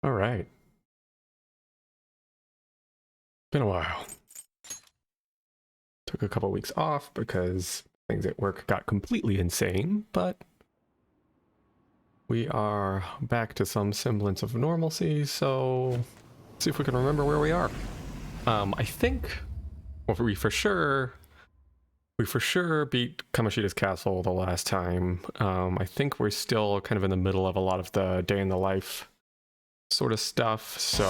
All right. Been a while. Took a couple weeks off because things at work got completely insane, but we are back to some semblance of normalcy, so let's see if we can remember where we are. I think we for sure beat Kamoshida's castle the last time. I think we're still kind of in the middle of a lot of the day in the life sort of stuff, so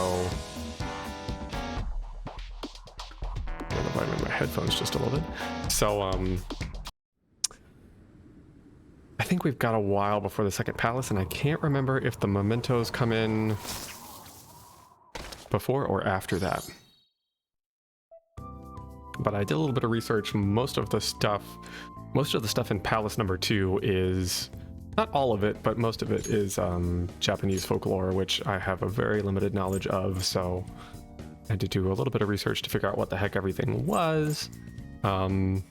I move my headphones just a little bit. So I think we've got a while before the second palace, and I can't remember if the mementos come in before or after that. But I did a little bit of research. Most of the stuff in Palace number 2 is, not all of it, but most of it is Japanese folklore, which I have a very limited knowledge of, so I had to do a little bit of research to figure out what the heck everything was. The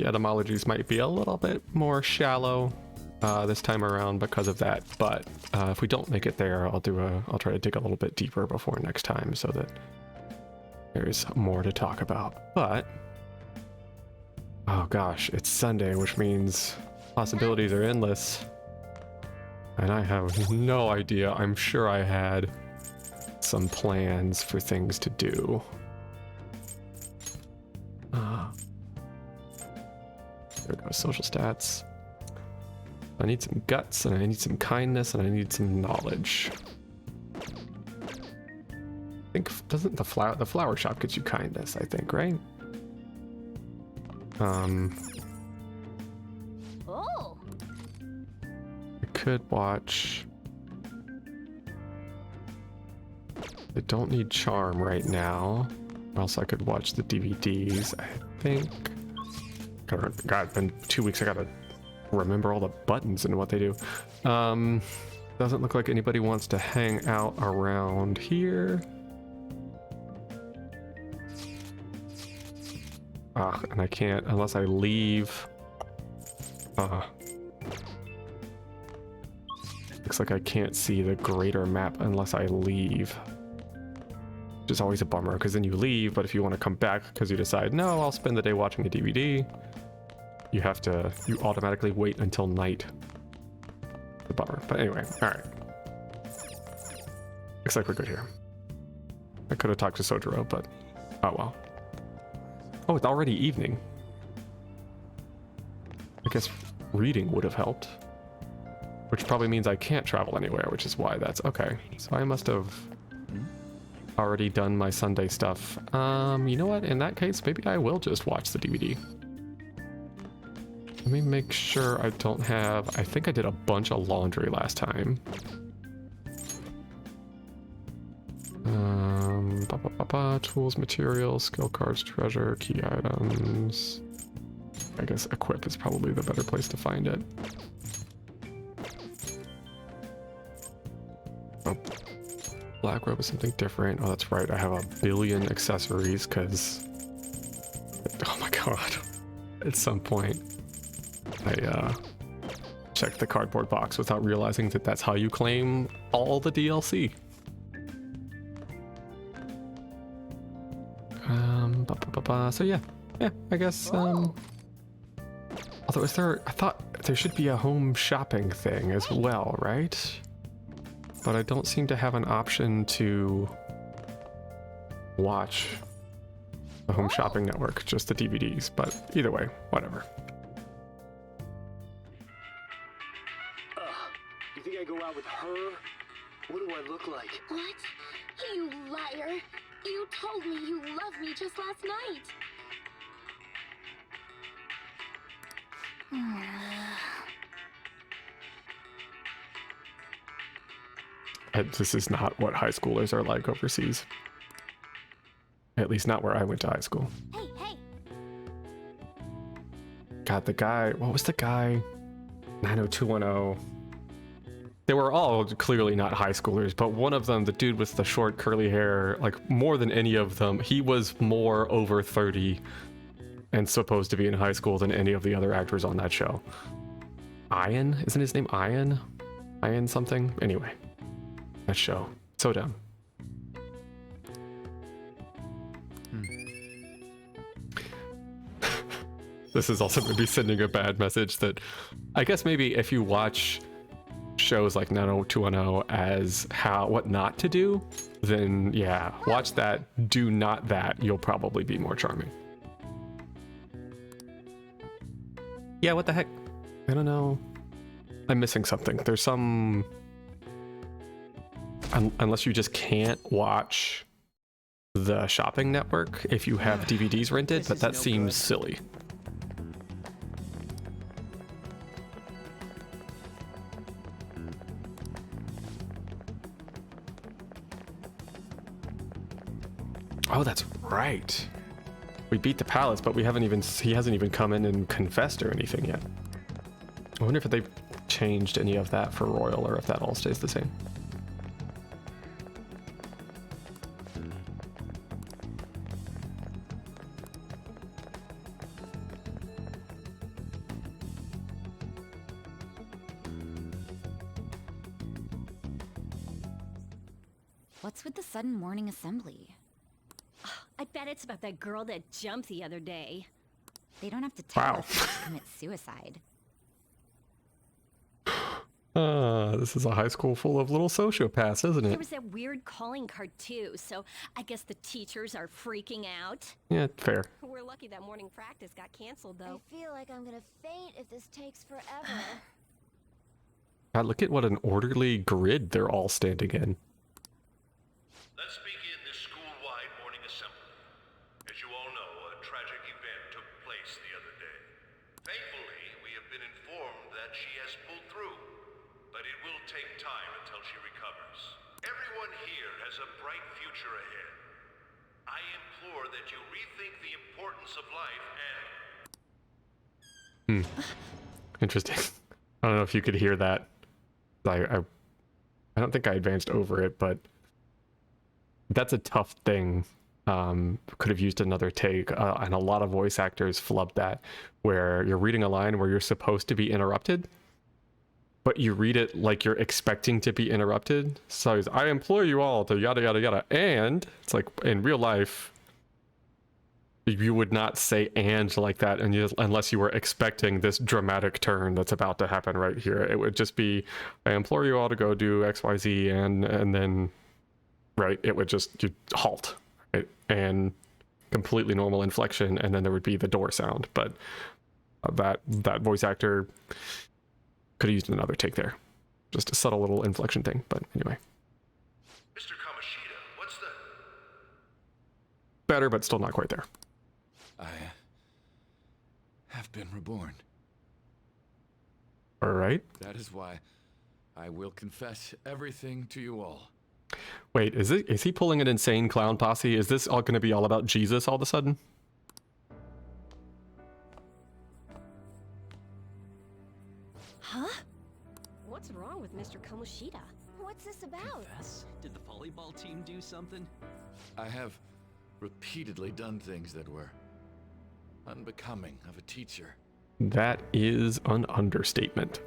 etymologies might be a little bit more shallow this time around because of that, but if we don't make it there, I'll try to dig a little bit deeper before next time so that there's more to talk about. But oh gosh, it's Sunday, which means possibilities are endless, and I have no idea. I'm sure I had some plans for things to do. There we go, social stats. I need some guts, and I need some kindness, and I need some knowledge. I think, doesn't the flower shop get you kindness, I think, right? Oh. I could watch. I don't need charm right now, or else I could watch the DVDs, I think. God, it's been 2 weeks, I gotta remember all the buttons and what they do. Doesn't look like anybody wants to hang out around here. And I can't unless I leave. Looks like I can't see the greater map unless I leave. Which is always a bummer, because then you leave, but if you want to come back because you decide, no, I'll spend the day watching a DVD, you automatically wait until night. The bummer. But anyway, alright. Looks like we're good here. I could have talked to Sojiro, but oh well. Oh, it's already evening. I guess reading would have helped. Which probably means I can't travel anywhere, which is why that's okay. So I must have already done my Sunday stuff. You know what? In that case, maybe I will just watch the DVD. Let me make sure I don't have... I think I did a bunch of laundry last time. Tools, materials, skill cards, treasure, key items. I guess equip is probably the better place to find it. Oh, black robe is something different. Oh, that's right. I have a billion accessories because... Oh my god. At some point, I checked the cardboard box without realizing that that's how you claim all the DLC. So yeah, I guess, although I thought there should be a home shopping thing as well, right? But I don't seem to have an option to watch the home shopping network, just the DVDs, but either way, whatever. You think I go out with her? What do I look like? What? You liar. You told me you loved me just last night. This is not what high schoolers are like overseas. At least not where I went to high school. Hey. God, the guy... What was the guy? 90210. They were all clearly not high schoolers, but one of them, the dude with the short curly hair, like more than any of them, he was more over 30 and supposed to be in high school than any of the other actors on that show. Ian? Isn't his name Ian? Ian something? Anyway, that show. So dumb. This is also going to be sending a bad message that I guess maybe if you watch shows like 90210 as what not to do, then yeah, watch that. Do not that. You'll probably be more charming. Yeah, what the heck? I don't know. I'm missing something. There's some... unless you just can't watch the shopping network if you have DVDs rented, but that seems silly. Oh, that's right. We beat the palace, but he hasn't even come in and confessed or anything yet. I wonder if they've changed any of that for Royal or if that all stays the same. What's with the sudden morning assembly? I bet it's about that girl that jumped the other day. They don't have to tell Wow. us not to commit suicide. This is a high school full of little sociopaths, isn't There it? was that weird calling card too, so I guess the teachers are freaking out. Yeah, fair. We're lucky that morning practice got canceled though. I feel like I'm gonna faint if this takes forever. God, look at what an orderly grid they're all standing in. Let's begin this school-wide morning assembly. As you all know, a tragic event took place the other day. Thankfully, we have been informed that she has pulled through, but it will take time until she recovers. Everyone here has a bright future ahead. I implore that you rethink the importance of life and... Interesting. I don't know if you could hear that. I don't think I advanced over it, but that's a tough thing. Could have used another take, and a lot of voice actors flub that, where you're reading a line where you're supposed to be interrupted, but you read it like you're expecting to be interrupted. So it's, I implore you all to yada yada yada, and it's like in real life you would not say and like that, and unless you were expecting this dramatic turn that's about to happen right here. It would just be, I implore you all to go do XYZ, and then right, it would just halt, right? And completely normal inflection, and then there would be the door sound. But that voice actor could have used another take there, just a subtle little inflection thing. But anyway, Mr. Kamoshida, what's the... better, but still not quite there. I have been reborn. All right. That is why I will confess everything to you all. Wait, is he pulling an insane clown posse? Is this all going to be all about Jesus all of a sudden? Huh? What's wrong with Mr. Kamoshida? What's this about? Confess? Did the volleyball team do something? I have repeatedly done things that were unbecoming of a teacher. That is an understatement.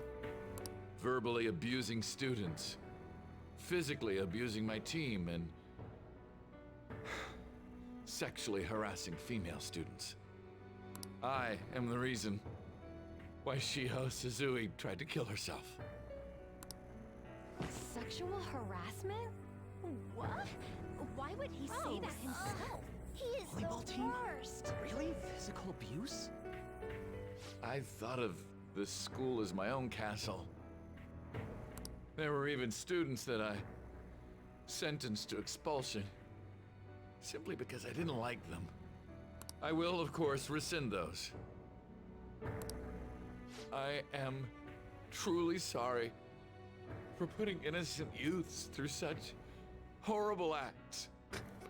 Verbally abusing students, physically abusing my team, and sexually harassing female students. I am the reason why Shiho Suzui tried to kill herself. Sexual harassment? What? Why would he say that himself? He is Volleyball the team? worst. Really? Physical abuse? I thought of this school as my own castle. There were even students that I sentenced to expulsion simply because I didn't like them. I will, of course, rescind those. I am truly sorry for putting innocent youths through such horrible acts.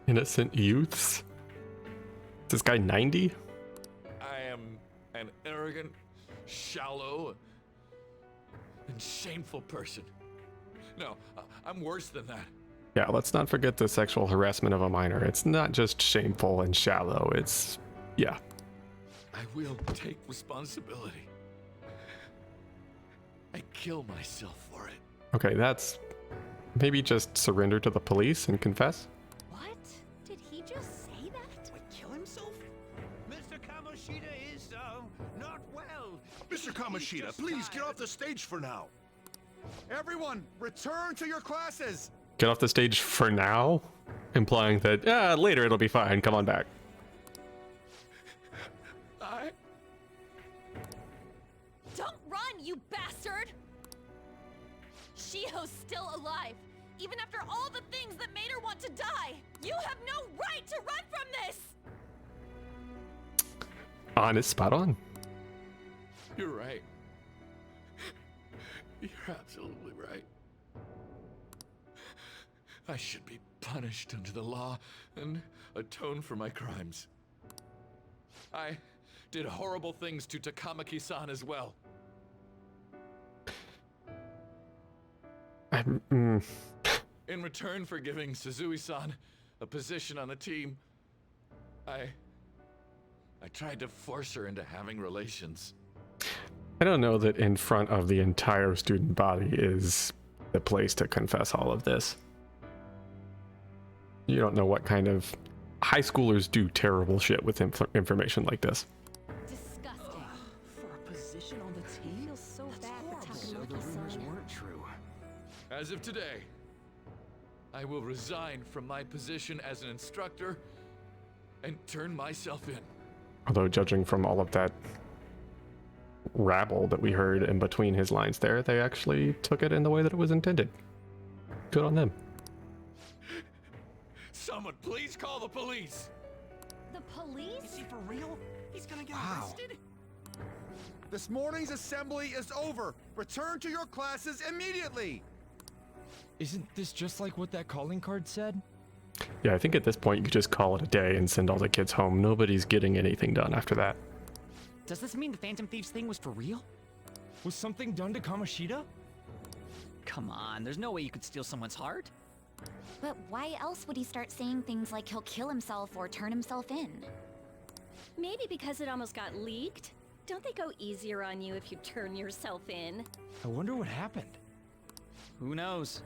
Innocent youths? Is this guy 90? I am an arrogant, shallow, and shameful person. No, I'm worse than that. Yeah, let's not forget the sexual harassment of a minor. It's not just shameful and shallow. It's, yeah. I will take responsibility. I kill myself for it. Okay, that's maybe just surrender to the police and confess? What? Did he just say that? What, kill himself? Mr. Kamoshida is, not well. Mr. Kamoshida, please get off the stage for now. Everyone, return to your classes! Get off the stage for now? Implying that, later it'll be fine, come on back. Don't run, you bastard! Shiho's still alive, even after all the things that made her want to die! You have no right to run from this! Honest, spot on. You're right. You're absolutely right. I should be punished under the law and atone for my crimes. I did horrible things to Takamaki-san as well. In return for giving Suzui-san a position on the team, I tried to force her into having relations. I don't know that in front of the entire student body is the place to confess all of this. You don't know what kind of... High schoolers do terrible shit with information like this. Disgusting. For a position on the team? Feels so That's bad for horrible. So the rumors Takamaki-san. weren't true. As of today, I will resign from my position as an instructor and turn myself in. Although judging from all of that rabble that we heard in between his lines there, they actually took it in the way that it was intended. Good on them. Someone please call the police! The police? Is he for real? He's gonna get Wow. arrested? This morning's assembly is over. Return to your classes immediately! Isn't this just like what that calling card said? Yeah, I think at this point you could just call it a day and send all the kids home. Nobody's getting anything done after that. Does this mean the Phantom Thieves thing was for real? Was something done to Kamoshida? Come on, there's no way you could steal someone's heart. But why else would he start saying things like he'll kill himself or turn himself in? Maybe because it almost got leaked. Don't they go easier on you if you turn yourself in? I wonder what happened. Who knows?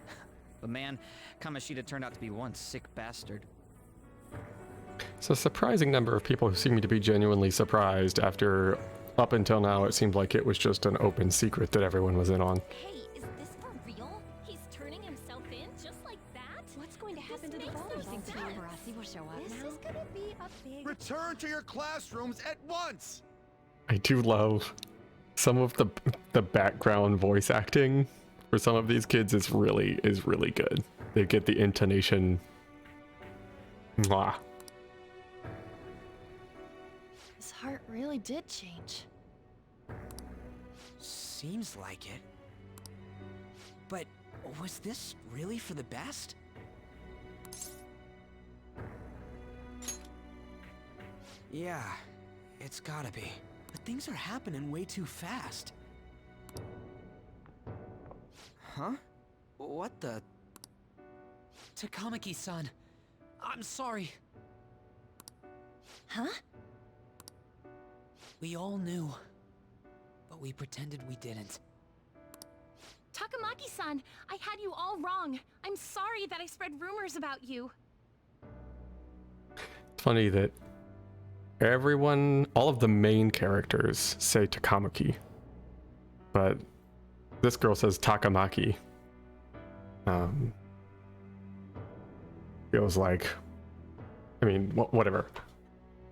But man, Kamoshida turned out to be one sick bastard. It's a surprising number of people who seem to be genuinely surprised after, up until now, it seemed like it was just an open secret that everyone was in on. Hey, is this for real? He's turning himself in just like that? What's going to happen to the volleyball team? Paparazzi will show up This now. is gonna be a big... Return to your classrooms at once! I do love some of the background voice acting for some of these kids is really good. They get the intonation. Mwah. His heart really did change. Seems like it. But was this really for the best? Yeah, it's gotta be. But things are happening way too fast. Huh? What the? Takamaki-san, I'm sorry. Huh? We all knew, but we pretended we didn't. Takamaki-san, I had you all wrong. I'm sorry that I spread rumors about you. It's funny that all of the main characters say Takamaki, but this girl says Takamaki. Feels like, I mean, whatever.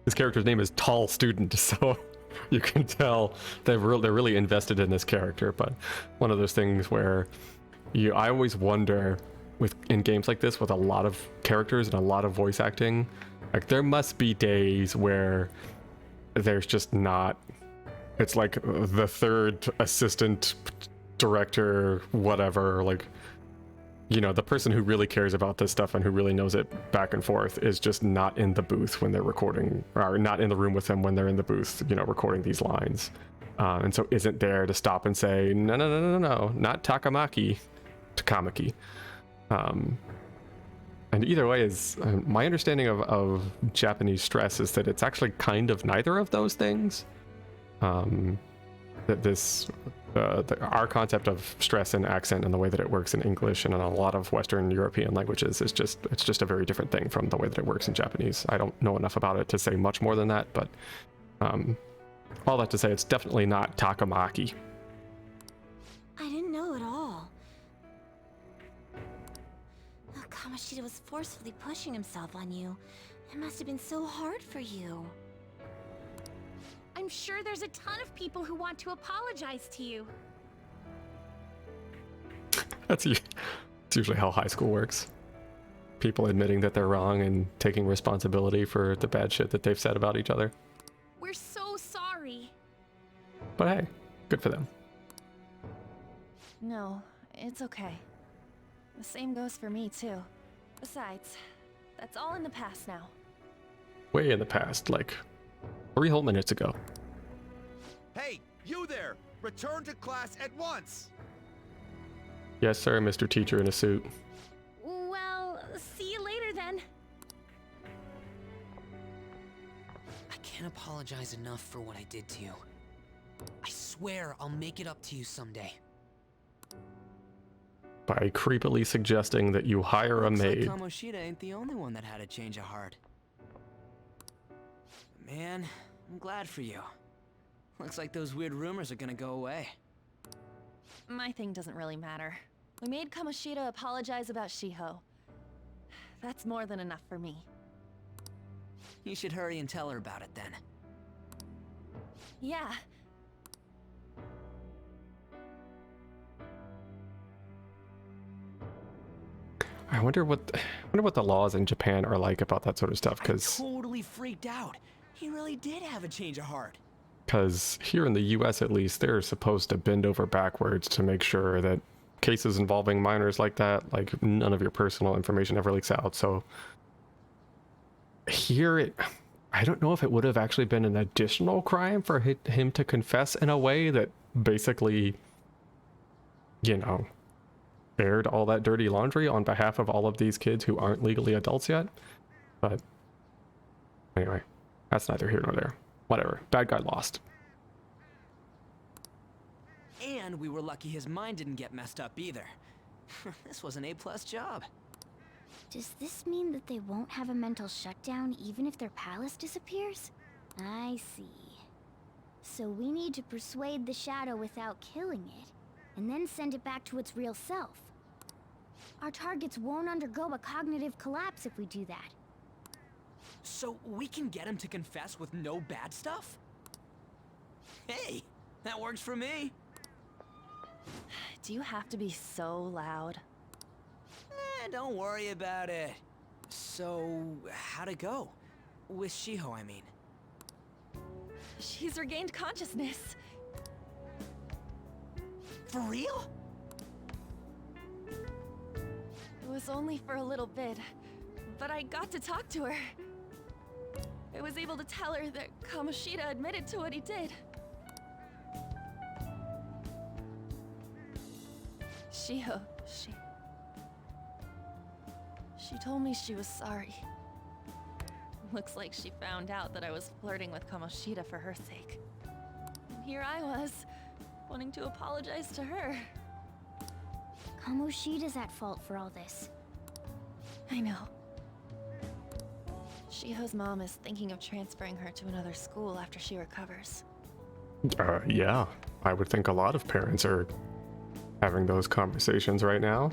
His character's name is Tall Student, so you can tell they're really invested in this character. But one of those things where I always wonder in games like this with a lot of characters and a lot of voice acting, like there must be days where there's just not. It's like the third assistant director, whatever, like, you know, the person who really cares about this stuff and who really knows it back and forth is just not in the booth when they're recording, or not in the room with them when they're in the booth, you know, recording these lines. And so isn't there to stop and say, no, not Takamaki. And either way is, my understanding of Japanese stress is that it's actually kind of neither of those things. that our concept of stress and accent and the way that it works in English and in a lot of Western European languages is just a very different thing from the way that it works in Japanese. I don't know enough about it to say much more than that, but all that to say, it's definitely not Takamaki. I didn't know at all. Oh, Kamoshida was forcefully pushing himself on you. It must have been so hard for you. I'm sure there's a ton of people who want to apologize to you. It's usually how high school works. People admitting that they're wrong and taking responsibility for the bad shit that they've said about each other. We're so sorry. But hey, good for them. No, it's okay. The same goes for me, too. Besides, that's all in the past now. Way in the past, like 3 whole minutes ago. Hey, you there! Return to class at once! Yes, sir, Mr. Teacher in a suit. Well, see you later then. I can't apologize enough for what I did to you. I swear I'll make it up to you someday. By creepily suggesting that you hire a maid. Looks like Kamoshida ain't the only one that had a change of heart. Man, I'm glad for you. Looks like those weird rumors are gonna go away. My thing doesn't really matter. We made Kamoshida apologize about Shiho. That's more than enough for me. You should hurry and tell her about it then. Yeah. I wonder what the laws in Japan are like about that sort of stuff, because Totally freaked out. He really did have a change of heart. Because here in the US at least, they're supposed to bend over backwards to make sure that cases involving minors like that, like none of your personal information ever leaks out. So here, I don't know if it would have actually been an additional crime for him to confess in a way that basically, you know, aired all that dirty laundry on behalf of all of these kids who aren't legally adults yet. But anyway, that's neither here nor there. Whatever. Bad guy lost. And we were lucky his mind didn't get messed up either. This was an A+ job. Does this mean that they won't have a mental shutdown even if their palace disappears? I see. So we need to persuade the shadow without killing it, and then send it back to its real self. Our targets won't undergo a cognitive collapse if we do that. So we can get him to confess with no bad stuff? Hey, that works for me. Do you have to be so loud? Don't worry about it. So, how'd it go? With Shiho, I mean. She's regained consciousness. For real? It was only for a little bit, but I got to talk to her. I was able to tell her that Kamoshida admitted to what he did. Shiho, she told me she was sorry. Looks like she found out that I was flirting with Kamoshida for her sake. And here I was, wanting to apologize to her. Kamoshida's at fault for all this. I know. Shiho's mom is thinking of transferring her to another school after she recovers. Yeah. I would think a lot of parents are having those conversations right now.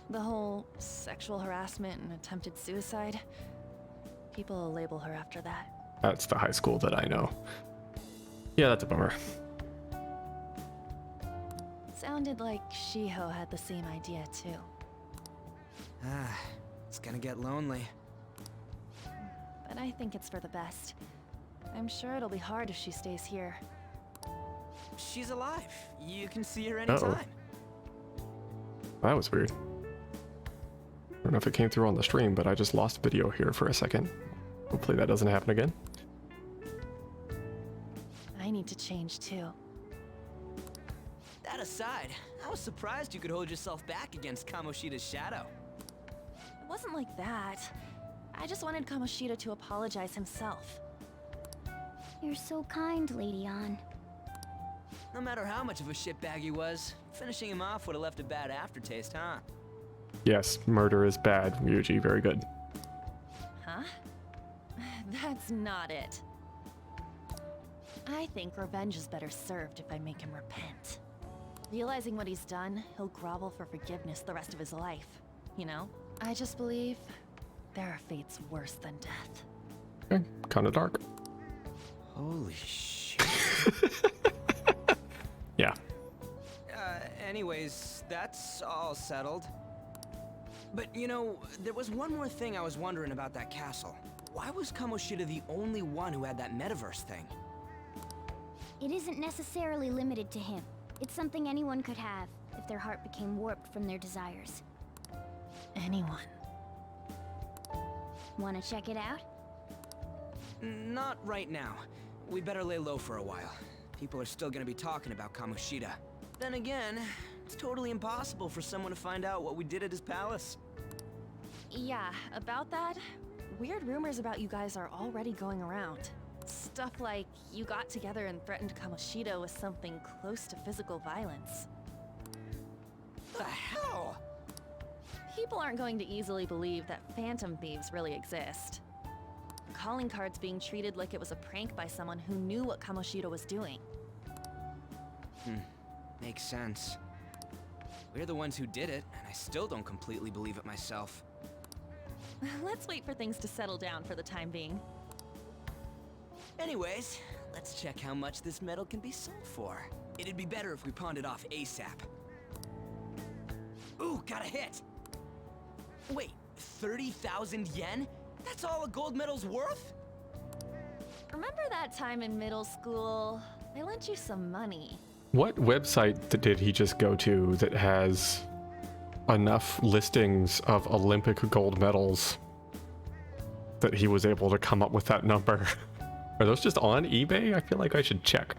The whole sexual harassment and attempted suicide, people will label her after that. That's the high school that I know. Yeah, that's a bummer. Sounded like Shiho had the same idea too. It's gonna get lonely. But I think it's for the best. I'm sure it'll be hard if she stays here. She's alive. You can see her anytime. That was weird. I don't know if it came through on the stream, but I just lost video here for a second. Hopefully that doesn't happen again. I need to change too. That aside, I was surprised you could hold yourself back against Kamoshida's shadow. It wasn't like that. I just wanted Kamoshida to apologize himself. You're so kind, Lady Ann. No matter how much of a shitbag he was, finishing him off would have left a bad aftertaste, huh? Yes, murder is bad, Ryuji. Very good. Huh? That's not it. I think revenge is better served if I make him repent. Realizing what he's done, he'll grovel for forgiveness the rest of his life. You know? I just believe there are fates worse than death. Okay, kind of dark. Holy shit. Yeah. Anyways, that's all settled. But you know, there was one more thing I was wondering about that castle. Why was Kamoshida the only one who had that metaverse thing? It isn't necessarily limited to him. It's something anyone could have if their heart became warped from their desires. Anyone. Wanna check it out? Not right now. We better lay low for a while. People are still gonna be talking about Kamoshida. Then again, it's totally impossible for someone to find out what we did at his palace. Yeah, about that, weird rumors about you guys are already going around. Stuff like you got together and threatened Kamoshida with something close to physical violence. The hell? People aren't going to easily believe that phantom thieves really exist. Calling cards being treated like it was a prank by someone who knew what Kamoshida was doing. Makes sense. We're the ones who did it, and I still don't completely believe it myself. Let's wait for things to settle down for the time being. Anyways, let's check how much this metal can be sold for. It'd be better if we pawned it off ASAP. Ooh, got a hit! Wait, 30,000 yen? That's all a gold medal's worth? Remember that time in middle school? I lent you some money. What website did he just go to that has enough listings of Olympic gold medals that he was able to come up with that number? Are those just on eBay? I feel like I should check.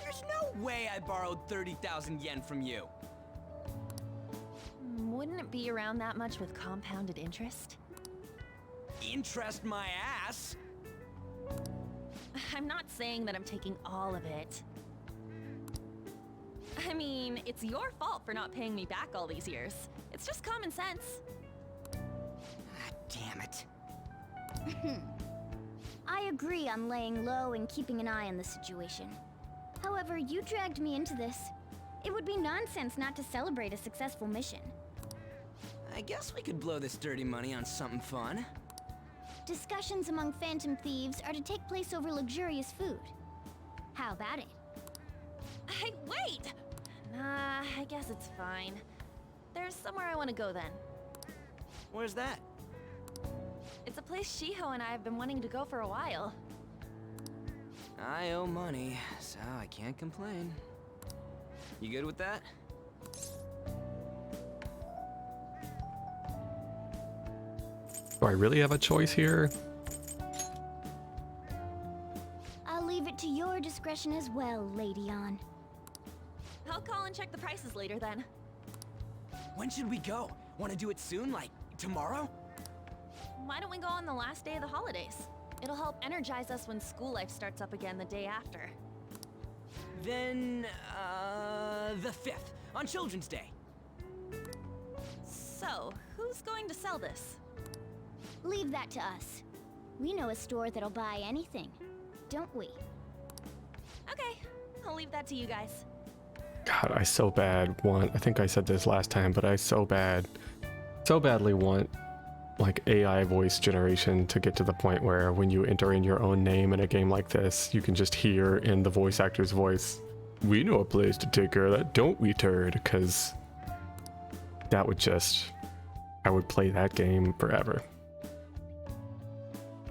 There's no way I borrowed 30,000 yen from you. Wouldn't it be around that much with compounded interest? Interest my ass? I'm not saying that I'm taking all of it. I mean, it's your fault for not paying me back all these years. It's just common sense. Ah, damn it. I agree on laying low and keeping an eye on the situation. However, you dragged me into this. It would be nonsense not to celebrate a successful mission. I guess we could blow this dirty money on something fun. Discussions among phantom thieves are to take place over luxurious food. How about it? Hey, wait! Nah, I guess it's fine. There's somewhere I want to go then. Where's that? It's a place Shiho and I have been wanting to go for a while. I owe money, so I can't complain. You good with that? Do I really have a choice here? I'll leave it to your discretion as well, Lady On. I'll call and check the prices later then. When should we go? Want to do it soon, like tomorrow? Why don't we go on the last day of the holidays? It'll help energize us when school life starts up again the day after. Then, the 5th, on Children's Day. So, who's going to sell this? Leave that to us. We know a store that'll buy anything, don't we? Okay, I'll leave that to you guys. God, I so want, I think I said this last time, but I so badly want like AI voice generation to get to the point where when you enter in your own name in a game like this, you can just hear in the voice actor's voice, "We know a place to take care of that, don't we, turd?" Because that would just, I would play that game forever.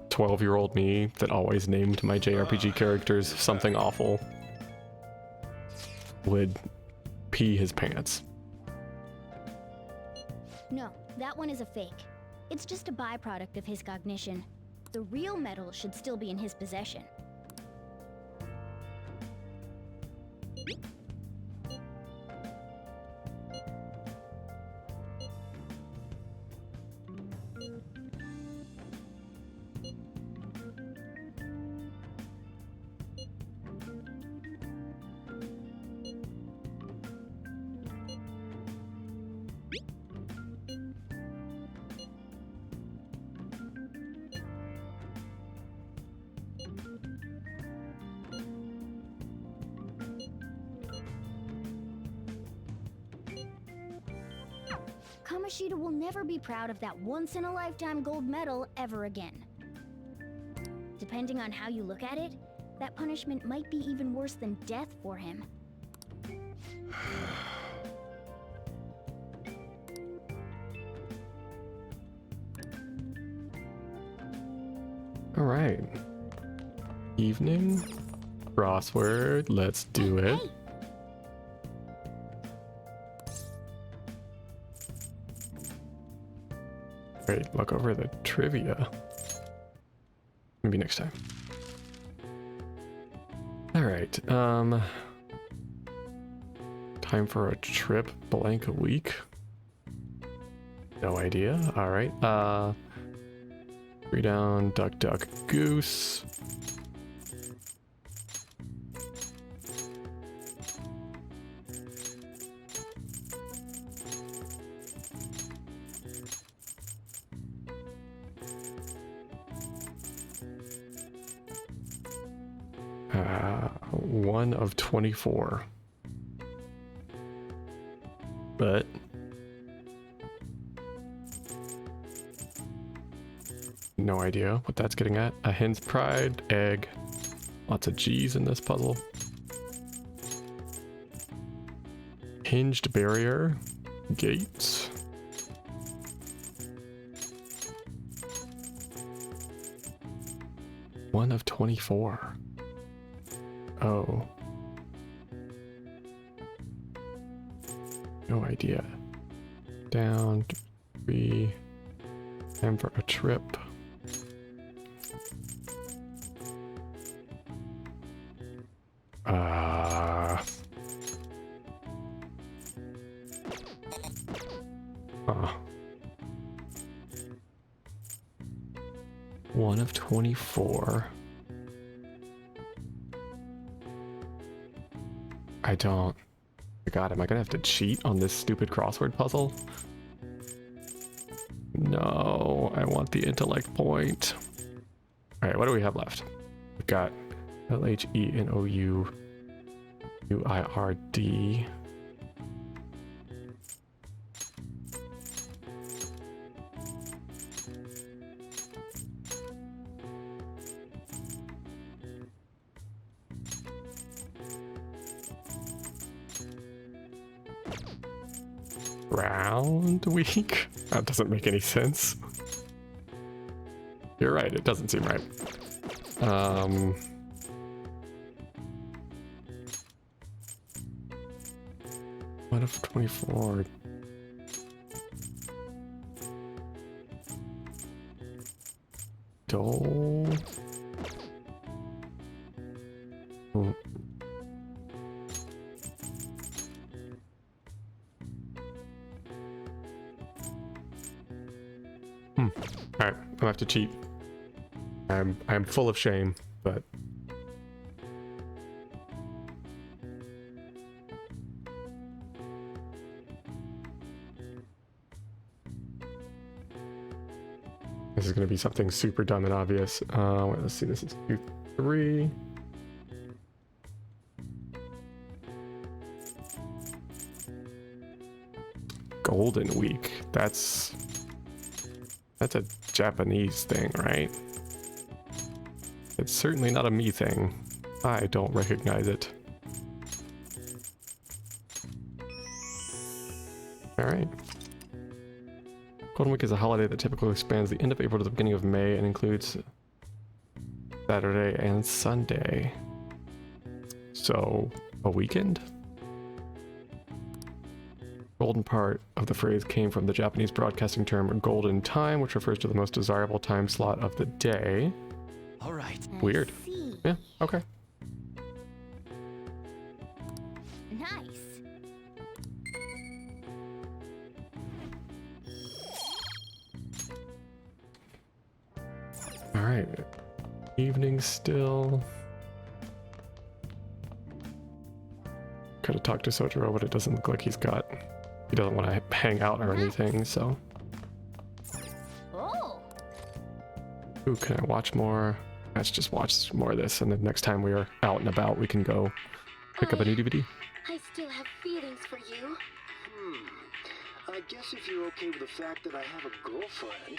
12-year-old me that always named my JRPG characters something awful would pee his pants. No, that one is a fake. It's just a byproduct of his cognition. The real metal should still be in his possession. Kamoshida will never be proud of that once-in-a-lifetime gold medal ever again. Depending on how you look at it, that punishment might be even worse than death for him. All right. Evening crossword. Let's do it. Hey. Great. Look over the trivia. Maybe next time. All right. Time for a trip. Blank a week. No idea. All right. 3 down. Duck, duck, goose. One of 24. But no idea what that's getting at. A hen's pride, egg. Lots of G's in this puzzle. Hinged barrier, gates. One of 24. Oh. No idea. Down 3. Time for a trip. One of 24. I don't. God, am I gonna have to cheat on this stupid crossword puzzle? No, I want the intellect point. All right, what do we have left? We've got LHENOUUIRD. Round week? That doesn't make any sense. You're right, it doesn't seem right. One of 24. Dole. Oh. Alright, I'm gonna have to cheat. I'm full of shame, but this is gonna be something super dumb and obvious. Wait, let's see, this is 2, 3. Golden Week. That's a Japanese thing, right? It's certainly not a me thing. I don't recognize it. Alright. Golden Week is a holiday that typically spans the end of April to the beginning of May and includes Saturday and Sunday. So, a weekend? Golden part of the phrase came from the Japanese broadcasting term golden time, which refers to the most desirable time slot of the day. All right. Weird. Yeah, okay. Nice. All right. Evening still. Could have talked to Sojiro, but it doesn't look like he doesn't want to hang out or anything, so. Oh. Ooh, can I watch more? Let's just watch more of this, and then next time we are out and about, we can go pick up a new DVD. I still have feelings for you. I I guess if you're okay with the fact that I have a girlfriend,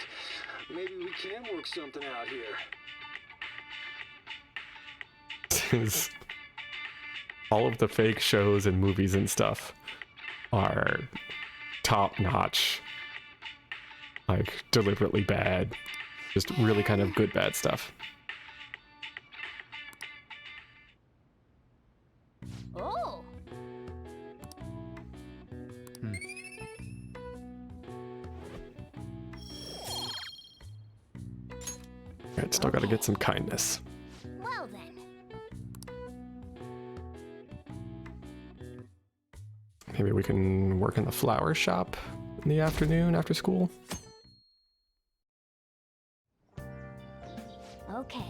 maybe we can work something out here. All of the fake shows and movies and stuff are top-notch, like deliberately bad, just really kind of good bad stuff. Oh! Alright, still gotta get some kindness. Well then. Maybe we can work in the flower shop in the afternoon after school. Okay.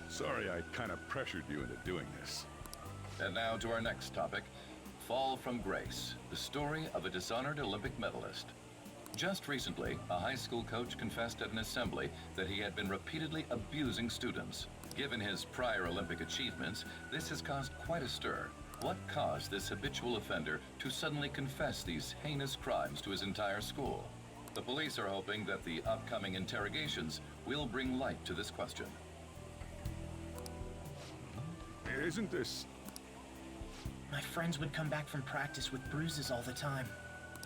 Sorry I kind of pressured you into doing this. And now to our next topic, Fall from Grace, the story of a dishonored Olympic medalist. Just recently, a high school coach confessed at an assembly that he had been repeatedly abusing students. Given his prior Olympic achievements, this has caused quite a stir. What caused this habitual offender to suddenly confess these heinous crimes to his entire school? The police are hoping that the upcoming interrogations will bring light to this question. Isn't this... My friends would come back from practice with bruises all the time.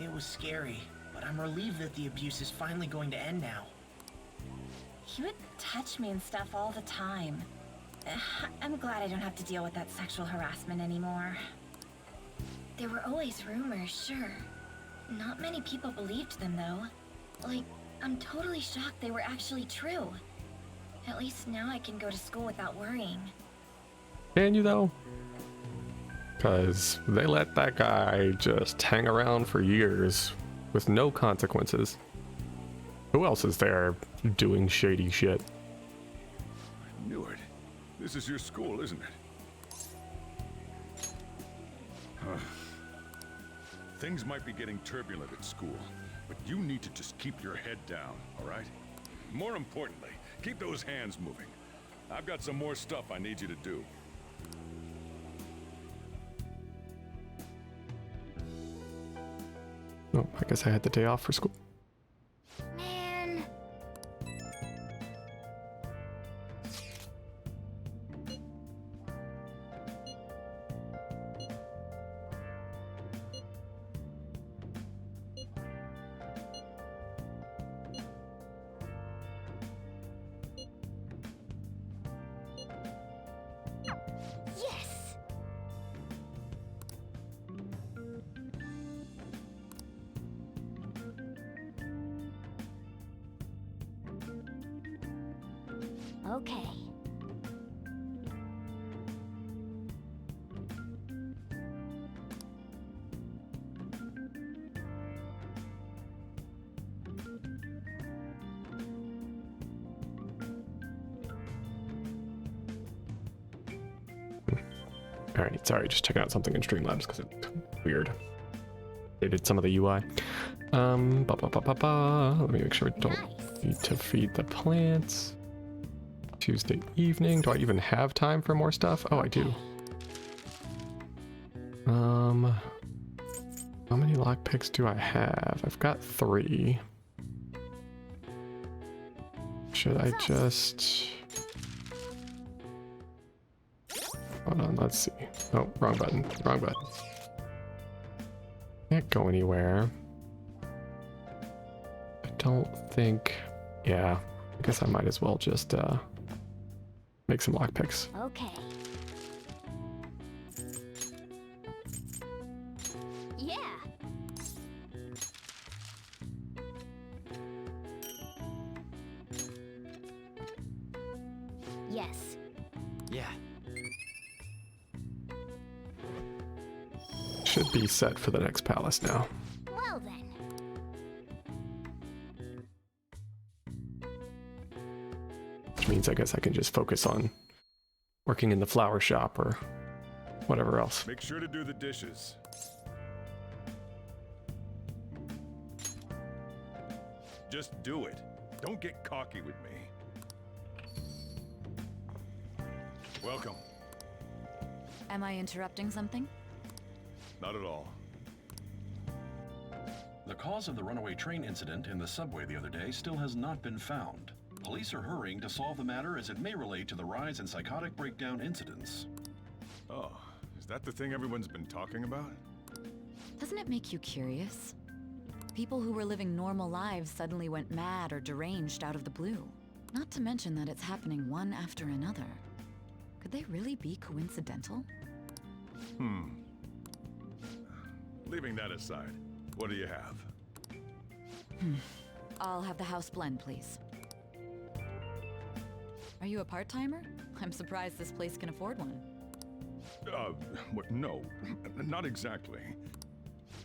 It was scary, but I'm relieved that the abuse is finally going to end now. He would touch me and stuff all the time. I'm glad I don't have to deal with that sexual harassment anymore. There were always rumors, sure. Not many people believed them, though. Like, I'm totally shocked they were actually true. At least now I can go to school without worrying. Can you though? Because they let that guy just hang around for years with no consequences. Who else is there doing shady shit? I knew it. This is your school, isn't it? Things might be getting turbulent at school, but you need to just keep your head down, all right? More importantly, keep those hands moving. I've got some more stuff I need you to do. Oh, I guess I had the day off for school. Man. Yes. Okay. Alright, sorry, just checking out something in Streamlabs because it's weird. They did some of the UI. Let me make sure I don't need to feed the plants. Tuesday evening. Do I even have time for more stuff? Oh, I do. How many lockpicks do I have? I've got 3. Should I just... Hold on, let's see. Oh, wrong button. Wrong button. Can't go anywhere. I don't think... Yeah, I guess I might as well just make some lockpicks. Okay. Yeah. Yes. Yeah. Should be set for the next palace now. Well then. Which means I guess I can just focus on working in the flower shop or whatever else. Make sure to do the dishes. Just do it. Don't get cocky with me. Welcome. Am I interrupting something? Not at all. The cause of the runaway train incident in the subway the other day still has not been found. Police are hurrying to solve the matter as it may relate to the rise in psychotic breakdown incidents. Oh, is that the thing everyone's been talking about? Doesn't it make you curious? People who were living normal lives suddenly went mad or deranged out of the blue. Not to mention that it's happening one after another. Could they really be coincidental? Leaving that aside, what do you have? I'll have the house blend, please. Are you a part-timer? I'm surprised this place can afford one. No, not exactly.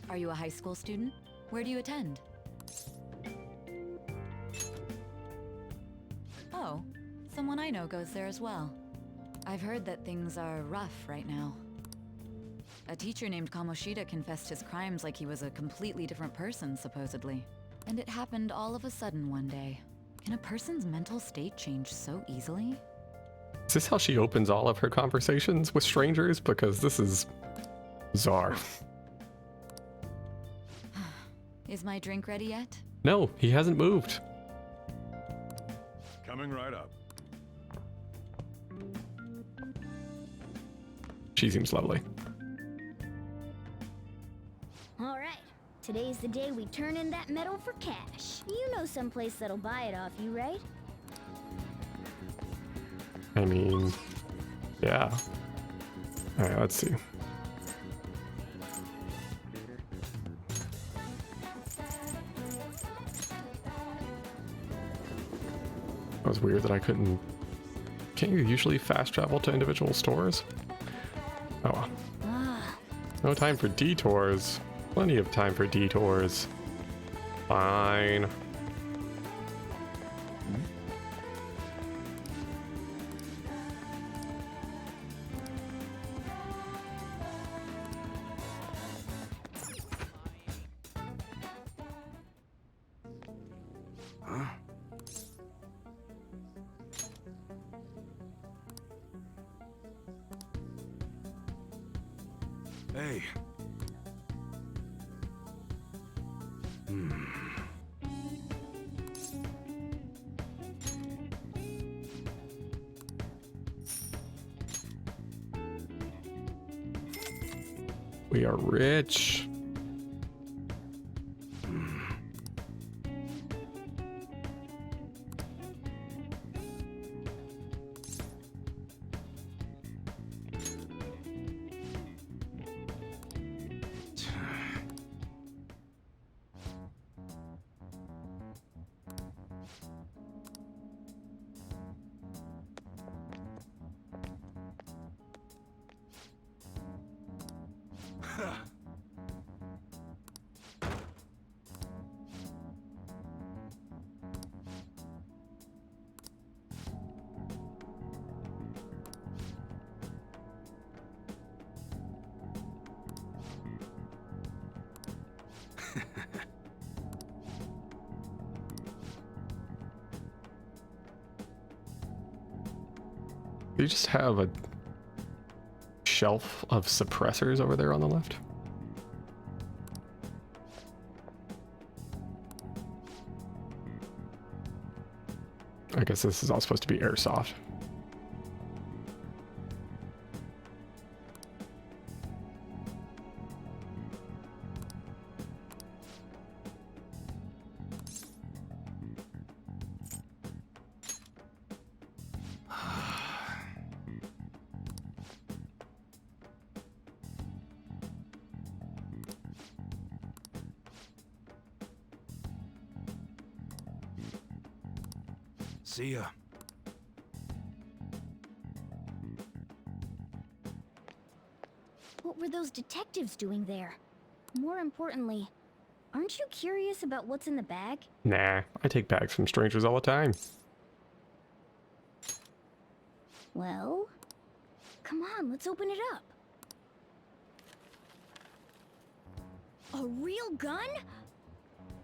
Are you a high school student? Where do you attend? Oh, someone I know goes there as well. I've heard that things are rough right now. A teacher named Kamoshida confessed his crimes like he was a completely different person, supposedly. And it happened all of a sudden one day. Can a person's mental state change so easily? Is this how she opens all of her conversations with strangers? Because this is bizarre. Is my drink ready yet? No, he hasn't moved. Coming right up. She seems lovely. All right. Today's the day we turn in that metal for cash. You know someplace that'll buy it off you, right? I mean, yeah. Alright, let's see. It was weird that I couldn't... Can't you usually fast travel to individual stores? Oh well. No time for detours. Plenty of time for detours. Fine. Hey. We are rich. You just have a shelf of suppressors over there on the left. I guess this is all supposed to be airsoft. See ya. What were those detectives doing there? More importantly, aren't you curious about what's in the bag? Nah, I take bags from strangers all the time. Well, come on, let's open it up. A real gun?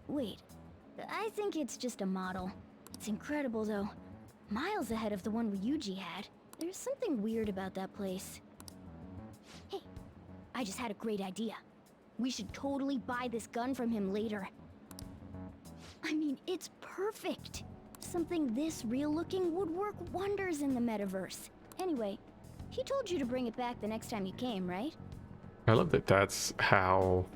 Wait, I think it's just a model. It's incredible, though. Miles ahead of the one Ryuji had. There's something weird about that place. Hey, I just had a great idea. We should totally buy this gun from him later. I mean, it's perfect. Something this real-looking would work wonders in the metaverse. Anyway, he told you to bring it back the next time you came, right? I love that that's how...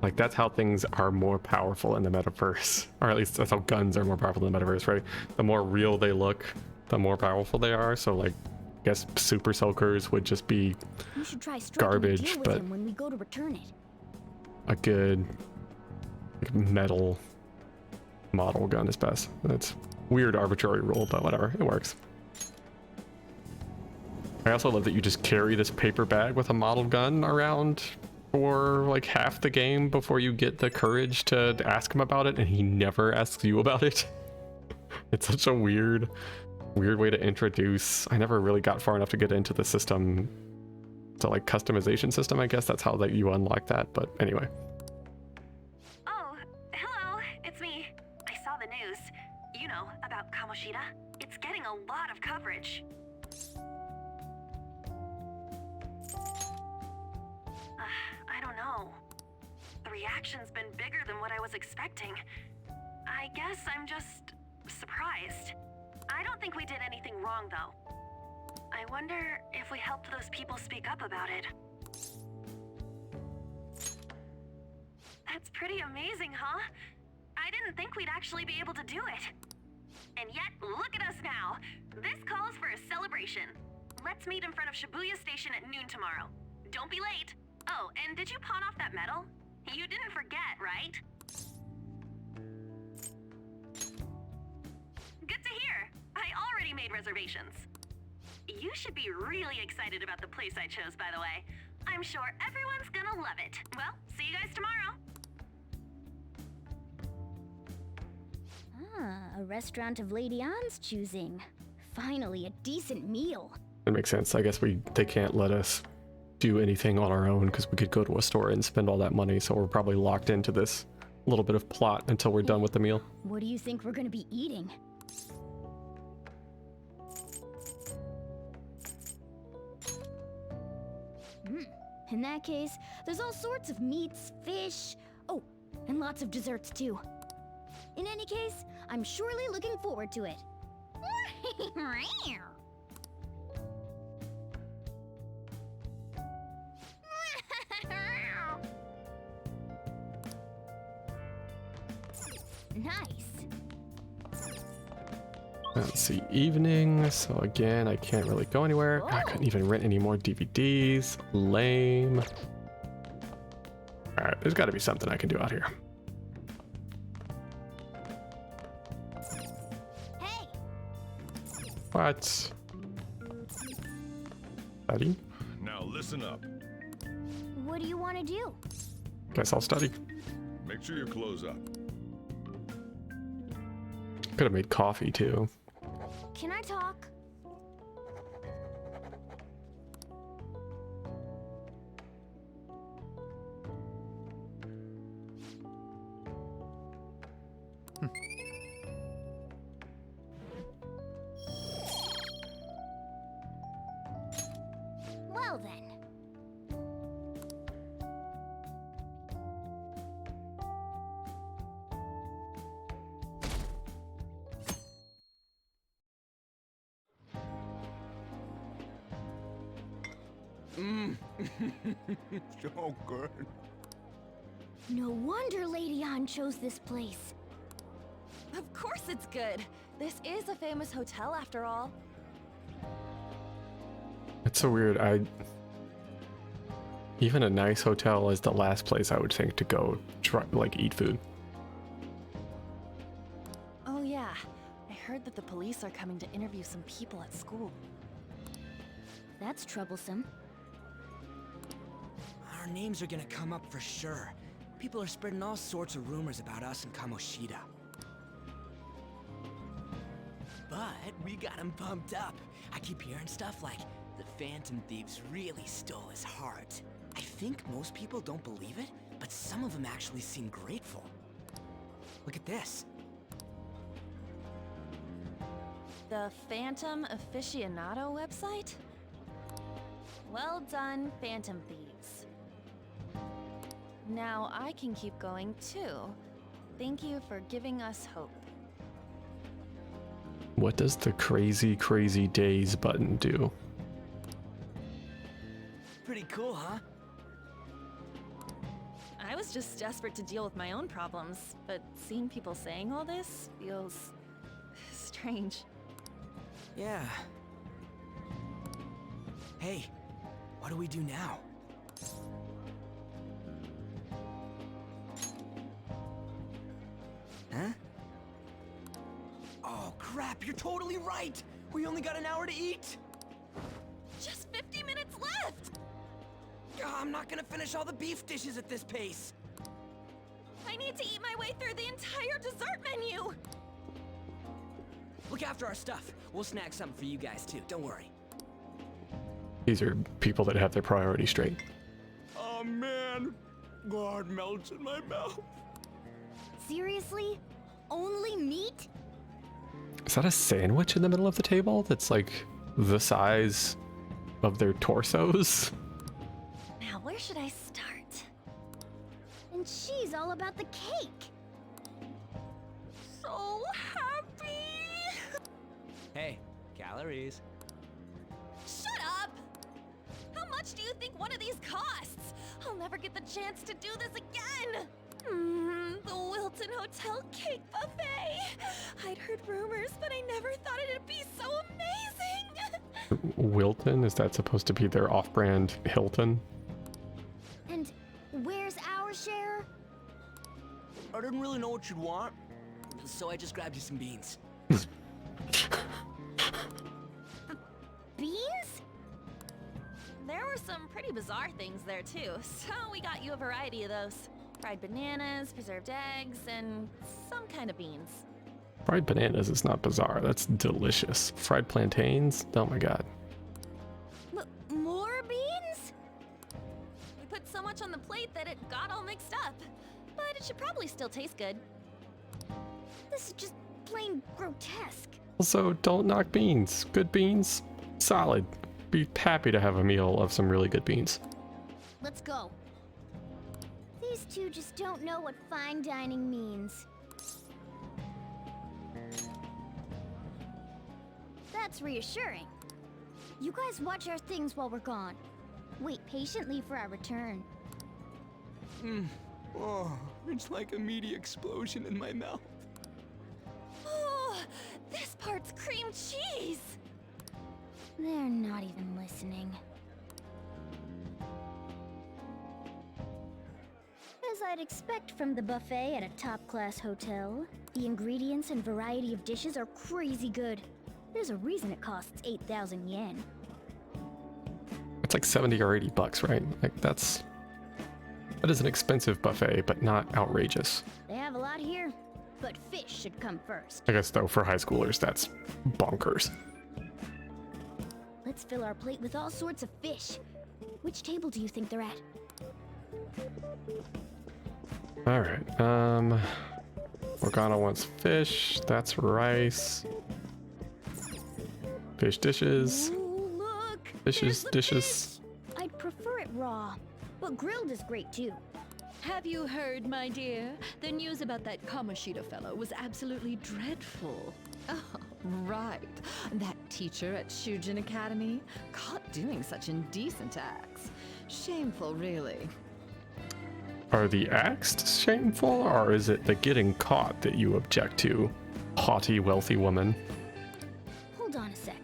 Like, that's how things are more powerful in the metaverse. Or at least that's how guns are more powerful in the metaverse, right? The more real they look, the more powerful they are. So, like, I guess super soakers would just be You should try striking a garbage, deal with but him when we go to return it. a good like, metal model gun is best. That's weird arbitrary rule, but whatever, it works. I also love that you just carry this paper bag with a model gun around for like half the game before you get the courage to ask him about it, and he never asks you about it. It's such a weird way to introduce. I never really got far enough to get into the system, to like customization system. I guess that's how that you unlock that, but anyway. Oh, hello, it's me. I saw the news. You know, about Kamoshida. It's getting a lot of coverage. I don't know. The reaction's been bigger than what I was expecting. I guess I'm just surprised. I don't think we did anything wrong, though. I wonder if we helped those people speak up about it. That's pretty amazing, huh? I didn't think we'd actually be able to do it. And yet, look at us now. This calls for a celebration. Let's meet in front of Shibuya Station at noon tomorrow. Don't be late. Oh, and did you pawn off that medal? You didn't forget, right? Good to hear. I already made reservations. You should be really excited about the place I chose, by the way. I'm sure everyone's gonna love it. Well, see you guys tomorrow. Ah, a restaurant of Lady Ann's choosing. Finally, a decent meal. It makes sense. I guess they can't let us do anything on our own because we could go to a store and spend all that money, so we're probably locked into this little bit of plot until we're done with the meal. What do you think we're gonna be eating? In that case, there's all sorts of meats, fish, oh, and lots of desserts too. In any case, I'm surely looking forward to it. Nice. Let's see, evening. So again, I can't really go anywhere. I couldn't even rent any more DVDs. Lame. All right, there's got to be something I can do out here. Hey. What? Study? Now listen up. What do you want to do? Guess I'll study. Make sure your clothes up. Could have made coffee too. Can I talk? Well then. So good. No wonder Lady Ann chose this place. Of course it's good. This is a famous hotel after all. It's so weird. Even a nice hotel is the last place I would think to go try, like, eat food. Oh yeah, I heard that the police are coming to interview some people at school. That's troublesome. Our names are gonna come up for sure. People are spreading all sorts of rumors about us and Kamoshida. But we got him pumped up. I keep hearing stuff like, the Phantom Thieves really stole his heart. I think most people don't believe it, but some of them actually seem grateful. Look at this. The Phantom Aficionado website? Well done, Phantom Thieves. Now I can keep going too. Thank you for giving us hope. What does the crazy, crazy days button do? Pretty cool, huh? I was just desperate to deal with my own problems, but seeing people saying all this feels strange. Yeah. Hey, what do we do now? Huh? Oh, crap, you're totally right! We only got an hour to eat! Just 50 minutes left! I'm not gonna finish all the beef dishes at this pace! I need to eat my way through the entire dessert menu! Look after our stuff. We'll snag something for you guys too, don't worry. These are people that have their priorities straight. Oh man, God melts in my mouth. Seriously? Only meat? Is that a sandwich in the middle of the table that's like the size of their torsos? Now, where should I start? And she's all about the cake. So happy! Hey, calories. Shut up! How much do you think one of these costs? I'll never get the chance to do this again! The Wilton Hotel Cake Buffet! I'd heard rumors, but I never thought it'd be so amazing! Wilton? Is that supposed to be their off-brand Hilton? And where's our share? I didn't really know what you'd want, so I just grabbed you some beans. Beans? There were some pretty bizarre things there too, so we got you a variety of those. Fried bananas, preserved eggs, and some kind of beans. Fried bananas is not bizarre. That's delicious. Fried plantains? Oh my god. More beans? We put so much on the plate that it got all mixed up. But it should probably still taste good. This is just plain grotesque. Also, don't knock beans. Good beans, solid. Be happy to have a meal of some really good beans. Let's go. These two just don't know what fine dining means. That's reassuring. You guys watch our things while we're gone. Wait patiently for our return. Oh, it's like a meaty explosion in my mouth. Oh, this part's cream cheese! They're not even listening. As I'd expect from the buffet at a top-class hotel, the ingredients and variety of dishes are crazy good. There's a reason it costs 8,000 yen. It's like 70 or 80 bucks, right? Like that is an expensive buffet, but not outrageous. They have a lot here, but fish should come first. I guess though, for high schoolers, that's bonkers. Let's fill our plate with all sorts of fish. Which table do you think they're at? All right. Morgana wants fish. That's rice. Fish dishes. Ooh, look! Dishes. I'd prefer it raw, but grilled is great too. Have you heard, my dear? The news about that Kamoshida fellow was absolutely dreadful. Oh, right. That teacher at Shujin Academy, caught doing such indecent acts. Shameful, really. Are the acts shameful, or is it the getting caught that you object to, haughty, wealthy woman? Hold on a sec.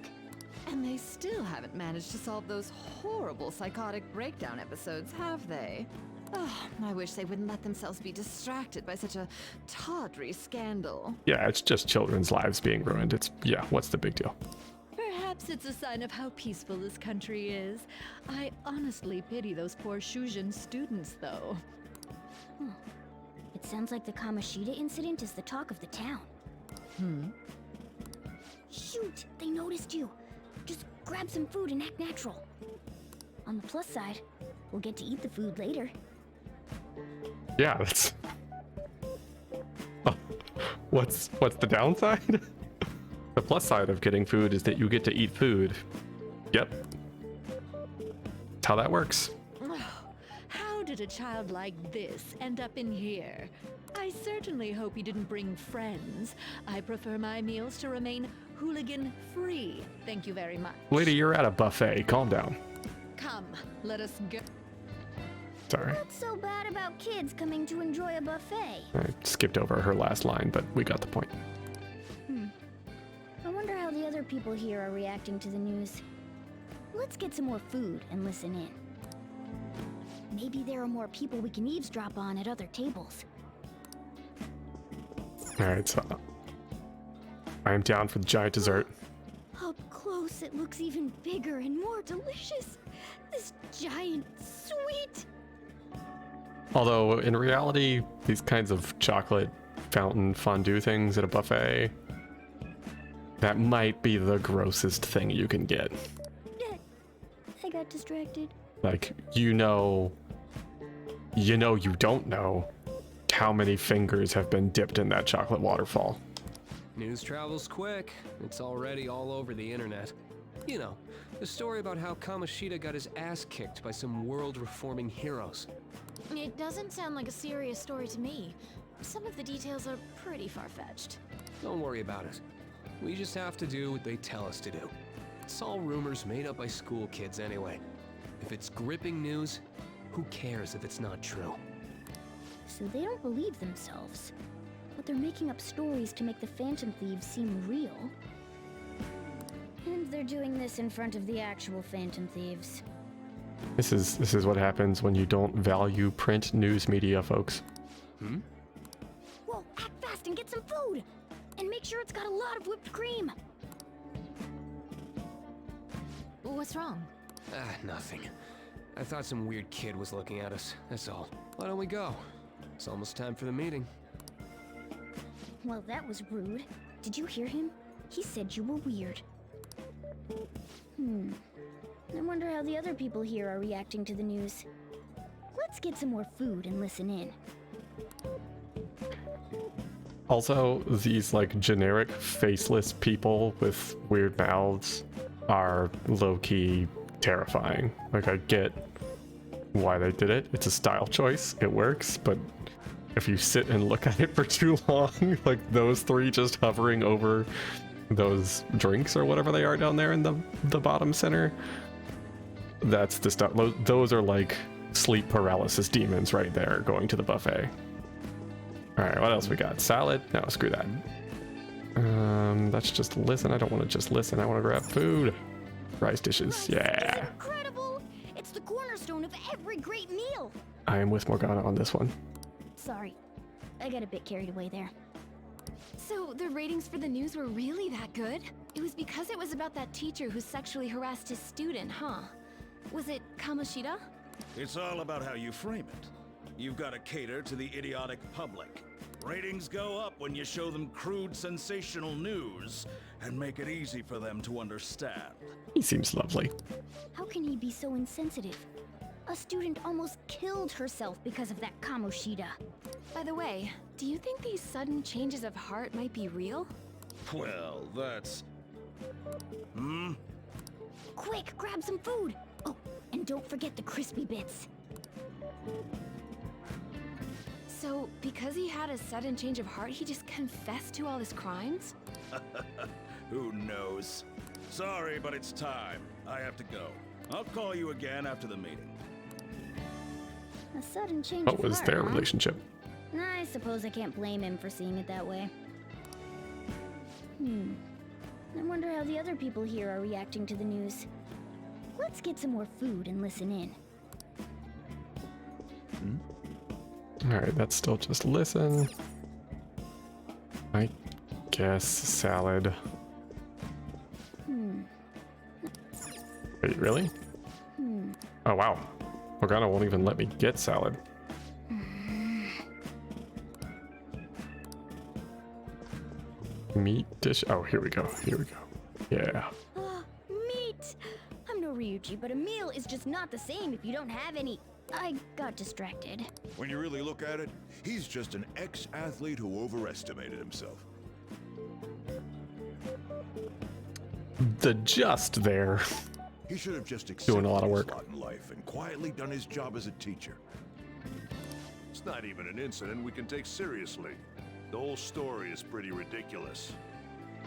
And they still haven't managed to solve those horrible psychotic breakdown episodes, have they? Oh, I wish they wouldn't let themselves be distracted by such a tawdry scandal. Yeah, it's just children's lives being ruined. What's the big deal? Perhaps it's a sign of how peaceful this country is. I honestly pity those poor Shujin students, though. It sounds like the Kamoshida incident is the talk of the town. Shoot! They noticed you! Just grab some food and act natural. On the plus side, we'll get to eat the food later. Yeah, that's What's the downside? The plus side of getting food is that you get to eat food. Yep. That's how that works. How did a child like this end up in here? I certainly hope you didn't bring friends. I prefer my meals to remain hooligan-free. Thank you very much. Lady, you're at a buffet. Calm down. Come, let us go. Sorry. What's so bad about kids coming to enjoy a buffet? I skipped over her last line, but we got the point. I wonder how the other people here are reacting to the news. Let's get some more food and listen in. Maybe there are more people we can eavesdrop on at other tables. Alright, so I am down for the giant dessert. Up close, it looks even bigger and more delicious. This giant sweet. Although, in reality, these kinds of chocolate fountain fondue things at a buffet, that might be the grossest thing you can get. I got distracted. Like, you don't know how many fingers have been dipped in that chocolate waterfall. News travels quick. It's already all over the internet. You know, the story about how Kamoshida got his ass kicked by some world-reforming heroes. It doesn't sound like a serious story to me. Some of the details are pretty far-fetched. Don't worry about it. We just have to do what they tell us to do. It's all rumors made up by school kids anyway. If it's gripping news, who cares if it's not true? So they don't believe themselves, but they're making up stories to make the Phantom Thieves seem real. And they're doing this in front of the actual Phantom Thieves. This is what happens when you don't value print news media, folks. Whoa, act fast and get some food! And make sure it's got a lot of whipped cream! What's wrong? Nothing. I thought some weird kid was looking at us, that's all. Why don't we go? It's almost time for the meeting. Well, that was rude. Did you hear him? He said you were weird. I wonder how the other people here are reacting to the news. Let's get some more food and listen in. Also, these like generic faceless people with weird mouths are low-key terrifying. Like, I get why they did it. It's a style choice. It works, but if you sit and look at it for too long, like those three just hovering over those drinks or whatever they are down there in the bottom center, that's the stuff. Those are like sleep paralysis demons right there going to the buffet. All right, what else we got? Salad? No, screw that. That's just listen. I don't want to just listen. I want to grab food. Rice dishes. Yeah. Incredible! It's the cornerstone of every great meal! I am with Morgana on this one. Sorry, I got a bit carried away there. So the ratings for the news were really that good? It was because it was about that teacher who sexually harassed his student, huh? Was it Kamoshida? It's all about how you frame it. You've got to cater to the idiotic public. Ratings go up when you show them crude, sensational news and make it easy for them to understand. He seems lovely. How can he be so insensitive? A student almost killed herself because of that Kamoshida. By the way, do you think these sudden changes of heart might be real? Well, that's... Quick, grab some food! Oh, and don't forget the crispy bits. So, because he had a sudden change of heart, he just confessed to all his crimes? Who knows? Sorry, but it's time. I have to go. I'll call you again after the meeting. A sudden change What of was heart, their huh? relationship? I suppose I can't blame him for seeing it that way. I wonder how the other people here are reacting to the news. Let's get some more food and listen in. Alright, that's still just listen. I guess salad. Wait, really? Oh wow. Morgana won't even let me get salad. Meat dish. Oh, here we go. Here we go. Yeah. Meat! I'm no Ryuji, but a meal is just not the same if you don't have any I got distracted. When you really look at it, he's just an ex-athlete who overestimated himself. The just there. He should have just Doing a lot of accepted his work. lot in life and quietly done his job as a teacher. It's not even an incident we can take seriously. The whole story is pretty ridiculous.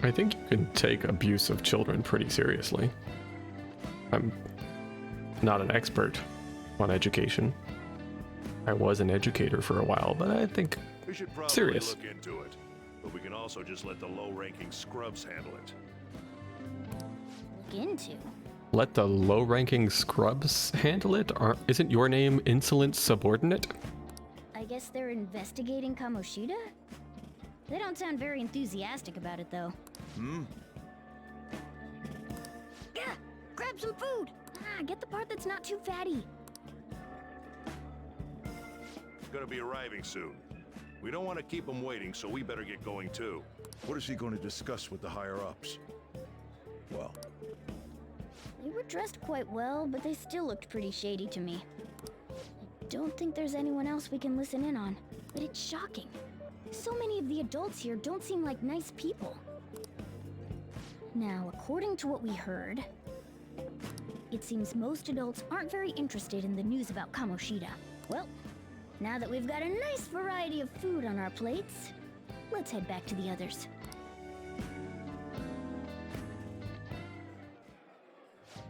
I think you can take abuse of children pretty seriously. I'm not an expert on education. I was an educator for a while, but I think We should probably serious. look into it. But we can also just let the low-ranking scrubs handle it. Look into. Let the low-ranking scrubs handle it? Isn't your name Insolent Subordinate? I guess they're investigating Kamoshida? They don't sound very enthusiastic about it, though. Yeah, grab some food! Get the part that's not too fatty. It's gonna be arriving soon. We don't want to keep him waiting, so we better get going too. What is he going to discuss with the higher-ups? Well, They were dressed quite well, but they still looked pretty shady to me. I don't think there's anyone else we can listen in on, but it's shocking. So many of the adults here don't seem like nice people. Now, according to what we heard, it seems most adults aren't very interested in the news about Kamoshida. Well, now that we've got a nice variety of food on our plates, let's head back to the others.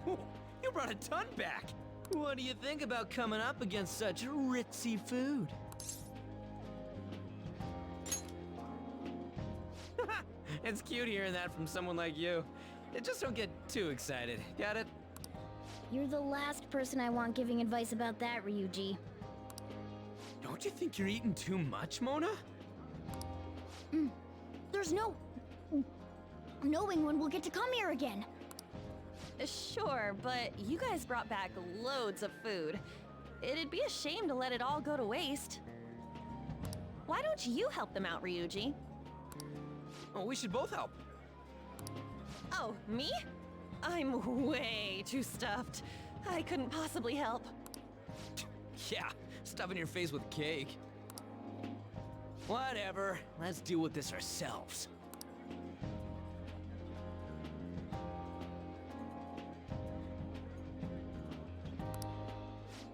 You brought a ton back! What do you think about coming up against such ritzy food? It's cute hearing that from someone like you. Just don't get too excited, got it? You're the last person I want giving advice about that, Ryuji. Don't you think you're eating too much, Mona? There's no knowing when we'll get to come here again. Sure, but you guys brought back loads of food. It'd be a shame to let it all go to waste. Why don't you help them out, Ryuji? Oh, we should both help. Oh, me? I'm way too stuffed. I couldn't possibly help. Yeah, stuffing your face with cake. Whatever, let's deal with this ourselves.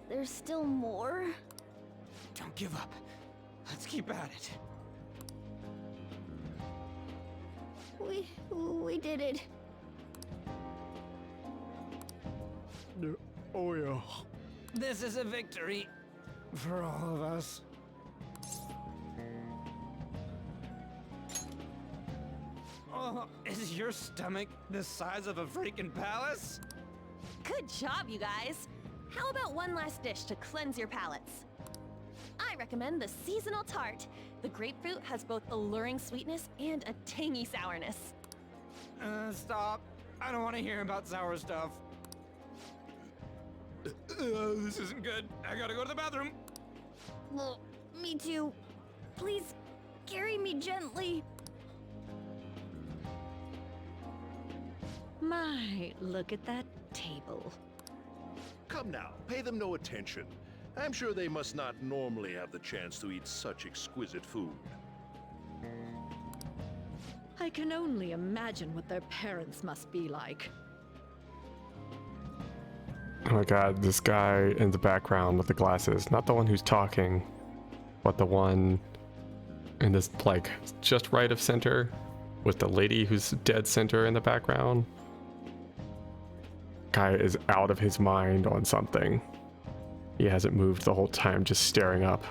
There's still more? Don't give up. Let's keep at it. We did it. Oh yeah. This is a victory for all of us. Oh, is your stomach the size of a freaking palace? Good job, you guys. How about one last dish to cleanse your palates? I recommend the seasonal tart. The grapefruit has both alluring sweetness and a tangy sourness. Stop. I don't want to hear about sour stuff. This isn't good. I gotta go to the bathroom. Well, me too. Please, carry me gently. My, look at that table. Come now, pay them no attention. I'm sure they must not normally have the chance to eat such exquisite food. I can only imagine what their parents must be like. Oh my god, this guy in the background with the glasses, not the one who's talking, but the one in this, like, just right of center with the lady who's dead center in the background. Guy is out of his mind on something. He hasn't moved the whole time, just staring up.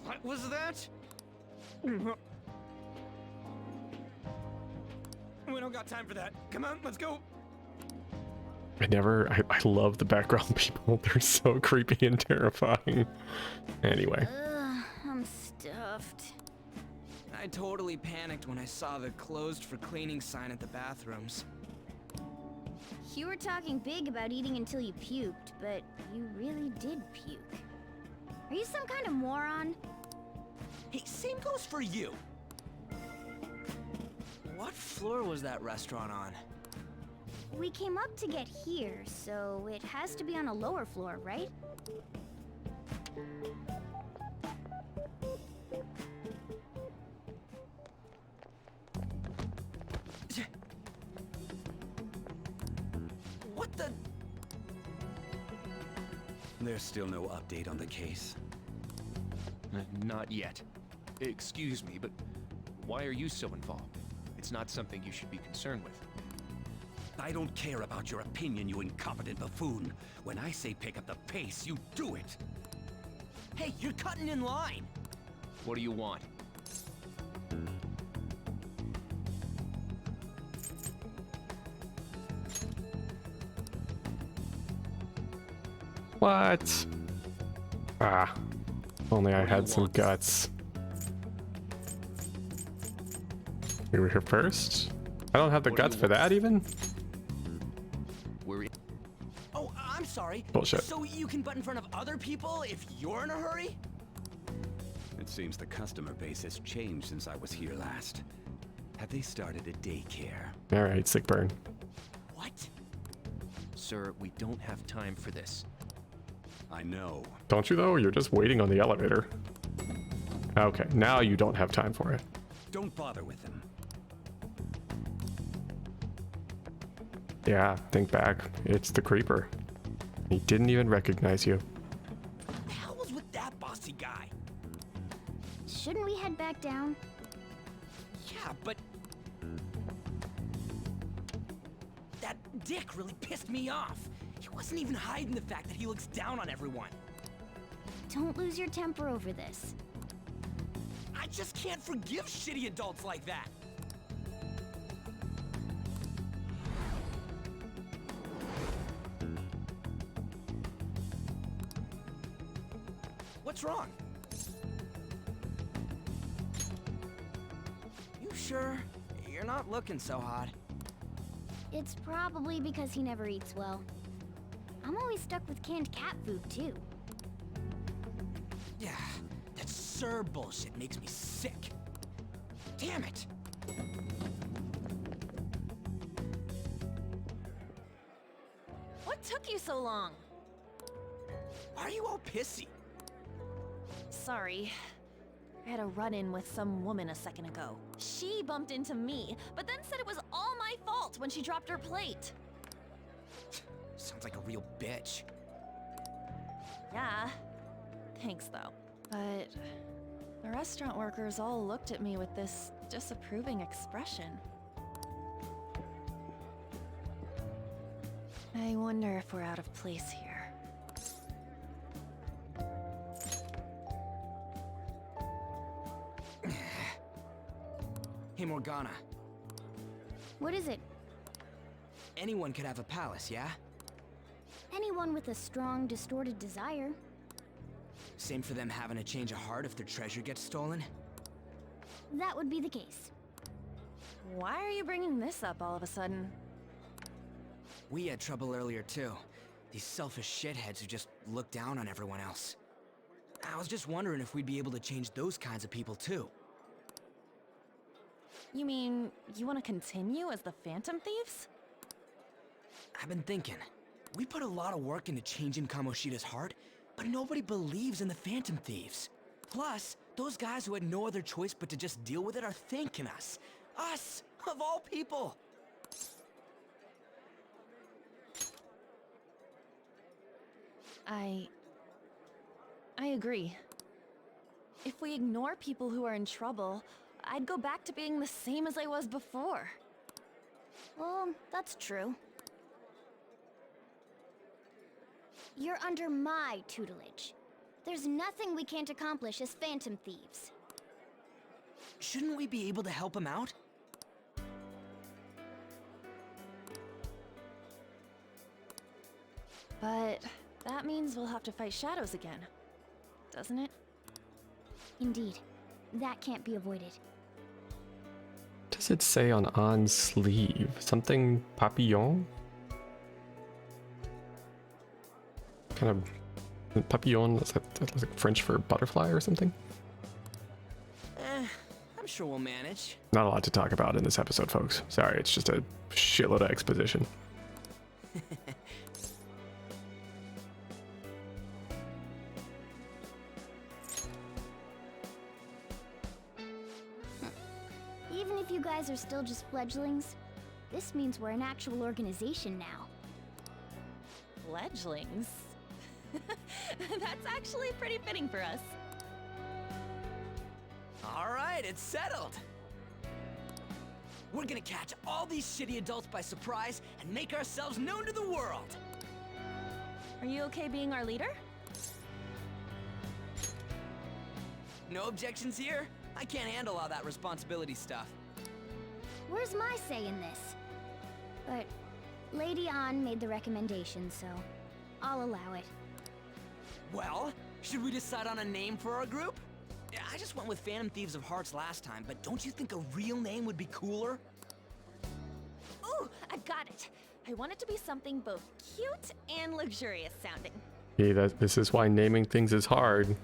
What was that? We don't got time for that. Come on, let's go. I love the background people. They're so creepy and terrifying. Anyway. I'm stuffed. I totally panicked when I saw the closed for cleaning sign at the bathrooms. You were talking big about eating until you puked, but you really did puke. Are you some kind of moron? Hey, same goes for you. What floor was that restaurant on? We came up to get here, so it has to be on a lower floor, right? What the? There's still no update on the case. Not yet. Excuse me, but why are you so involved? It's not something you should be concerned with. I don't care about your opinion, you incompetent buffoon. When I say pick up the pace, you do it. Hey, you're cutting in line. What do you want? What? Ah. Only I had some guts. We were here first? I don't have the guts for that even? Oh, I'm sorry. Bullshit. So you can butt in front of other people if you're in a hurry? It seems the customer base has changed since I was here last. Have they started a daycare? Alright, sick burn. What? Sir, we don't have time for this. I know. Don't you though? You're just waiting on the elevator. Okay, now you don't have time for it. Don't bother with him. Yeah, think back. It's the creeper. He didn't even recognize you. What the hell was with that bossy guy? Shouldn't we head back down? Yeah, but... that dick really pissed me off. He wasn't even hiding the fact that he looks down on everyone. Don't lose your temper over this. I just can't forgive shitty adults like that. What's wrong? You sure? You're not looking so hot. It's probably because he never eats well. I'm always stuck with canned cat food, too. Yeah, that Sir bullshit makes me sick. Damn it! What took you so long? Why are you all pissy? Sorry. I had a run-in with some woman a second ago. She bumped into me, but then said it was all my fault when she dropped her plate. Sounds like a real bitch. Yeah. Thanks, though. But the restaurant workers all looked at me with this disapproving expression. I wonder if we're out of place here. Hey, Morgana. What is it? Anyone could have a palace, yeah? Anyone with a strong, distorted desire. Same for them having a change of heart if their treasure gets stolen? That would be the case. Why are you bringing this up all of a sudden? We had trouble earlier, too. These selfish shitheads who just look down on everyone else. I was just wondering if we'd be able to change those kinds of people, too. You mean, you want to continue as the Phantom Thieves? I've been thinking. We put a lot of work into changing Kamoshida's heart, but nobody believes in the Phantom Thieves. Plus, those guys who had no other choice but to just deal with it are thanking us. Us, of all people! I agree. If we ignore people who are in trouble, I'd go back to being the same as I was before. Well, that's true. You're under my tutelage. There's nothing we can't accomplish as Phantom Thieves. Shouldn't we be able to help him out? But that means we'll have to fight shadows again, doesn't it? Indeed. That can't be avoided. What does it say on An's sleeve? Something papillon? Kind of papillon, is that like French for butterfly or something? I'm sure we'll manage. Not a lot to talk about in this episode, folks. Sorry, it's just a shitload of exposition. if you guys are still just fledglings, this means we're an actual organization now. Fledglings? That's actually pretty fitting for us. All right, it's settled. We're gonna catch all these shitty adults by surprise and make ourselves known to the world. Are you okay being our leader? No objections here? I can't handle all that responsibility stuff. Where's my say in this? But Lady An made the recommendation, so I'll allow it. Well, should we decide on a name for our group? Yeah, I just went with Phantom Thieves of Hearts last time, but don't you think a real name would be cooler? Ooh, I've got it. I want it to be something both cute and luxurious sounding. Hey, this is why naming things is hard.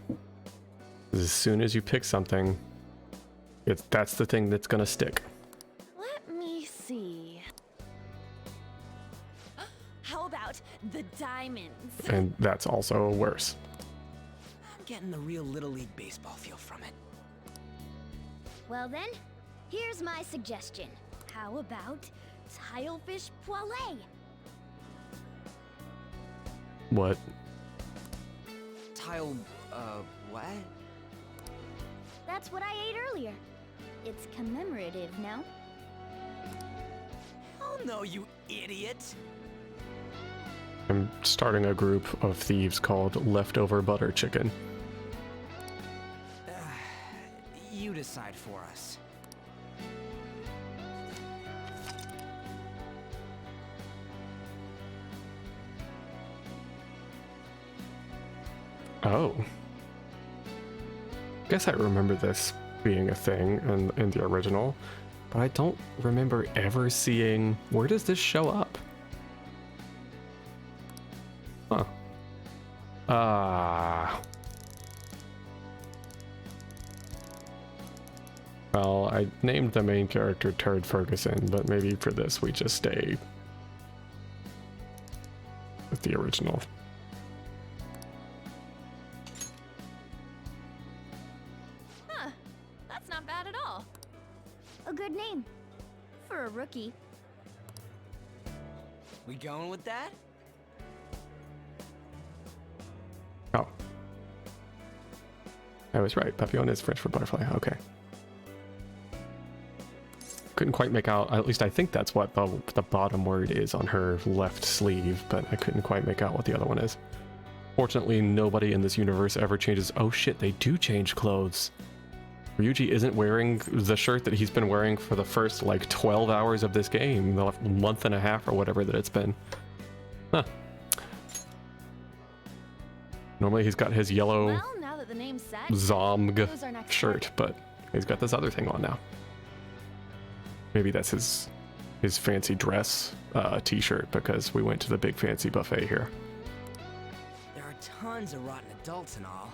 As soon as you pick something, that's the thing that's gonna stick. Let me see. How about the Diamonds? And that's also worse. I'm getting the real Little League Baseball feel from it. Well then, here's my suggestion. How about Tilefish Poêlée? What? What? That's what I ate earlier. It's commemorative, no? Oh no, you idiot! I'm starting a group of thieves called Leftover Butter Chicken. You decide for us. Oh. Guess I remember this being a thing in the original, but I don't remember ever seeing... Where does this show up? Huh. Well, I named the main character Turd Ferguson, but maybe for this we just stay with the original. Huh. That's not bad at all. A good name. For a rookie. We going with that? Oh. I was right. Papillon is French for butterfly. Okay. Couldn't quite make out, at least I think that's what the bottom word is on her left sleeve, but I couldn't quite make out what the other one is. Fortunately, nobody in this universe ever changes. Oh shit, they do change clothes. Ryuji isn't wearing the shirt that he's been wearing for the first like 12 hours of this game, the month and a half or whatever that it's been. Huh. Normally he's got his yellow Well, now that the name's set, Zomg who's our next shirt, but he's got this other thing on now. Maybe that's his fancy dress t-shirt because we went to the big fancy buffet here. There are tons of rotten adults and all.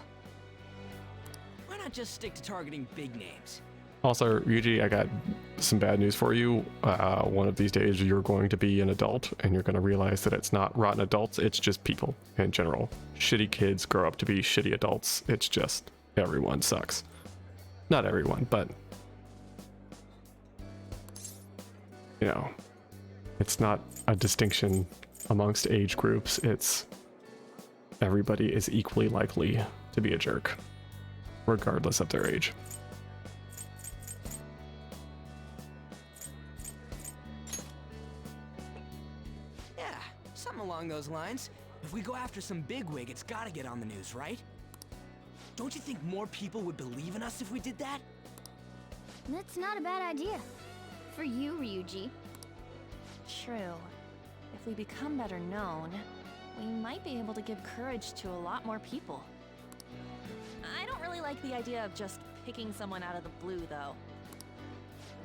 Why not just stick to targeting big names? Also, Ryuji, I got some bad news for you. One of these days you're going to be an adult and you're going to realize that it's not rotten adults, it's just people in general. Shitty kids grow up to be shitty adults. It's just everyone sucks. Not everyone, but you know, it's not a distinction amongst age groups. It's everybody is equally likely to be a jerk, regardless of their age. Yeah, something along those lines. If we go after some bigwig, it's gotta get on the news, right? Don't you think more people would believe in us if we did that? That's not a bad idea. For you, Ryuji. True. If we become better known, we might be able to give courage to a lot more people. I don't really like the idea of just picking someone out of the blue, though.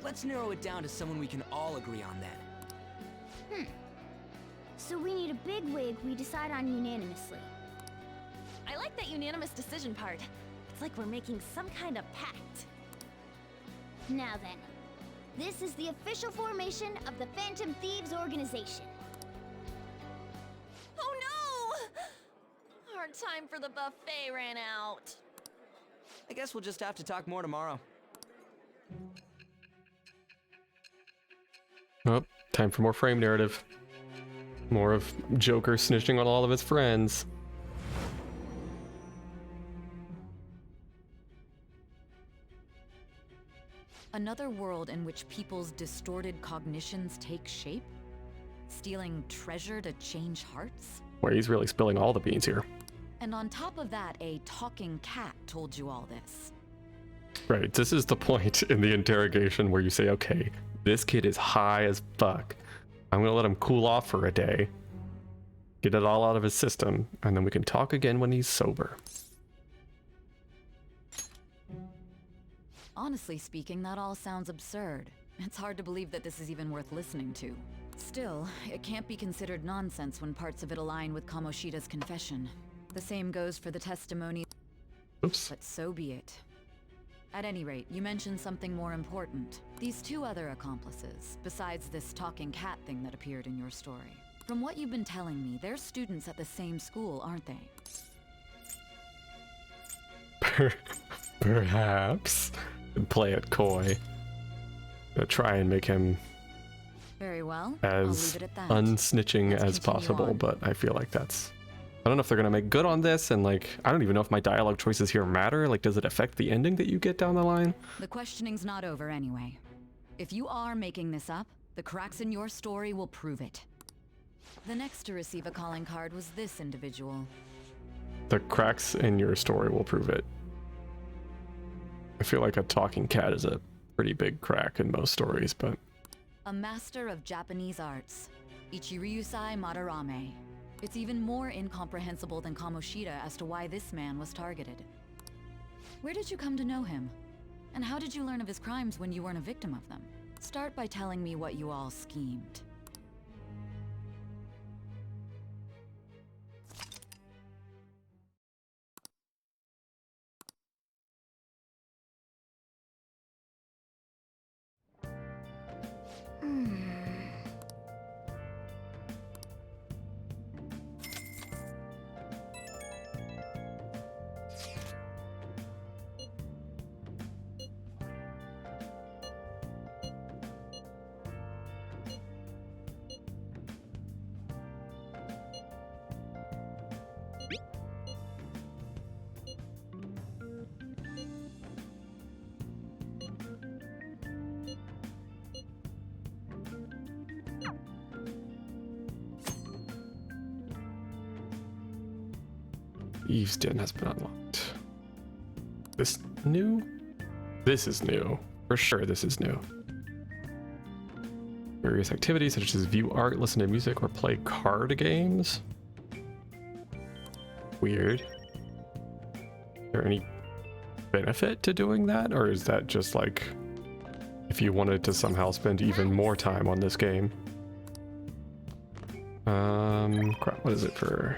Let's narrow it down to someone we can all agree on then. So we need a big wig we decide on unanimously. I like that unanimous decision part. It's like we're making some kind of pact. Now then, this is the official formation of the Phantom Thieves organization. Oh no! Our time for the buffet ran out. I guess we'll just have to talk more tomorrow. Oh, time for more frame narrative. More of Joker snitching on all of his friends. Another world in which people's distorted cognitions take shape? Stealing treasure to change hearts? Where he's really spilling all the beans here. And on top of that, a talking cat told you all this. Right, this is the point in the interrogation where you say, okay, this kid is high as fuck. I'm gonna let him cool off for a day, get it all out of his system, and then we can talk again when he's sober. Honestly speaking, that all sounds absurd. It's hard to believe that this is even worth listening to. Still, it can't be considered nonsense when parts of it align with Kamoshida's confession. The same goes for the testimony. Oops. But so be it. At any rate, you mentioned something more important. These two other accomplices, besides this talking cat thing that appeared in your story. From what you've been telling me, they're students at the same school, aren't they? Perhaps. Play it coy. Try and make him very well. as I'll leave it at that. unsnitching as possible, but I feel like that's... I don't know if they're gonna make good on this, and like, I don't even know if my dialogue choices here matter. Like, does it affect the ending that you get down the line? The questioning's not over anyway. If you are making this up, the cracks in your story will prove it. The next to receive a calling card was this individual. The cracks in your story will prove it. I feel like a talking cat is a pretty big crack in most stories, but... A master of Japanese arts, Ichiryusai Madarame. It's even more incomprehensible than Kamoshida as to why this man was targeted. Where did you come to know him? And how did you learn of his crimes when you weren't a victim of them? Start by telling me what you all schemed. Eve's Den has been unlocked. This new? This is new. For sure this is new. Various activities such as view art, listen to music, or play card games. Weird. Is there any benefit to doing that? Or is that just like if you wanted to somehow spend even more time on this game? Crap, what is it for?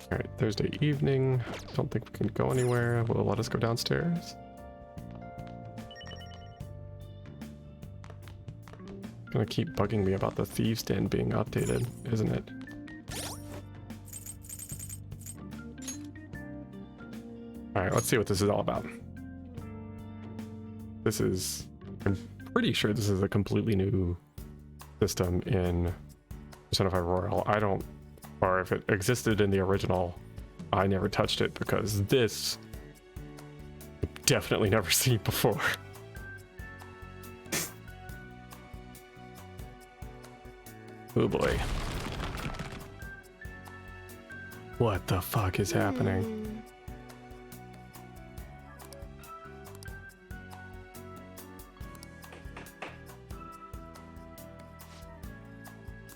Alright, Thursday evening. Don't think we can go anywhere. Will it let us go downstairs? Gonna keep bugging me about the Thieves' Den being updated, isn't it? Alright, let's see what this is all about. This is... I'm pretty sure this is a completely new system in Persona 5 Royal. I don't... Or if it existed in the original, I never touched it because this I've definitely never seen before. Oh boy. What the fuck is happening?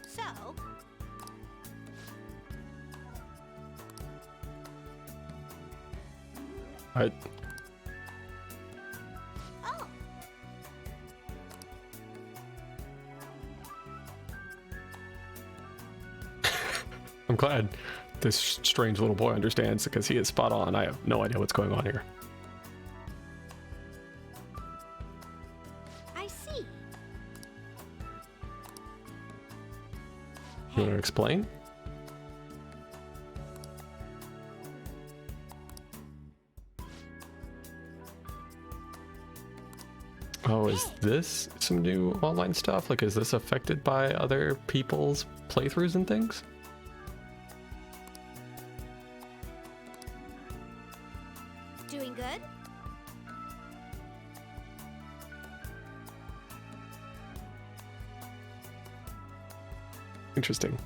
So, I... oh, I'm glad this strange little boy understands because he is spot on. I have no idea what's going on here. I see. You want to explain? Oh, is this some new online stuff? Like, is this affected by other people's playthroughs and things? Doing good? Interesting.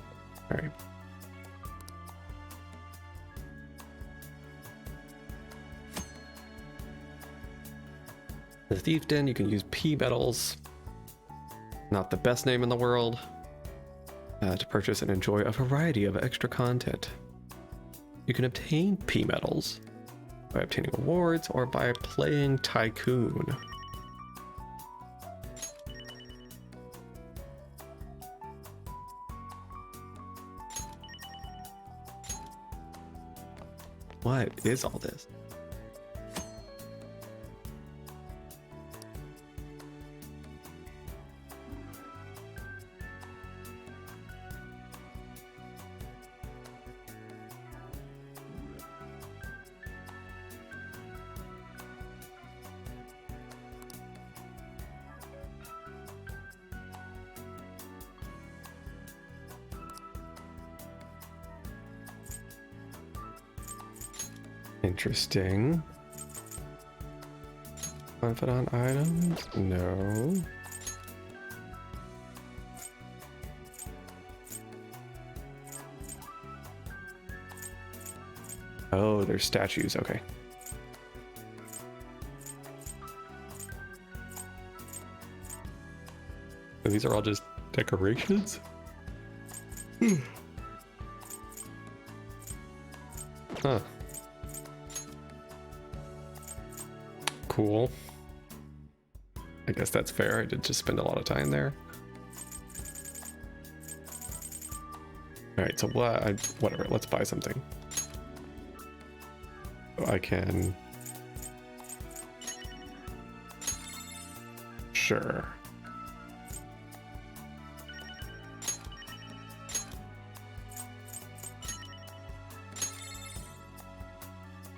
All right. The Thief Den, you can use P-Metals. Not the best name in the world. To purchase and enjoy a variety of extra content. You can obtain P-Metals by obtaining awards or by playing Tycoon. What is all this? Interesting. Confidant items? No. Oh, there's statues. Okay. So these are all just decorations? Huh. Cool. I guess that's fair. I did just spend a lot of time there. All right, so whatever. Let's buy something. I can. Sure.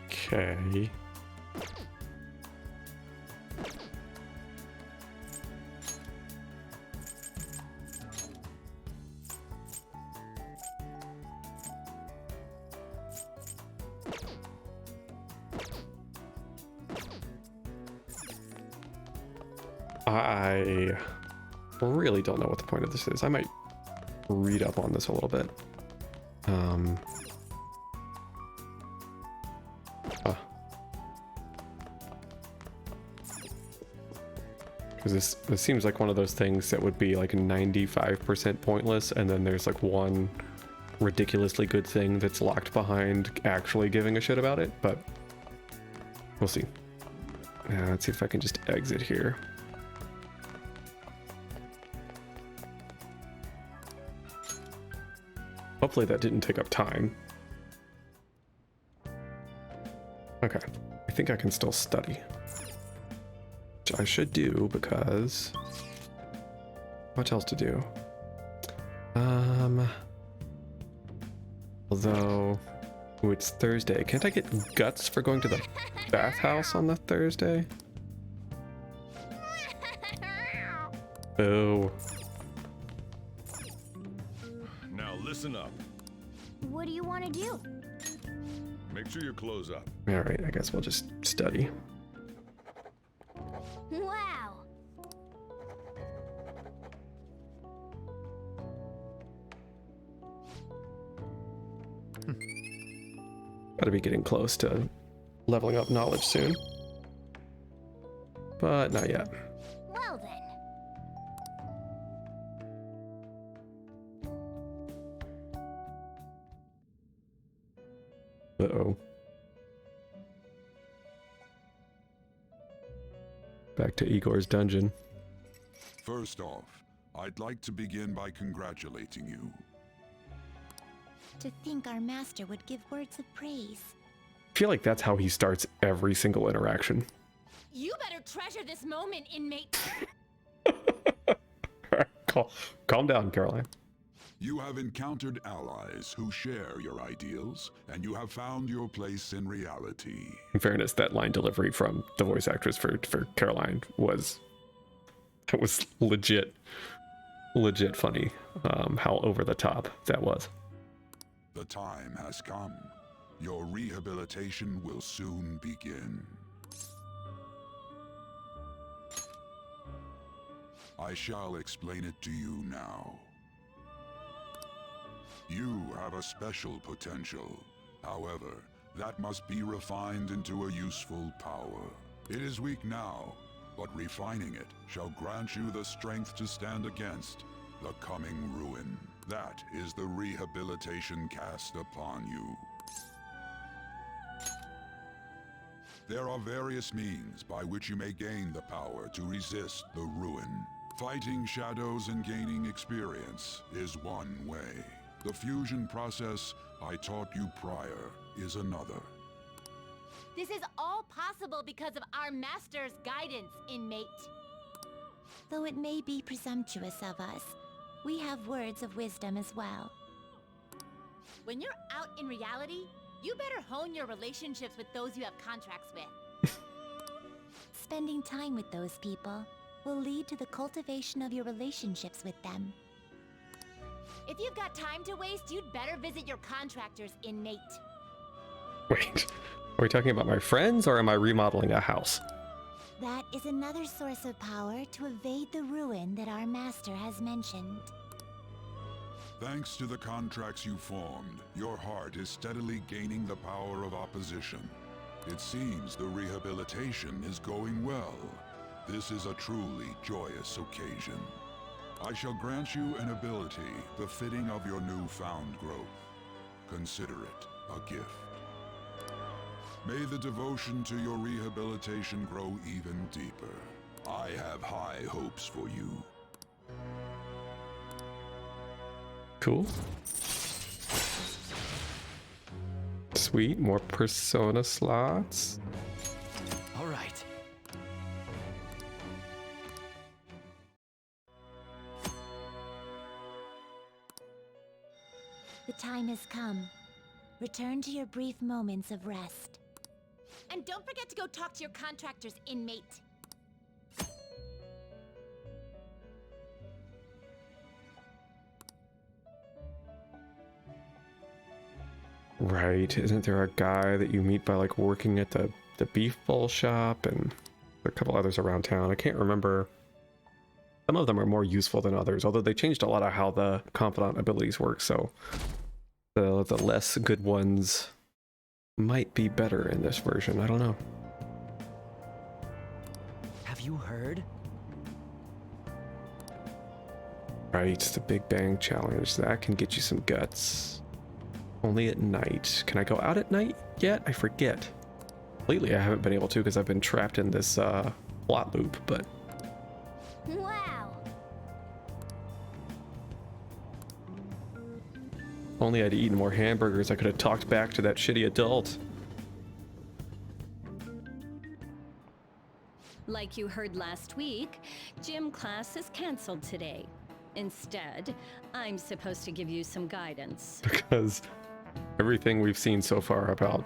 Okay. I really don't know what the point of this is. I might read up on this a little bit. Because this seems like one of those things that would be like 95% pointless, and then there's like one ridiculously good thing that's locked behind actually giving a shit about it, but we'll see. Let's see if I can just exit here. Hopefully that didn't take up time. Okay, I think I can still study. Which I should do because... what else to do? Although... ooh, it's Thursday. Can't I get guts for going to the bathhouse on the Thursday? Oh. Now listen up. What do you want to do? Make sure your clothes up. Alright, I guess we'll just study. Wow. Gotta be getting close to leveling up knowledge soon. But not yet. Well then. Uh-oh. Back to Igor's dungeon. First off, I'd like to begin by congratulating you. To think our master would give words of praise. I feel like that's how he starts every single interaction. You better treasure this moment, inmate. Calm down, Caroline. You have encountered allies who share your ideals, and you have found your place in reality. In fairness, that line delivery from the voice actress for Caroline was legit funny. How over the top that was. The time has come. Your rehabilitation will soon begin. I shall explain it to you now. You have a special potential. However, that must be refined into a useful power. It is weak now, but refining it shall grant you the strength to stand against the coming ruin. That is the rehabilitation cast upon you. There are various means by which you may gain the power to resist the ruin. Fighting shadows and gaining experience is one way. The fusion process I taught you prior is another. This is all possible because of our master's guidance, inmate. Though it may be presumptuous of us, we have words of wisdom as well. When you're out in reality, you better hone your relationships with those you have contracts with. Spending time with those people will lead to the cultivation of your relationships with them. If you've got time to waste, you'd better visit your contractors, inmate. Wait, are we talking about my friends or am I remodeling a house? That is another source of power to evade the ruin that our master has mentioned. Thanks to the contracts you formed, your heart is steadily gaining the power of opposition. It seems the rehabilitation is going well. This is a truly joyous occasion. I shall grant you an ability befitting of your newfound growth. Consider it a gift. May the devotion to your rehabilitation grow even deeper. I have high hopes for you. Cool. Sweet, more persona slots. All right. The time has come. Return to your brief moments of rest. And don't forget to go talk to your contractors, inmate. Right, isn't there a guy that you meet by like working at the beef bowl shop and a couple others around town? I can't remember. Some of them are more useful than others, although they changed a lot of how the confidant abilities work, so the less good ones might be better in this version. I don't know. Have you heard? Right, the Big Bang Challenge. That can get you some guts. Only at night. Can I go out at night yet? I forget. Lately I haven't been able to because I've been trapped in this plot loop, but... Wow! Only I'd eaten more hamburgers, I could have talked back to that shitty adult. Like you heard last week, gym class is canceled today. Instead, I'm supposed to give you some guidance. Because everything we've seen so far about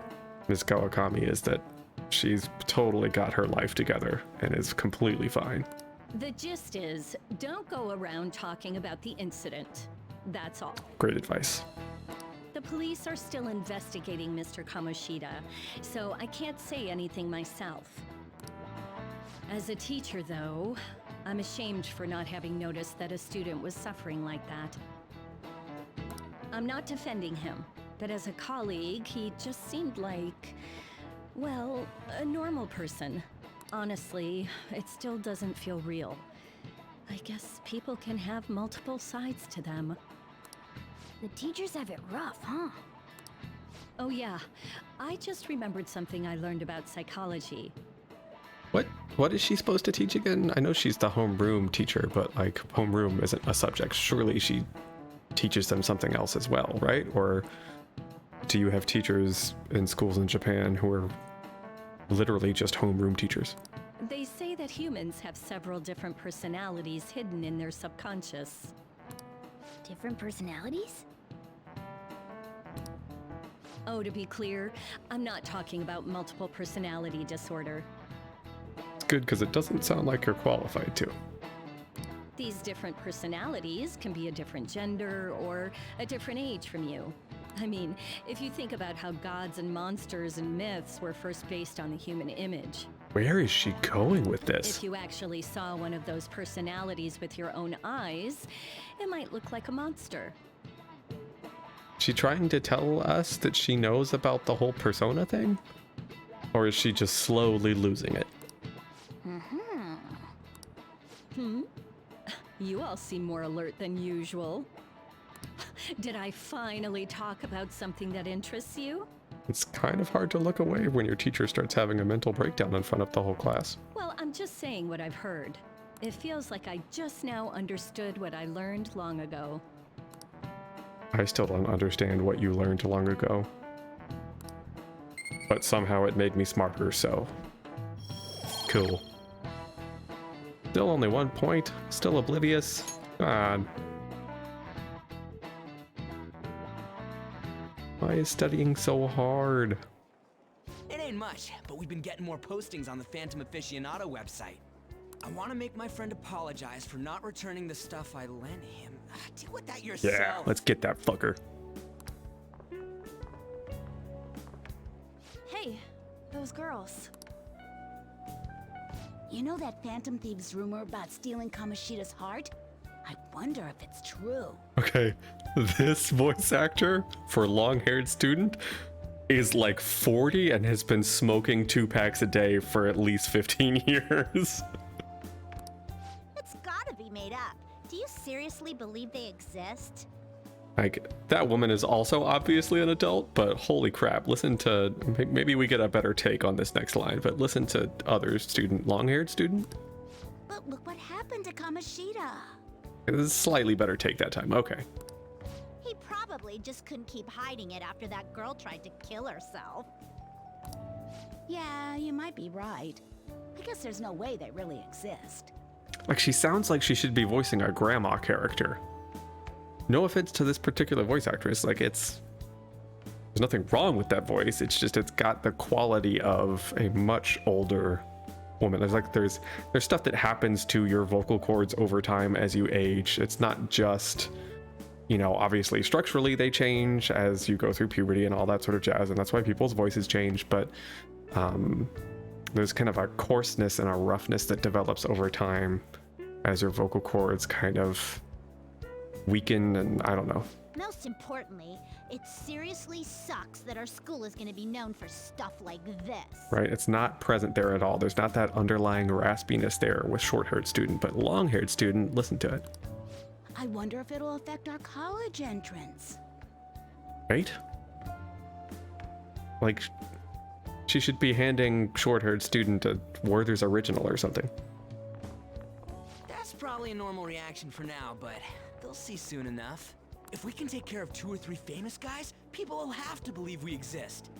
Ms. Kawakami is that she's totally got her life together and is completely fine. The gist is, don't go around talking about the incident. That's all. Great advice. The police are still investigating Mr. Kamoshida, so I can't say anything myself. As a teacher, though, I'm ashamed for not having noticed that a student was suffering like that. I'm not defending him, but as a colleague, he just seemed like, well, a normal person. Honestly, it still doesn't feel real. I guess people can have multiple sides to them. The teachers have it rough, huh? Oh yeah, I just remembered something I learned about psychology. What is she supposed to teach again? I know she's the homeroom teacher, but like homeroom isn't a subject. Surely she teaches them something else as well, right? Or do you have teachers in schools in Japan who are literally just homeroom teachers? They say that humans have several different personalities hidden in their subconscious. Different personalities? Oh, to be clear, I'm not talking about multiple personality disorder. It's good because it doesn't sound like you're qualified to. These different personalities can be a different gender or a different age from you. I mean, if you think about how gods and monsters and myths were first based on the human image. Where is she going with this? If you actually saw one of those personalities with your own eyes, it might look like a monster. She trying to tell us that she knows about the whole persona thing? Or is she just slowly losing it? You all seem more alert than usual. Did I finally talk about something that interests you? It's kind of hard to look away when your teacher starts having a mental breakdown in front of the whole class. Well, I'm just saying what I've heard. It feels like I just now understood what I learned long ago. I still don't understand what you learned long ago. But somehow it made me smarter, so... Cool. Still only 1 point. Still oblivious. God. Why is studying so hard? It ain't much, but we've been getting more postings on the Phantom Aficionado website. I want to make my friend apologize for not returning the stuff I lent him. Deal with that yourself. Yeah, let's get that fucker. Hey, those girls. You know that Phantom Thieves rumor about stealing Kamoshida's heart? I wonder if it's true. Okay, this voice actor for long-haired student is like 40 and has been smoking 2 packs a day for at least 15 years. It's gotta be made up. Do you seriously believe they exist? Like, that woman is also obviously an adult, but holy crap, listen to... Maybe we get a better take on this next line, but listen to other student, long-haired student. But look what happened to Kamoshida. This is a slightly better take that time, okay. He probably just couldn't keep hiding it after that girl tried to kill herself. Yeah, you might be right. I guess there's no way they really exist. Like, she sounds like she should be voicing a grandma character. No offense to this particular voice actress, like, there's nothing wrong with that voice, it's just it's got the quality of a much older woman. There's stuff that happens to your vocal cords over time as you age. It's not just, you know, obviously structurally they change as you go through puberty and all that sort of jazz, and that's why people's voices change, but there's kind of a coarseness and a roughness that develops over time as your vocal cords kind of weaken, and I don't know. Most importantly, it seriously sucks that our school is going to be known for stuff like this. Right, it's not present there at all. There's not that underlying raspiness there with short-haired student, but long-haired student, listen to it. I wonder if it'll affect our college entrance. Right? Like, she should be handing short-haired student a Werther's original or something. That's probably a normal reaction for now, but they'll see soon enough. If we can take care of 2 or 3 famous guys, people will have to believe we exist.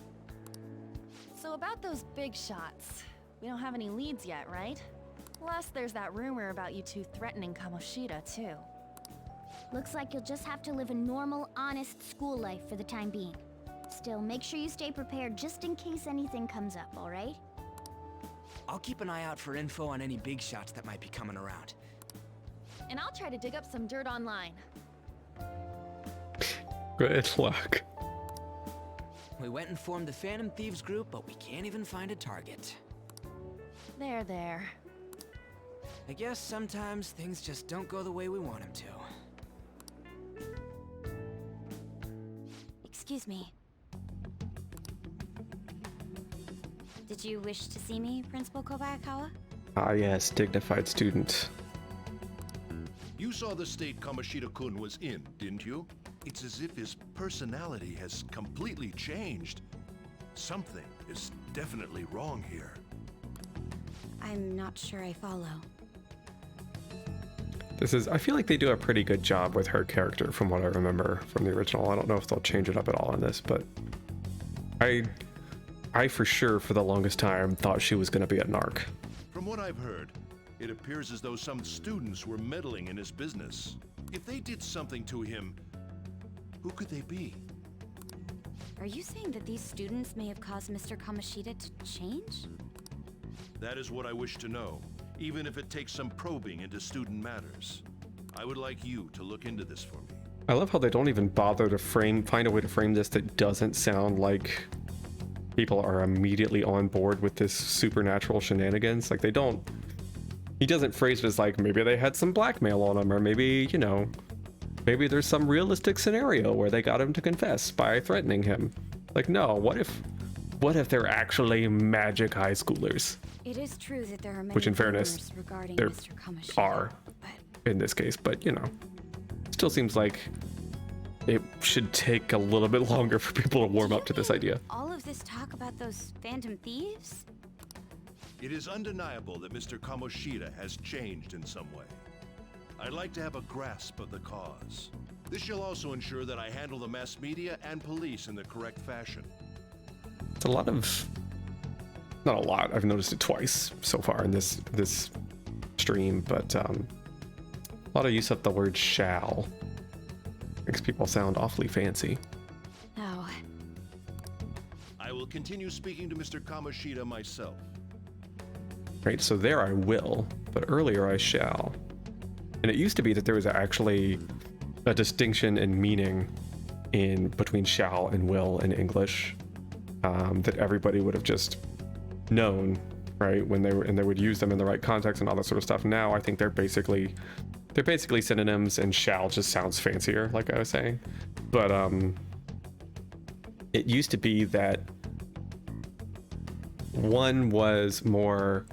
So about those big shots, we don't have any leads yet, right? Plus, there's that rumor about you two threatening Kamoshida, too. Looks like you'll just have to live a normal, honest school life for the time being. Still, make sure you stay prepared just in case anything comes up, alright? I'll keep an eye out for info on any big shots that might be coming around. And I'll try to dig up some dirt online. Good luck. We went and formed the Phantom Thieves group, but we can't even find a target. There. I guess sometimes things just don't go the way we want them to. Excuse me. Did you wish to see me, Principal Kobayakawa? Ah yes, dignified student. You saw the state Kamoshida-kun was in, didn't you? It's as if his personality has completely changed. Something is definitely wrong here. I'm not sure I follow. I feel like they do a pretty good job with her character from what I remember from the original. I don't know if they'll change it up at all in this, but I for sure for the longest time thought she was going to be a narc. From what I've heard, it appears as though some students were meddling in his business. If they did something to him, who could they be? Are you saying that these students may have caused Mr. Kamoshida to change? That is what I wish to know, even if it takes some probing into student matters. I would like you to look into this for me. I love how they don't even bother to find a way to frame this that doesn't sound like people are immediately on board with this supernatural shenanigans. Like he doesn't phrase it as like, maybe they had some blackmail on him, or maybe, you know, maybe there's some realistic scenario where they got him to confess by threatening him. Like, no, what if they're actually magic high schoolers? It is true that there are many Which in fairness, regarding there Mr. Kamoshida, are in this case, but you know, still seems like it should take a little bit longer for people to warm up to this idea. All of this talk about those phantom thieves? It is undeniable that Mr. Kamoshida has changed in some way. I'd like to have a grasp of the cause. This shall also ensure that I handle the mass media and police in the correct fashion. It's a lot of, not a lot, I've noticed it twice so far in this stream, but a lot of use of the word shall. Makes people sound awfully fancy. Oh. I will continue speaking to Mr. Kamoshida myself. Right, so there I will, but earlier I shall. And it used to be that there was actually a distinction in meaning between shall and will in English, that everybody would have just known, right, when they would use them in the right context and all that sort of stuff. Now I think they're basically synonyms, and shall just sounds fancier, like I was saying. But it used to be that one was more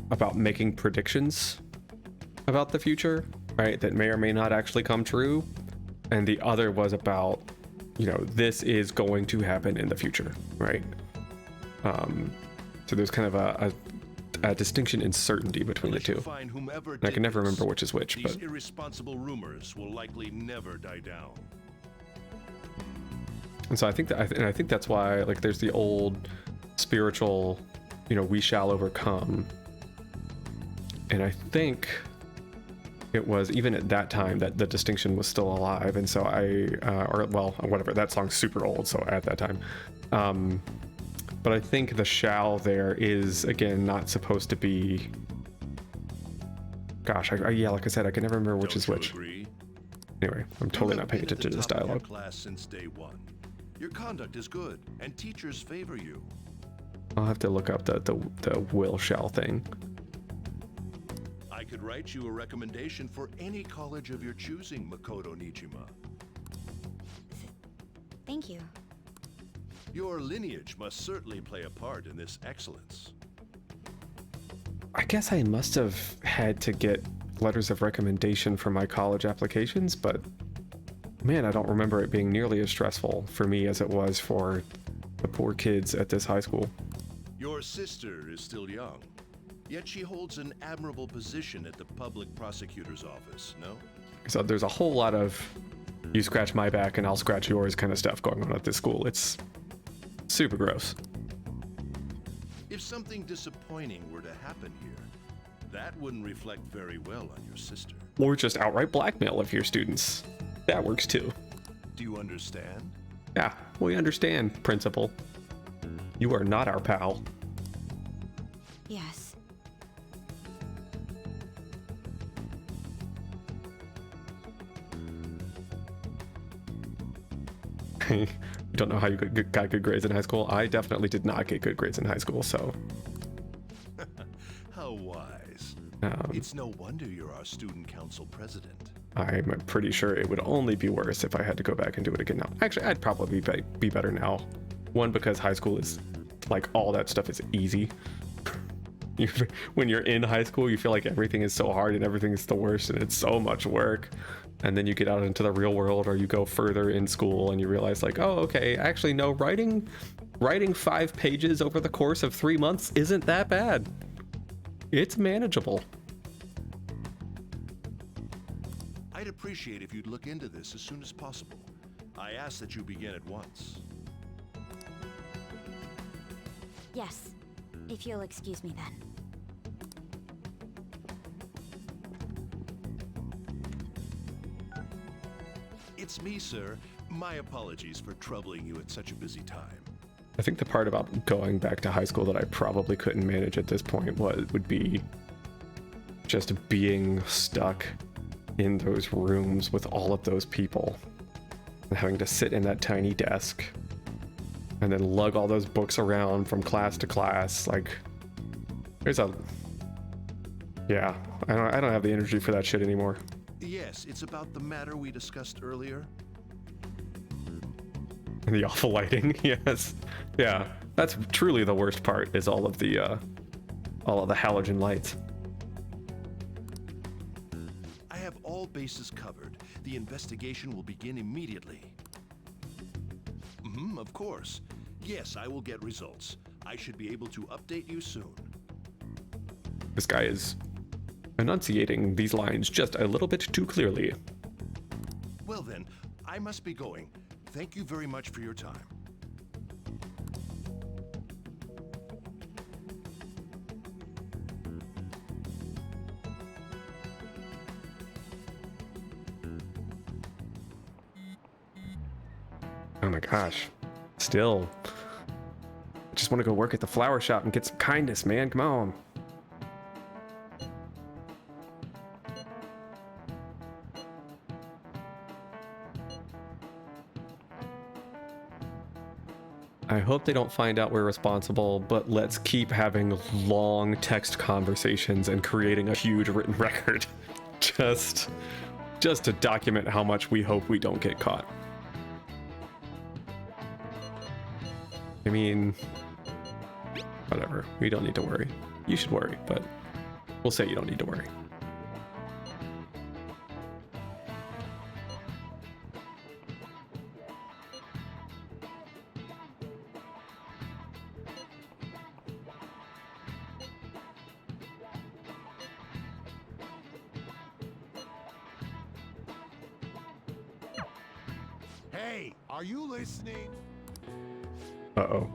about making predictions about the future, right, that may or may not actually come true, and the other was about, you know, this is going to happen in the future, right? So there's kind of a distinction in certainty between the two. And I can never remember which is which, but these irresponsible rumors will likely never die down. And so I think that's why, like, there's the old spiritual, you know, we shall overcome. And I think it was even at that time that the distinction was still alive. And so whatever, that song's super old, so at that time. But I think the shall there is, again, not supposed to be, gosh, yeah, like I said, I can never remember which is which. Anyway, I'm totally not paying attention to this dialogue. Class since day one. Your conduct is good, and teachers favor you. I'll have to look up the will shall thing. I could write you a recommendation for any college of your choosing, Makoto Nijima. Thank you. Your lineage must certainly play a part in this excellence. I guess I must have had to get letters of recommendation for my college applications, but man, I don't remember it being nearly as stressful for me as it was for the poor kids at this high school. Your sister is still young, yet she holds an admirable position at the public prosecutor's office, no? So there's a whole lot of you scratch my back and I'll scratch yours kind of stuff going on at this school. It's super gross. If something disappointing were to happen here, that wouldn't reflect very well on your sister. Or just outright blackmail of your students. That works too. Do you understand? Yeah, we understand, Principal. You are not our pal. Yes. You don't know how you got good grades in high school? I definitely did not get good grades in high school, so. How wise. It's no wonder you're our student council president. I'm pretty sure it would only be worse if I had to go back and do it again now. Actually, I'd probably be better now. One, because high school is, like, all that stuff is easy. When you're in high school, you feel like everything is so hard and everything is the worst and it's so much work. And then you get out into the real world, or you go further in school and you realize, like, oh, okay, actually, no, writing 5 pages over the course of 3 months isn't that bad. it's manageable. I'd appreciate if you'd look into this as soon as possible. I ask that you begin at once. Yes, if you'll excuse me then. It's me, sir. My apologies for troubling you at such a busy time. I think the part about going back to high school that I probably couldn't manage at this point would be just being stuck in those rooms with all of those people and having to sit in that tiny desk and then lug all those books around from class to class. Like, yeah, I don't have the energy for that shit anymore. Yes, it's about the matter we discussed earlier. And the awful lighting, yes. Yeah, that's truly the worst part, is all of the halogen lights. I have all bases covered. The investigation will begin immediately. Of course. Yes, I will get results. I should be able to update you soon. This guy is enunciating these lines just a little bit too clearly. Well then, I must be going. Thank you very much for your time. Oh my gosh. Still. I just want to go work at the flower shop and get some kindness, man. Come on. I hope they don't find out we're responsible, but let's keep having long text conversations and creating a huge written record. just to document how much we hope we don't get caught. I mean, whatever. We don't need to worry. You should worry, but we'll say you don't need to worry. Hey, are you listening? Uh-oh.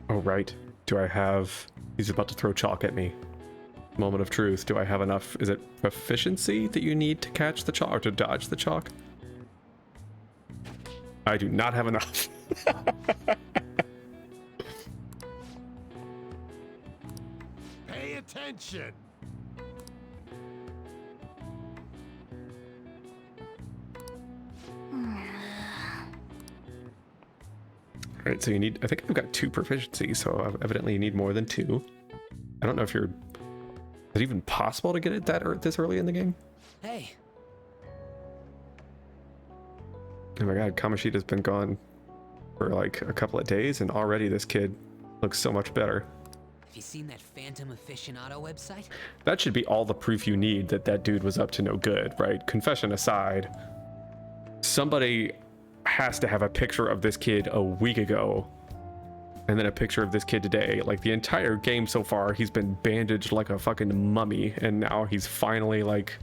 Oh, right. Do I have... He's about to throw chalk at me. Moment of truth. Do I have enough... Is it proficiency that you need to catch the chalk or to dodge the chalk? I do not have enough. Pay attention. Alright, so you need... I think I've got 2 proficiencies, so evidently you need more than 2. I don't know if you're... Is it even possible to get it this early in the game? Hey. Oh my god, Kamoshida's been gone for like a couple of days, and already this kid looks so much better. Have you seen that Phantom Aficionado website? That should be all the proof you need that that dude was up to no good, right? Confession aside, somebody has to have a picture of this kid a week ago and then a picture of this kid today. Like, the entire game so far, he's been bandaged like a fucking mummy, and now he's finally like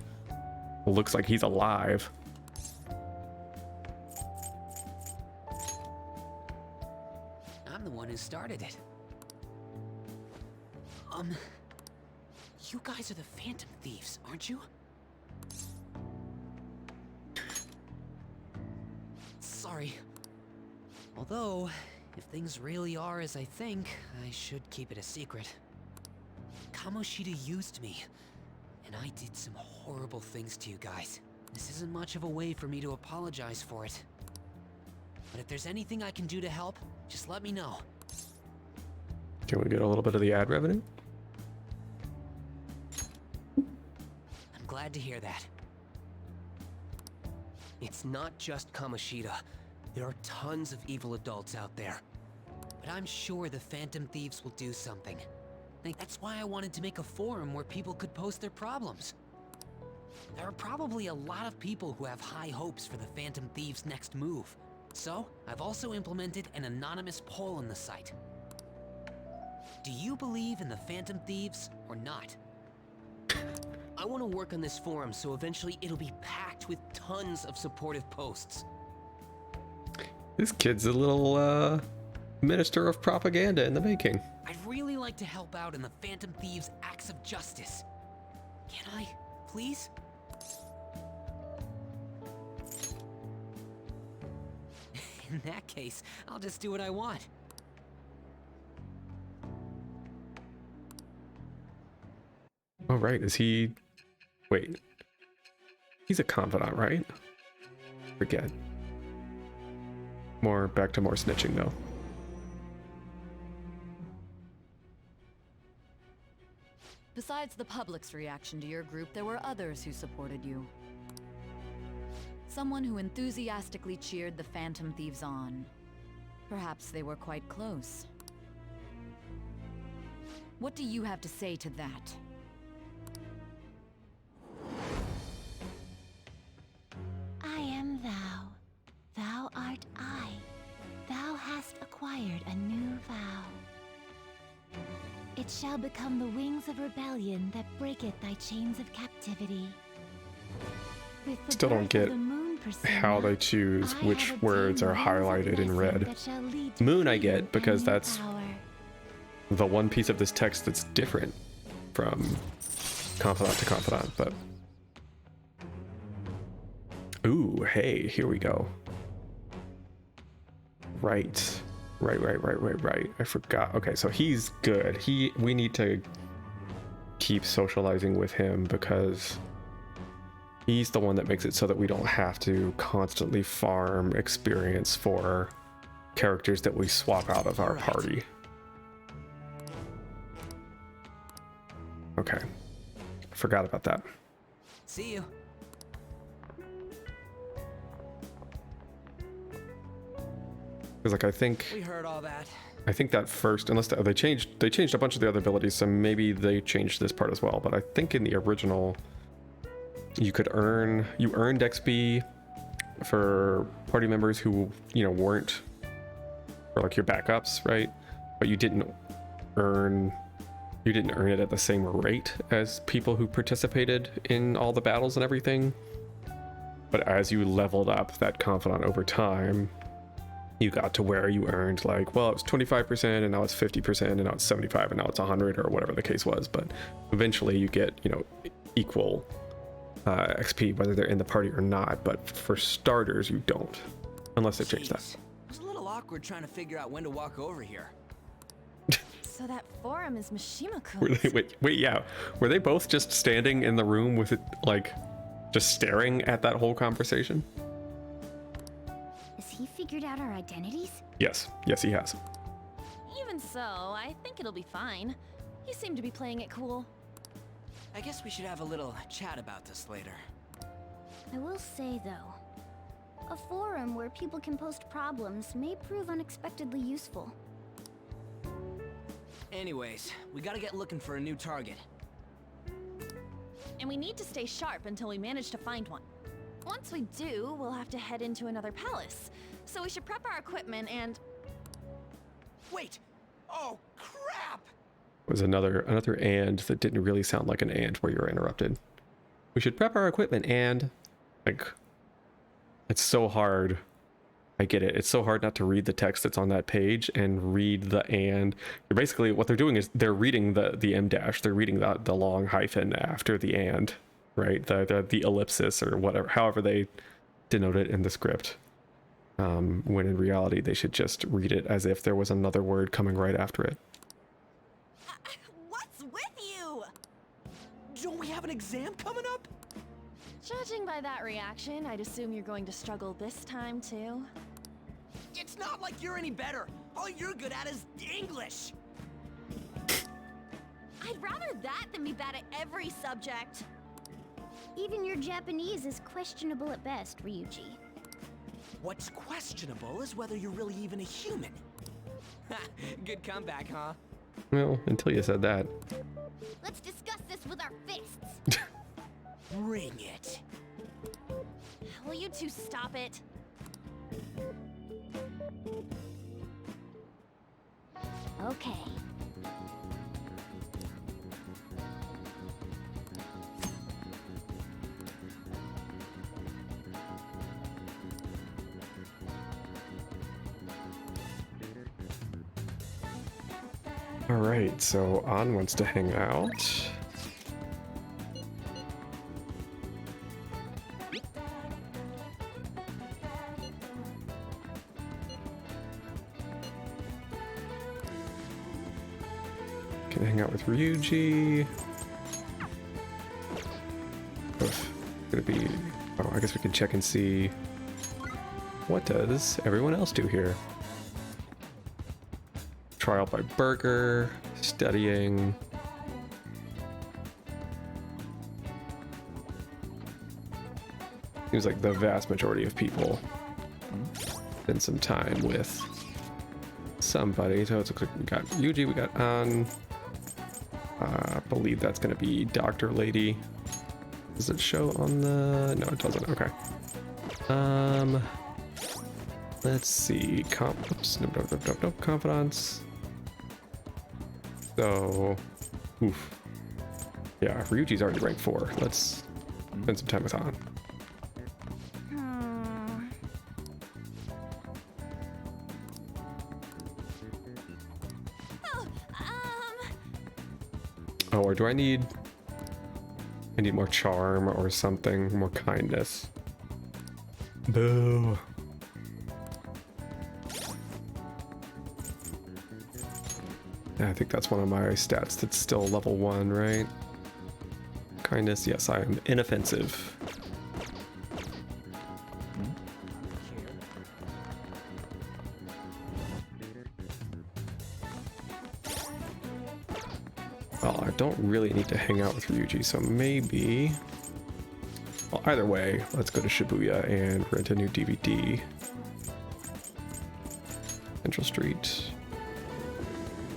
looks like he's alive. I'm the one who started it. You guys are the Phantom Thieves, aren't you? Sorry. Although, if things really are as I think, I should keep it a secret. Kamoshida used me, and I did some horrible things to you guys. This isn't much of a way for me to apologize for it. But if there's anything I can do to help, just let me know. Can we get a little bit of the ad revenue? I'm glad to hear that. It's not just Kamoshida. There are tons of evil adults out there. But I'm sure the Phantom Thieves will do something. That's why I wanted to make a forum where people could post their problems. There are probably a lot of people who have high hopes for the Phantom Thieves' next move. So, I've also implemented an anonymous poll on the site. Do you believe in the Phantom Thieves or not? I want to work on this forum so eventually it'll be packed with tons of supportive posts. This kid's a little minister of propaganda in the making. I'd really like to help out in the Phantom Thieves' acts of justice. Can I, please? In that case, I'll just do what I want. Oh, right. Is he... Wait. He's a confidant, right? Forget. Back to more snitching, though. Besides the public's reaction to your group, there were others who supported you. Someone who enthusiastically cheered the Phantom Thieves on. Perhaps they were quite close. What do you have to say to that? I am thou. Thou art I. Thou hast acquired a new vow. It shall become the wings of rebellion that breaketh thy chains of captivity. With the Still don't birth get of the moon, Persona, how they choose I which have words are obtained the wings highlighted of in blessing red. that shall lead to Moon I freedom get because and new that's power. the one piece of this text that's different from confidant to confidant, but... Ooh, hey, here we go. Right. Right. I forgot. Okay, so he's good. We need to keep socializing with him because he's the one that makes it so that we don't have to constantly farm experience for characters that we swap out of our party. Okay. Forgot about that. See you. Because like We heard all that. I think that first, unless they changed a bunch of the other abilities, so maybe they changed this part as well. But I think in the original, you earned XP for party members who weren't, or like your backups, right? But you didn't earn it at the same rate as people who participated in all the battles and everything. But as you leveled up that confidant over time, you got to where you earned like, well, it was 25% and now it's 50% and now it's 75 and now it's 100 or whatever the case was. But eventually you get, equal XP whether they're in the party or not. But for starters, you don't, unless they change that. It was a little awkward trying to figure out when to walk over here. So that forum is Mishima-kun's. Wait, yeah. Were they both just standing in the room with it, like, just staring at that whole conversation? Has he figured out our identities? Yes, he has. Even so, I think it'll be fine. You seem to be playing it cool. I guess we should have a little chat about this later. I will say, though, a forum where people can post problems may prove unexpectedly useful. Anyways, we gotta get looking for a new target. And we need to stay sharp until we manage to find one. Once we do, we'll have to head into another palace. So we should prep our equipment and... Wait! Oh, crap! It was another and that didn't really sound like an and where you were interrupted. We should prep our equipment and... Like, it's so hard. I get it. It's so hard not to read the text that's on that page and read the and. You're basically, what they're doing is they're reading the em dash. They're reading the long hyphen after the and, right? The ellipsis or whatever, however they denote it in the script. When in reality, they should just read it as if there was another word coming right after it. What's with you? Don't we have an exam coming up? Judging by that reaction, I'd assume you're going to struggle this time, too. It's not like you're any better. All you're good at is English. I'd rather that than be bad at every subject. Even your Japanese is questionable at best, Ryuji. What's questionable is whether you're really even a human. Good comeback, huh? Well, until you said that. Let's discuss this with our fists. Bring it. Will you two stop it? Okay, All right, so An wants to hang out. Can hang out with Ryuji. Oof. Gonna be. Oh, I guess we can check and see. What does everyone else do here? Trial by Burger, studying. Seems like the vast majority of people spend some time with somebody. So it looks like we got Yuji, we got An. I believe that's going to be Dr. Lady. Does it show on the... No, it doesn't. Okay. Let's see. Oops. Nope. Confidants. So, oof. Yeah, Ryuji's already ranked 4. Let's spend some time with An. Oh, or do I need more charm or something, more kindness? Boo. Yeah, I think that's one of my stats that's still level 1, right? Kindness, yes, I am inoffensive. Well, I don't really need to hang out with Ryuji, so maybe... Well, either way, let's go to Shibuya and rent a new DVD. Central Street.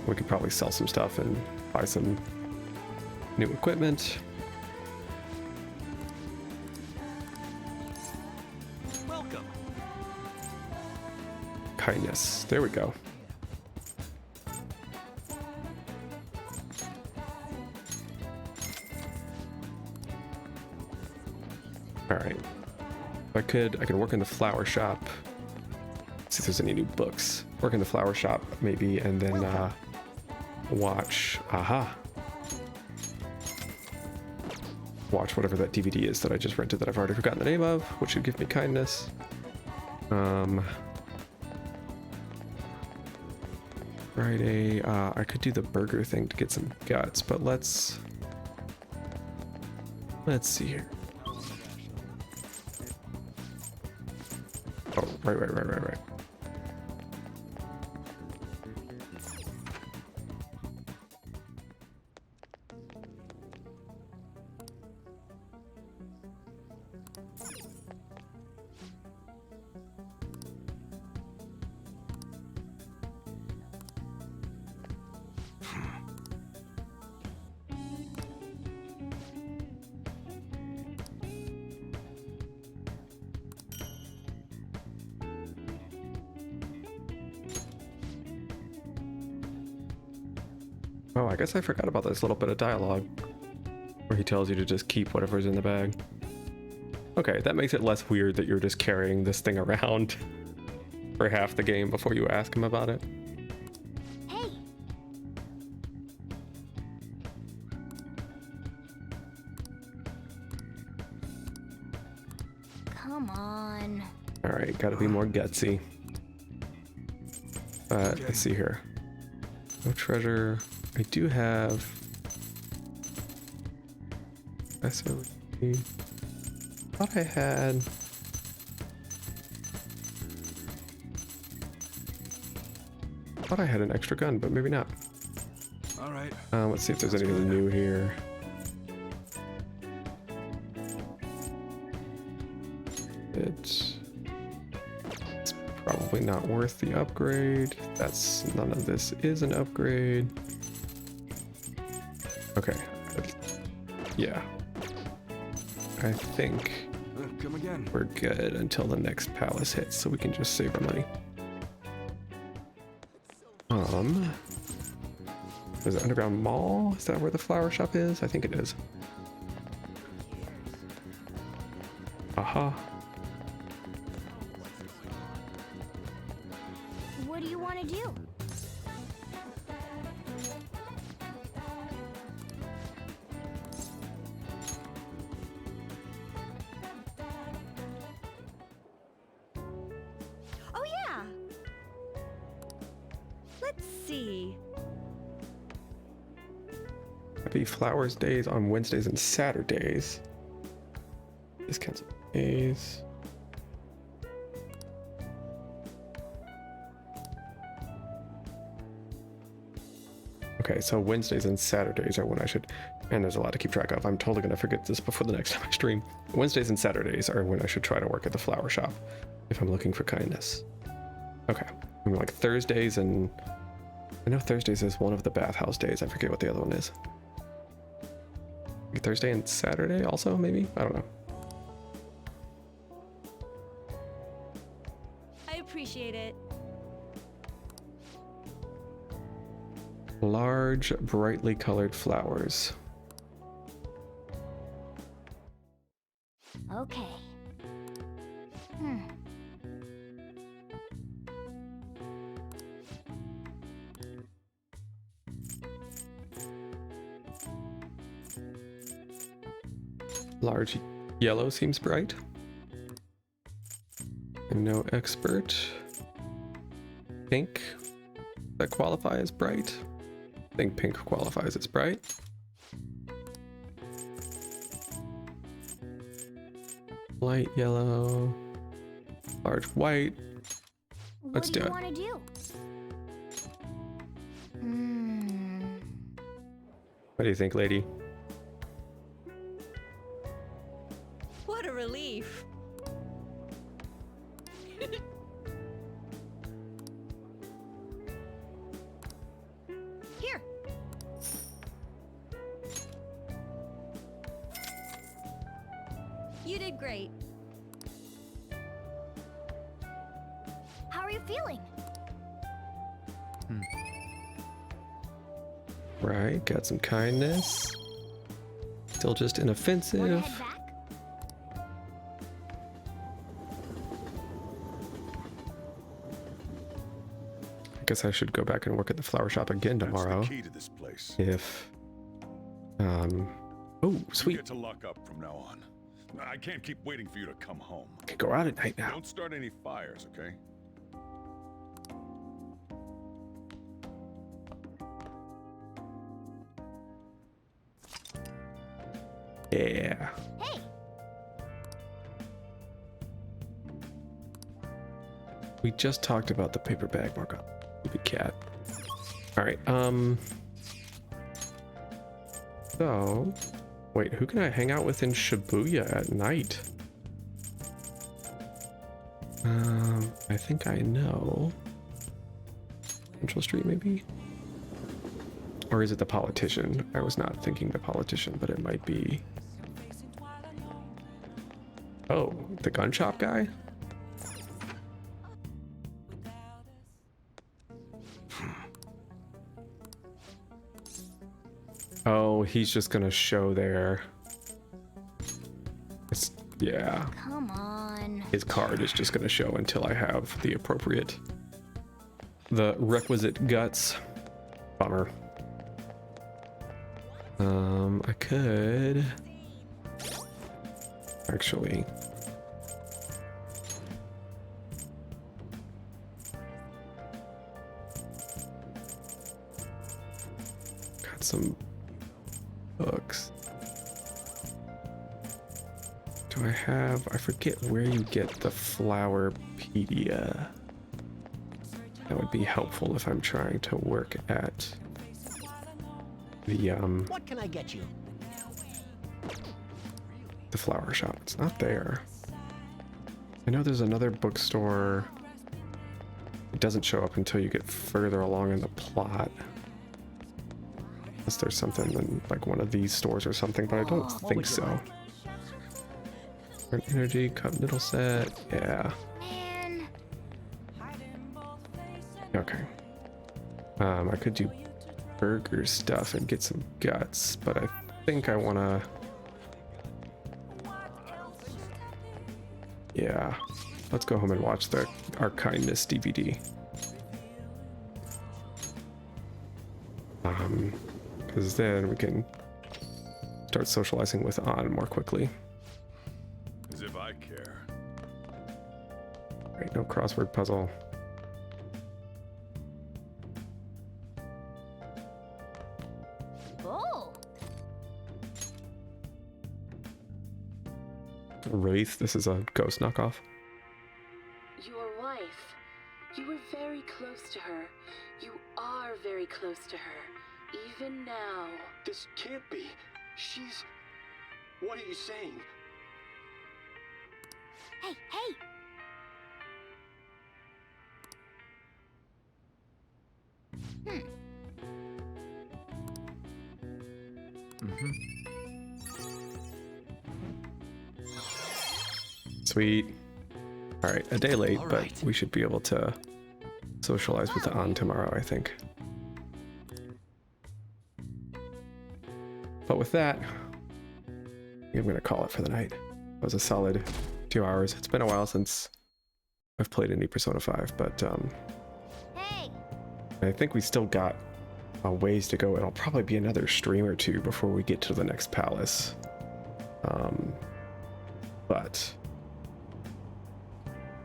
We could probably sell some stuff and buy some new equipment. Welcome. Kindness. There we go. All right. I could work in the flower shop. See if there's any new books. Work in the flower shop maybe, and then watch whatever that DVD is that I just rented that I've already forgotten the name of, which should give me kindness. Friday, I could do the burger thing to get some guts, but let's see here. Oh, right. Oh, I guess I forgot about this little bit of dialogue where he tells you to just keep whatever's in the bag. Okay, that makes it less weird that you're just carrying this thing around for half the game before you ask him about it. Hey. Come on. All right, gotta be more gutsy. Let's see here. No treasure. I do have... I thought I had... thought I had an extra gun, but maybe not. All right. Let's see if there's anything new here. It's probably not worth the upgrade. None of this is an upgrade. Okay. Yeah. I think come again. We're good until the next palace hits, so we can just save our money. Is it Underground Mall? Is that where the flower shop is? I think it is. Aha. What do you want to do? Oh, yeah! Let's see. Happy Flowers Days on Wednesdays and Saturdays. Discounts days. Okay, so Wednesdays and Saturdays are when I should, and there's a lot to keep track of. I'm totally gonna forget this before the next time I stream. Wednesdays and Saturdays are when I should try to work at the flower shop if I'm looking for kindness. Okay, I'm like Thursdays, and I know Thursdays is one of the bathhouse days. I forget what the other one is. Thursday and Saturday also, maybe? I don't know. I appreciate it. Large, brightly colored flowers. Okay. Large yellow seems bright. I'm no expert. Pink, that qualify as bright? I think pink qualifies as bright. Light yellow, large white. Let's do it. What do you want to do? What do you think, lady? What a relief. Here. You did great. How are you feeling? Right, got some kindness. Still just inoffensive. I guess I should go back and work at the flower shop again tomorrow. That's the key to this place. If oh, sweet. You get to lock up from now on. I can't keep waiting for you to come home. I can go out at night now. Don't start any fires, okay? Yeah. Hey. We just talked about the paper bag, Marco. Stupid cat. All right. So, wait, who can I hang out with in Shibuya at night? I think I know. Central Street, maybe? Or is it the politician? I was not thinking the politician, but it might be. Oh, the gun shop guy? Oh, he's just gonna show there. Yeah. Come on. His card is just gonna show until I have the requisite guts. Bummer. I could actually. Got some books. Do I have? I forget where you get the Flowerpedia. That would be helpful if I'm trying to work at the What can I get you? the flower shop. It's not there. I know there's another bookstore. It doesn't show up until you get further along in the plot. Unless there's something in like one of these stores or something, but I don't think so. Energy, cup noodle set, yeah. Man. Okay. I could do burger stuff and get some guts, but I think I want to... Yeah, let's go home and watch our Kindness DVD. Because then we can start socializing with An more quickly. As if I care. Right, no crossword puzzle. Oh. Wraith, this is a ghost knockoff. Your wife. You were very close to her. You are very close to her. Even now. This can't be. She's... What are you saying? Hey, hey! Sweet. Alright, a day late, but we should be able to socialize with An tomorrow, I think. But with that, I'm going to call it for the night. It was a solid 2 hours. It's been a while since I've played any Persona 5, but Hey! I think we still got a ways to go. It'll probably be another stream or two before we get to the next palace. But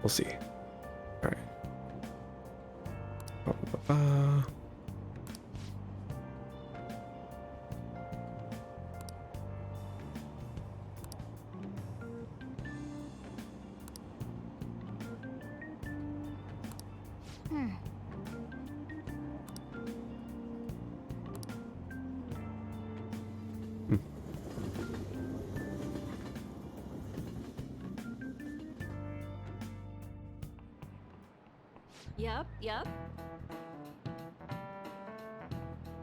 we'll see. All right. Yep.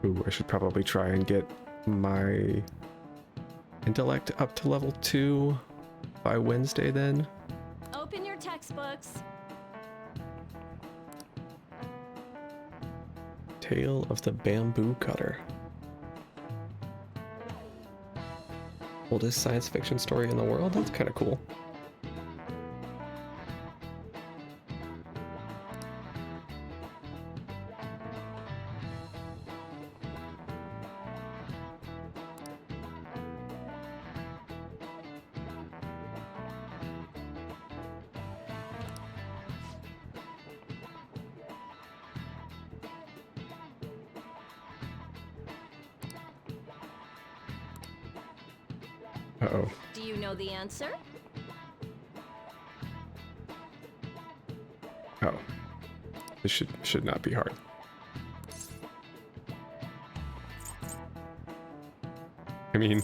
Ooh, I should probably try and get my intellect up to level 2 by Wednesday then. Open your textbooks. Tale of the Bamboo Cutter. Oldest science fiction story in the world? That's kind of cool. Uh-oh. Do you know the answer? Oh. This should not be hard. I mean,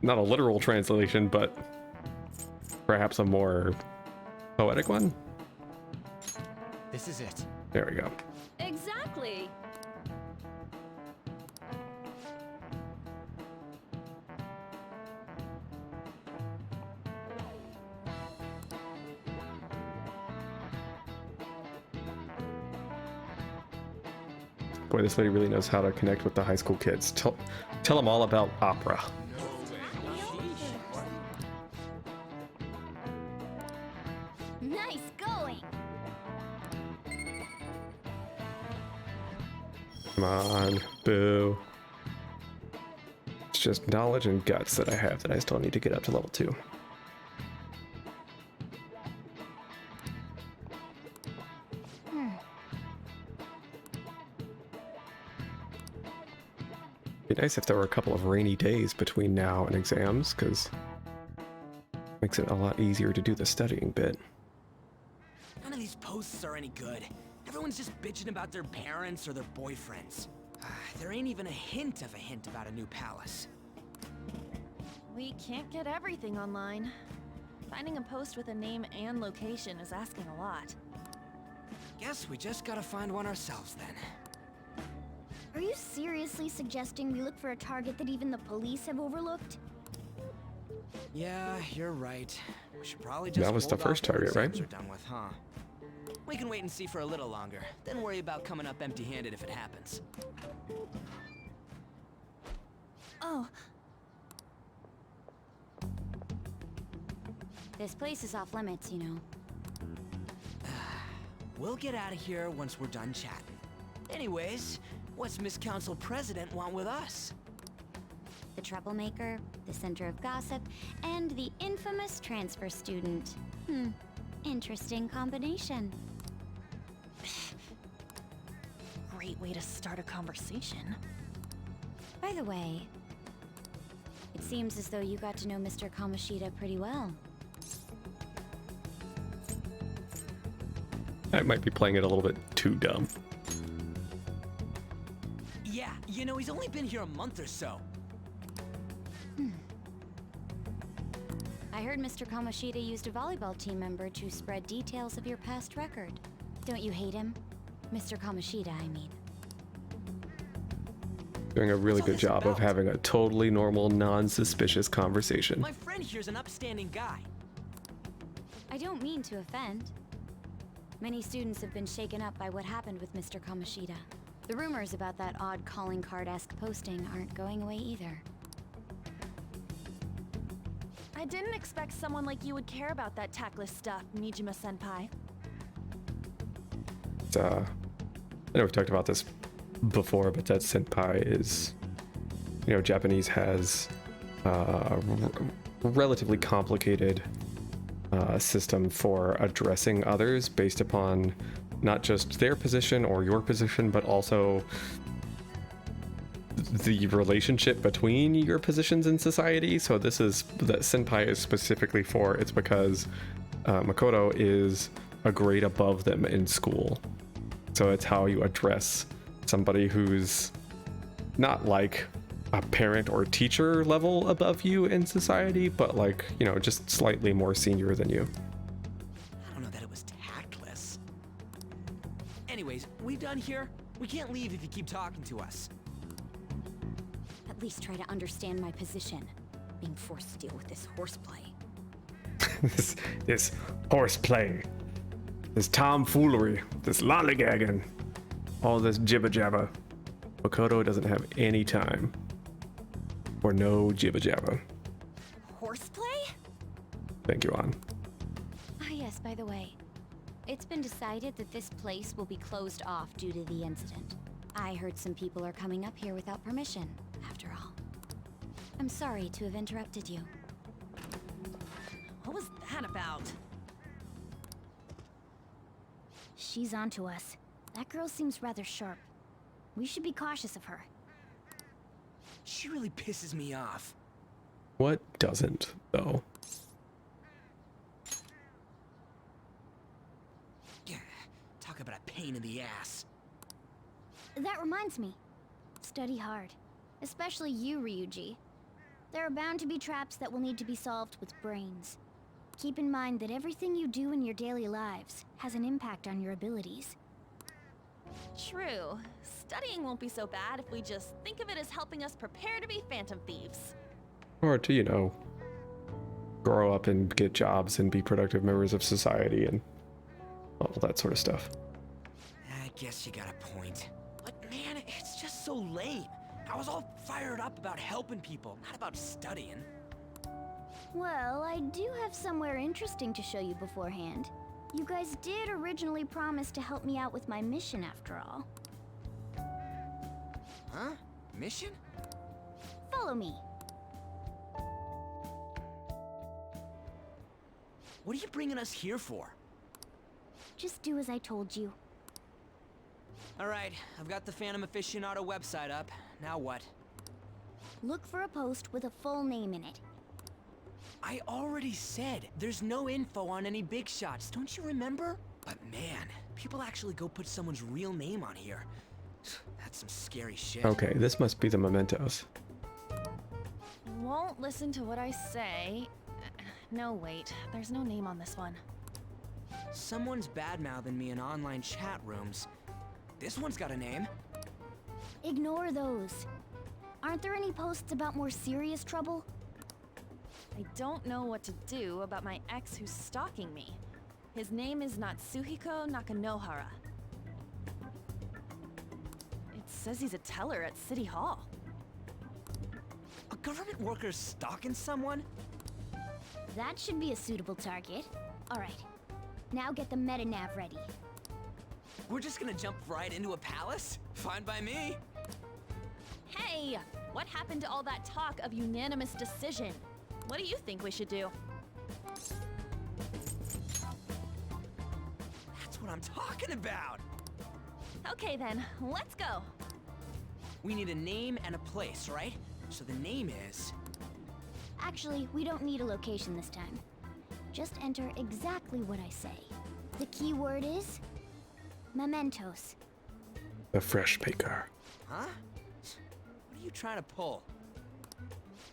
not a literal translation, but perhaps a more poetic one? This is it. There we go. Exactly. Boy, this lady really knows how to connect with the high school kids. Tell them all about opera. Nice going! Come on, boo. It's just knowledge and guts that I have that I still need to get up to level 2. Be nice if there were a couple of rainy days between now and exams, because it makes it a lot easier to do the studying bit. None of these posts are any good. Everyone's just bitching about their parents or their boyfriends. There ain't even a hint about a new palace. We can't get everything online. Finding a post with a name and location is asking a lot. Guess we just gotta find one ourselves then. Are you seriously suggesting we look for a target that even the police have overlooked? Yeah, you're right. We should probably just That was the hold first off till target, right? exams are done with, huh? We can wait and see for a little longer, then worry about coming up empty-handed if it happens. Oh, This place is off limits, you know. We'll get out of here once we're done chatting. Anyways, what's Miss Council President want with us? The troublemaker, the center of gossip, and the infamous transfer student. Interesting combination. great way to start a conversation. By the way, it seems as though you got to know Mr. Kamoshida pretty well. I might be playing it a little bit too dumb. Yeah, you know, he's only been here a month or so. I heard Mr. Kamoshida used a volleyball team member to spread details of your past record. Don't you hate him? Mr. Kamoshida, I mean. Doing a really good job of having a totally normal, non-suspicious conversation. My friend here's an upstanding guy. I don't mean to offend. Many students have been shaken up by what happened with Mr. Kamoshida. The rumors about that odd calling card-esque posting aren't going away either. I didn't expect someone like you would care about that tactless stuff, Nijima-senpai. I know we've talked about this before, but that senpai is, you know, Japanese has a relatively complicated system for addressing others based upon not just their position or your position, but also the relationship between your positions in society. So this is that senpai is specifically for, it's because Makoto is a grade above them in school. So it's how you address somebody who's not like a parent or teacher level above you in society, but like, you know, just slightly more senior than you. I don't know that it was tactless. Anyways, we done here? We can't leave if you keep talking to us. At least try to understand my position. Being forced to deal with this horseplay. this horseplay, this tomfoolery, this lollygagging, all this jibba jabba. Makoto doesn't have any time for no jibba jabba. Horseplay? Thank you, An. Ah, yes, by the way. It's been decided that this place will be closed off due to the incident. I heard some people are coming up here without permission, after all. I'm sorry to have interrupted you. What was that about? She's onto us. That girl seems rather sharp. We should be cautious of her. She really pisses me off. What doesn't, though? Yeah, talk about a pain in the ass. That reminds me. Study hard. Especially you, Ryuji. There are bound to be traps that will need to be solved with brains. Keep in mind that everything you do in your daily lives has an impact on your abilities. True. Studying won't be so bad if we just think of it as helping us prepare to be Phantom Thieves. Or to, you know, grow up and get jobs and be productive members of society and all that sort of stuff. I guess you got a point. But man, it's just so lame. I was all fired up about helping people, not about studying. Well, I do have somewhere interesting to show you beforehand. You guys did originally promise to help me out with my mission after all. Huh? Mission? Follow me. What are you bringing us here for? Just do as I told you. Alright, I've got the Phantom Aficionado website up. Now what? Look for a post with a full name in it. I already said there's no info on any big shots, don't you remember? But man, people actually go put someone's real name on here. That's some scary shit. Okay, this must be the mementos. Won't listen to what I say. No, wait. There's no name on this one. Someone's bad-mouthing me in online chat rooms. This one's got a name. Ignore those. Aren't there any posts about more serious trouble? I don't know what to do about my ex who's stalking me. His name is Natsuhiko Nakanohara. It says he's a teller at City Hall. A government worker stalking someone? That should be a suitable target. Alright, now get the metanav ready. We're just gonna jump right into a palace? Fine by me. Hey! What happened to all that talk of unanimous decision? What do you think we should do? That's what I'm talking about! Okay then, let's go! We need a name and a place, right? So the name is... Actually, we don't need a location this time. Just enter exactly what I say. The key word is... mementos. The fresh baker. Huh? What are you trying to pull?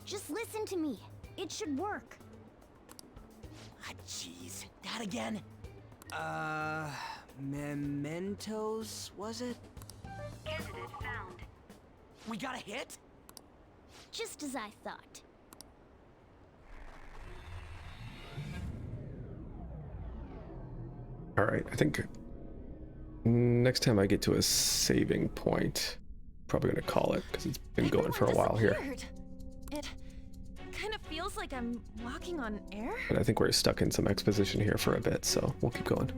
Just listen to me. It should work. Ah, jeez. That again? Mementos, was it? Candidate found. We got a hit? Just as I thought. All right, I think next time I get to a saving point, probably gonna call it because it's been going for a while here. It kind of feels like I'm walking on air. And I think we're stuck in some exposition here for a bit, so we'll keep going.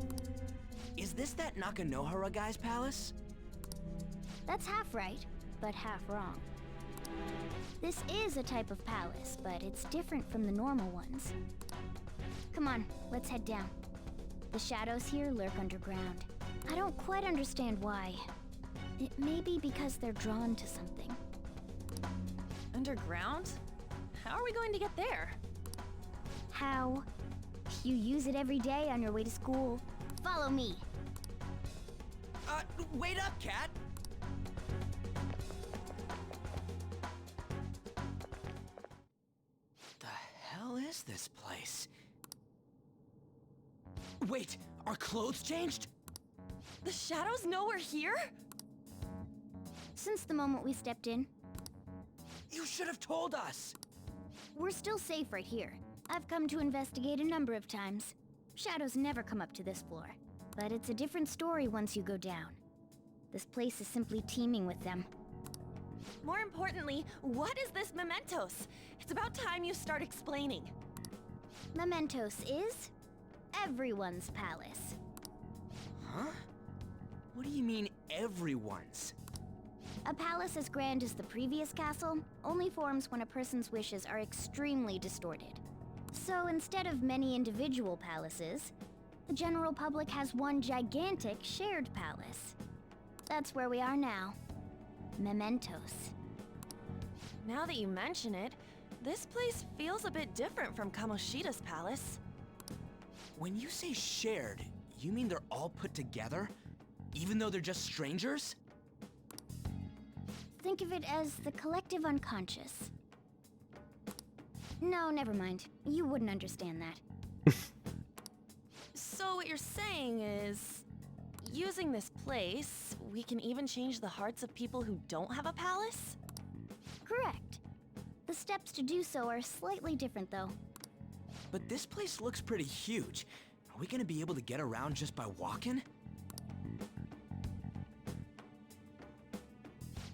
Is this that Nakanohara guy's palace? That's half right, but half wrong. This is a type of palace, but it's different from the normal ones. Come on, let's head down. The shadows here lurk underground. I don't quite understand why. It may be because they're drawn to something. Underground? How are we going to get there? How? You use it every day on your way to school. Follow me. Wait up, Cat! The hell is this place? Wait, our clothes changed? The shadows know we're here? Since the moment we stepped in. You should have told us! We're still safe right here. I've come to investigate a number of times. Shadows never come up to this floor. But it's a different story once you go down. This place is simply teeming with them. More importantly, what is this mementos? It's about time you start explaining. Mementos is everyone's palace. Huh? What do you mean, everyone's? A palace as grand as the previous castle only forms when a person's wishes are extremely distorted. So instead of many individual palaces, the general public has one gigantic shared palace. That's where we are now. Mementos. Now that you mention it, this place feels a bit different from Kamoshida's palace. When you say shared, you mean they're all put together? Even though they're just strangers? Think of it as the collective unconscious. No, never mind. You wouldn't understand that. So what you're saying is, using this place, we can even change the hearts of people who don't have a palace? Correct. The steps to do so are slightly different, though. But this place looks pretty huge. Are we gonna be able to get around just by walking?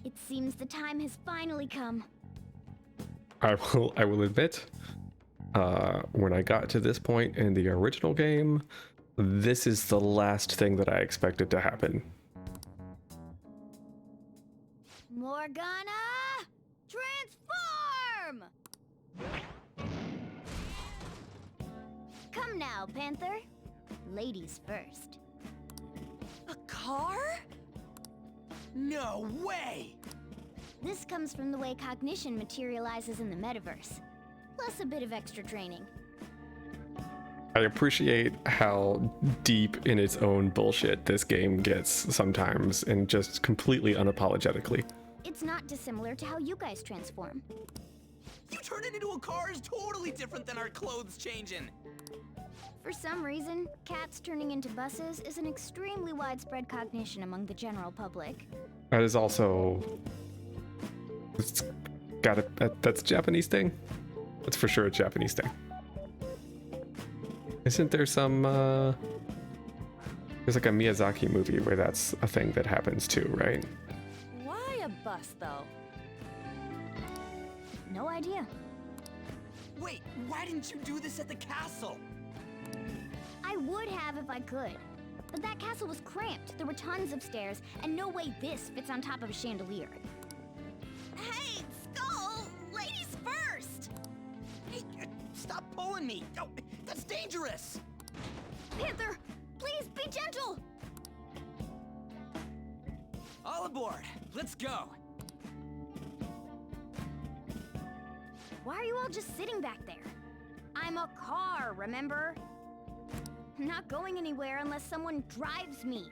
It seems the time has finally come. I will admit, when I got to this point in the original game, this is the last thing that I expected to happen. Morgana! Transform! Come now, Panther. Ladies first. A car? No way! This comes from the way cognition materializes in the metaverse, plus a bit of extra training. I appreciate how deep in its own bullshit this game gets sometimes, and just completely unapologetically. It's not dissimilar to how you guys transform. You turn it into a car is totally different than our clothes changing. For some reason, cats turning into buses is an extremely widespread cognition among the general public. That is also... that's a Japanese thing? That's for sure a Japanese thing. Isn't there some, there's like a Miyazaki movie where that's a thing that happens too, right? Why a bus, though? No idea. Wait, why didn't you do this at the castle? I would have if I could. But that castle was cramped. There were tons of stairs, and no way this fits on top of a chandelier. Hey, Skull! Ladies first! Hey, stop pulling me! Oh, that's dangerous! Panther, please be gentle! All aboard! Let's go! Why are you all just sitting back there? I'm a car, remember? I'm not going anywhere unless someone drives me.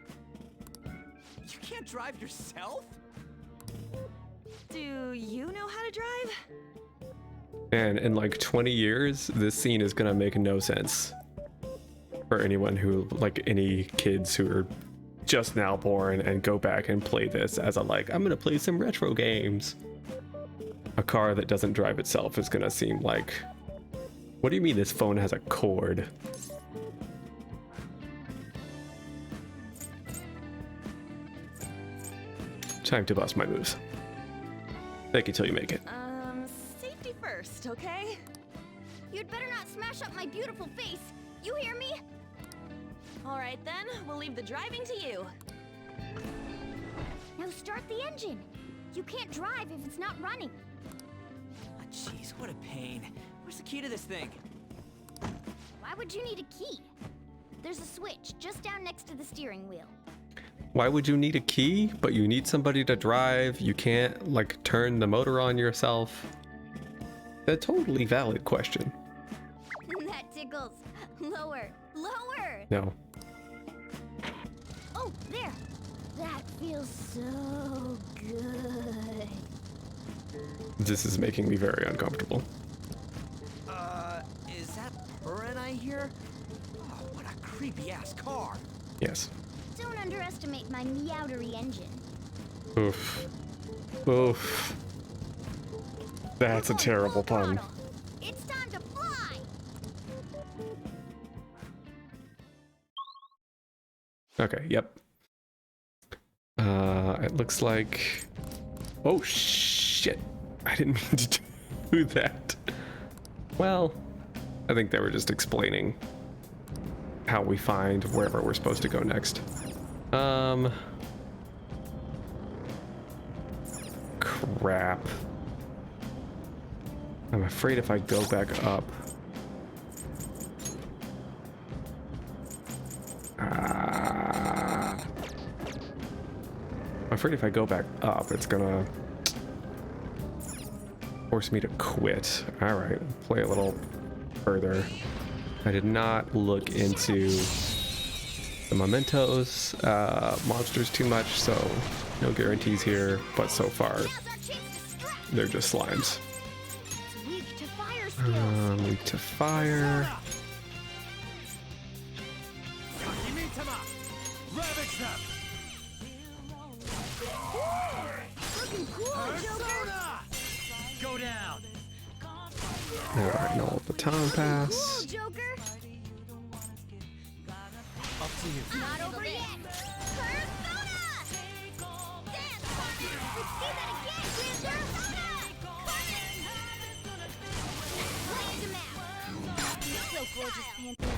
You can't drive yourself? Do you know how to drive? And in like 20 years, this scene is gonna make no sense for anyone who, like any kids who are just now born and go back and play this as a like, I'm gonna play some retro games. A car that doesn't drive itself is gonna seem like, what do you mean this phone has a cord? Time to bust my moves. Fake it till you make it. Safety first, okay? You'd better not smash up my beautiful face. You hear me? All right then, we'll leave the driving to you. Now start the engine. You can't drive if it's not running. Oh, jeez, what a pain. Where's the key to this thing? Why would you need a key? There's a switch just down next to the steering wheel. Why would you need a key, but you need somebody to drive? You can't, like, turn the motor on yourself? A totally valid question. That tickles. Lower, lower. No. Oh, there. That feels so good. This is making me very uncomfortable. Is that Purin I hear? Oh, what a creepy-ass car. Yes. Don't underestimate my meowdery engine. Oof. Oof. That's a terrible pun. It's time to fly. Okay, yep. It looks like... Oh, shit. I didn't mean to do that. Well, I think they were just explaining how we find wherever we're supposed to go next. Crap. I'm afraid if I go back up... I'm afraid if I go back up, it's gonna force me to quit. All right, play a little further. I did not look into the mementos, monsters too much, so no guarantees here, but so far, they're just slimes. Weak to fire skills. Weak to fire. Looking cool, Joker. Go down. Alright, no baton pass. Cool, Joker. Up to you. Not over yet. Persona! Dance, partner. Let's see that again, Persona! Blast him out. You're so gorgeous, Panther.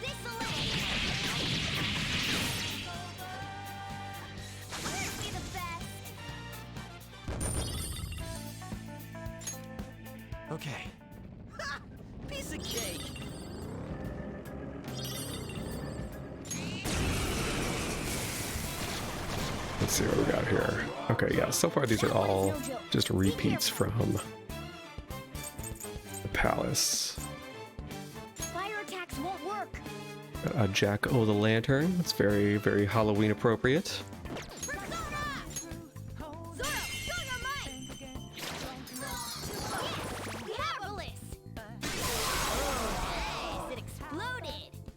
This'll Aren't we the best? Okay. Ha! Piece of cake. Let's see what we got here. Okay, yeah, so far these are all just repeats from the palace. Fire attacks won't work. A Jack-o'-the-lantern. That's very, very Halloween appropriate.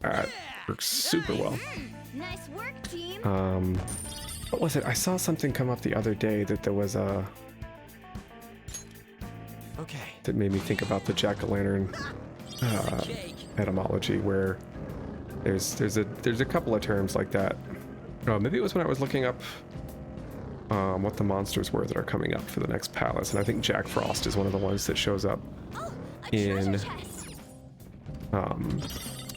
That works super well. Nice work, team. What was it? I saw something come up the other day that there was a... Okay. That made me think about the Jack-o'-lantern. etymology where there's a couple of terms like that. Oh, maybe it was when I was looking up what the monsters were that are coming up for the next palace, and I think Jack Frost is one of the ones that shows up in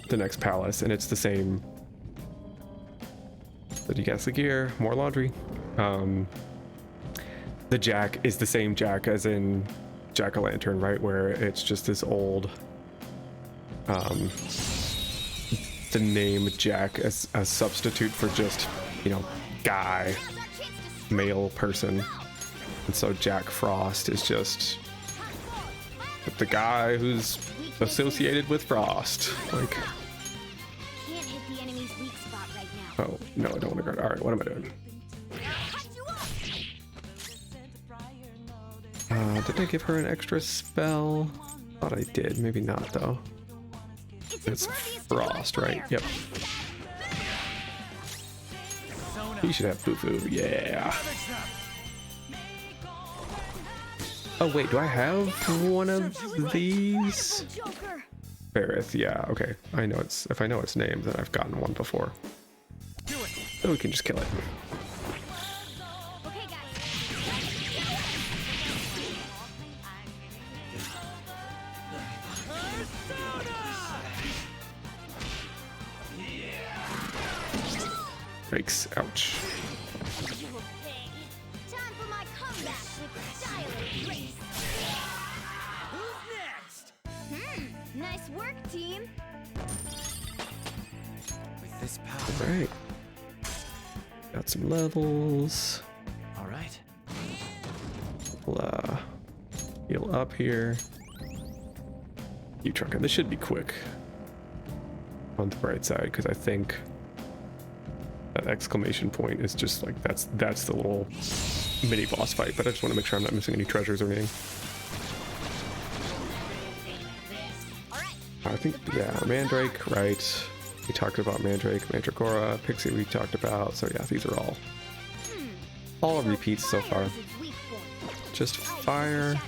the next palace, and it's the same. Did you guess the gear? More laundry. The Jack is the same Jack as in Jack-o'-lantern, right? Where it's just this old, the name Jack as a substitute for just, you know, guy, male person. And so Jack Frost is just the guy who's associated with Frost. Like, Can't hit the enemy's weak spot right now. oh, no, I don't want to guard. All right, what am I doing? Did I give her an extra spell? Thought I did, maybe not though. It's Frost, right? Yep. He should have Fufu, yeah. Oh wait, do I have one of these? Barith, yeah, okay. I know it's, if I know its name, then I've gotten one before. So we can just kill it. Breaks, ouch. Time for my comeback with style and grace. Who's next? Nice work, team. With this power. All right. Got some levels. All right. We'll heal up here. Keep trucking. This should be quick. On the bright side, because I think that exclamation point is just like that's the little mini boss fight. But I just want to make sure I'm not missing any treasures or anything. I think, yeah, Mandrake, right? We talked about Mandrake, Mandragora, Pixie we talked about. So yeah, these are all repeats so far. Just fire.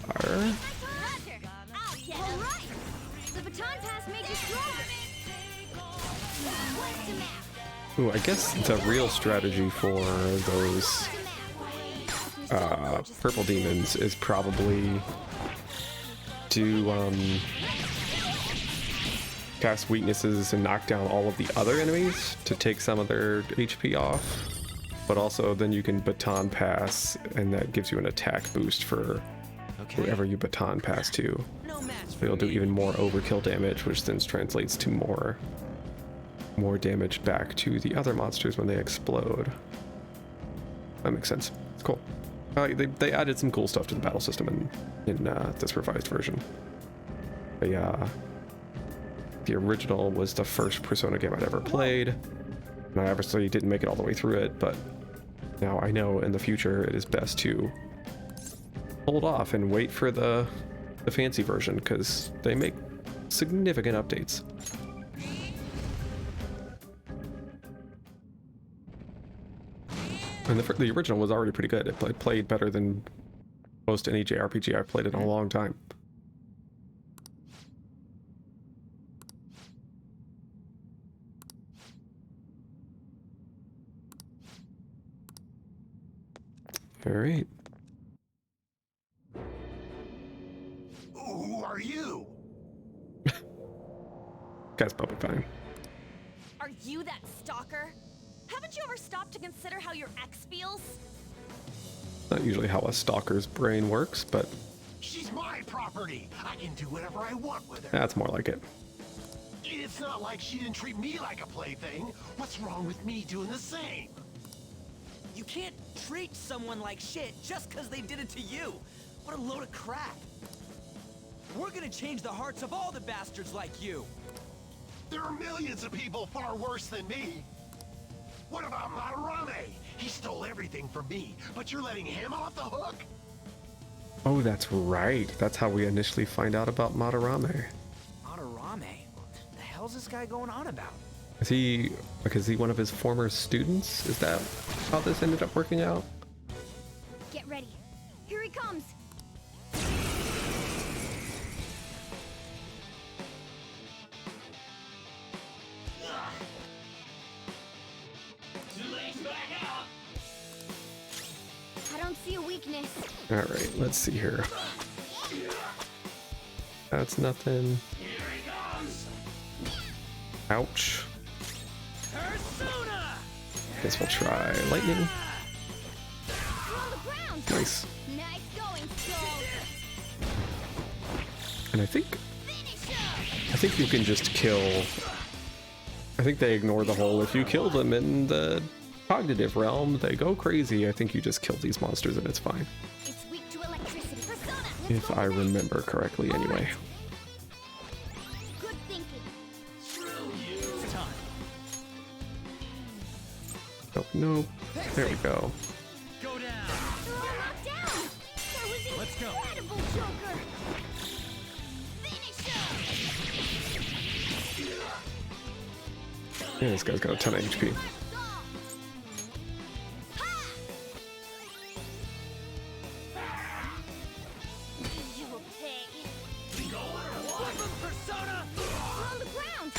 Fire. Ooh, I guess the real strategy for those purple demons is probably to cast weaknesses and knock down all of the other enemies to take some of their HP off. But also then you can baton pass, and that gives you an attack boost for whoever you baton pass to. It'll do even more overkill damage, which then translates to more damage back to the other monsters when they explode. That makes sense. It's cool. They added some cool stuff to the battle system in this revised version. The original was the first Persona game I'd ever played, and I obviously didn't make it all the way through it, but now I know in the future it is best to hold off and wait for the fancy version, because they make significant updates. And the original was already pretty good. It played better than most any JRPG I've played in a long time. All right. Who are you? Guy's probably fine. Are you that stalker? Haven't you ever stopped to consider how your ex feels? Not usually how a stalker's brain works, but She's my property. I can do whatever I want with her. that's more like it. It's not like she didn't treat me like a plaything. What's wrong with me doing the same? You can't treat someone like shit just because they did it to you. What a load of crap. We're gonna change the hearts of all the bastards like you. There are millions of people far worse than me. What about Madarame? He stole everything from me, but you're letting him off the hook? Oh, that's right. That's how we initially find out about Madarame. Madarame? What the hell's this guy going on about? Is he one of his former students? Is that how this ended up working out? Get ready. Here he comes. I don't see a weakness. All right, let's see here. That's nothing. Ouch. Guess we'll try lightning. Nice. Nice going, Skull. And I think you can just kill. I think they ignore the whole if you kill them in the cognitive realm, they go crazy. I think you just kill these monsters and it's fine. It's weak to electricity. Persona. If I remember correctly anyway. Good thinking. Nope, nope. There we go. Let's go. Incredible, Joker. Yeah, this guy's got a ton of HP. Persona. We're on the ground.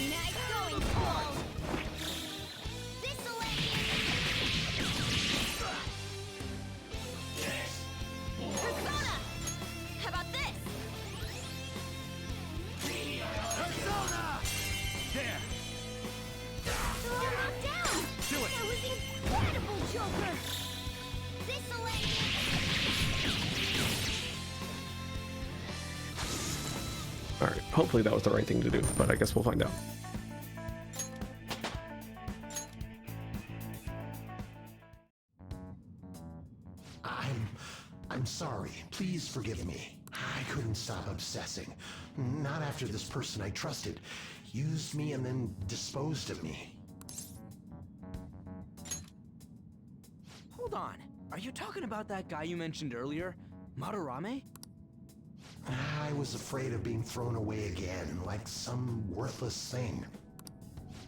Nice going, Skull. This'll end you. Persona. How about this? Persona! There! They're all knocked down. Do it. That was incredible, Joker. This'll end you. Alright, hopefully that was the right thing to do, but I guess we'll find out. I'm sorry. Please forgive me. I couldn't stop obsessing. Not after this person I trusted used me and then disposed of me. Hold on. Are you talking about that guy you mentioned earlier? Madarame? I was afraid of being thrown away again, like some worthless thing.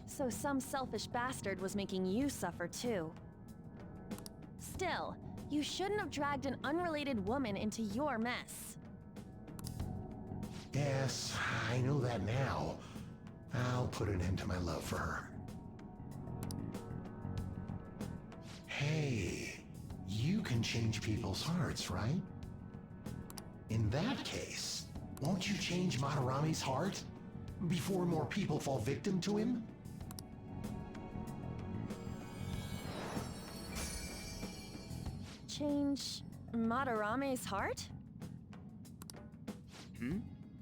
So some selfish bastard was making you suffer too. Still, you shouldn't have dragged an unrelated woman into your mess. Yes, I know that now. I'll put an end to my love for her. Hey, you can change people's hearts, right? In that case, won't you change Madarame's heart before more people fall victim to him? Change Madarame's heart? Hmm?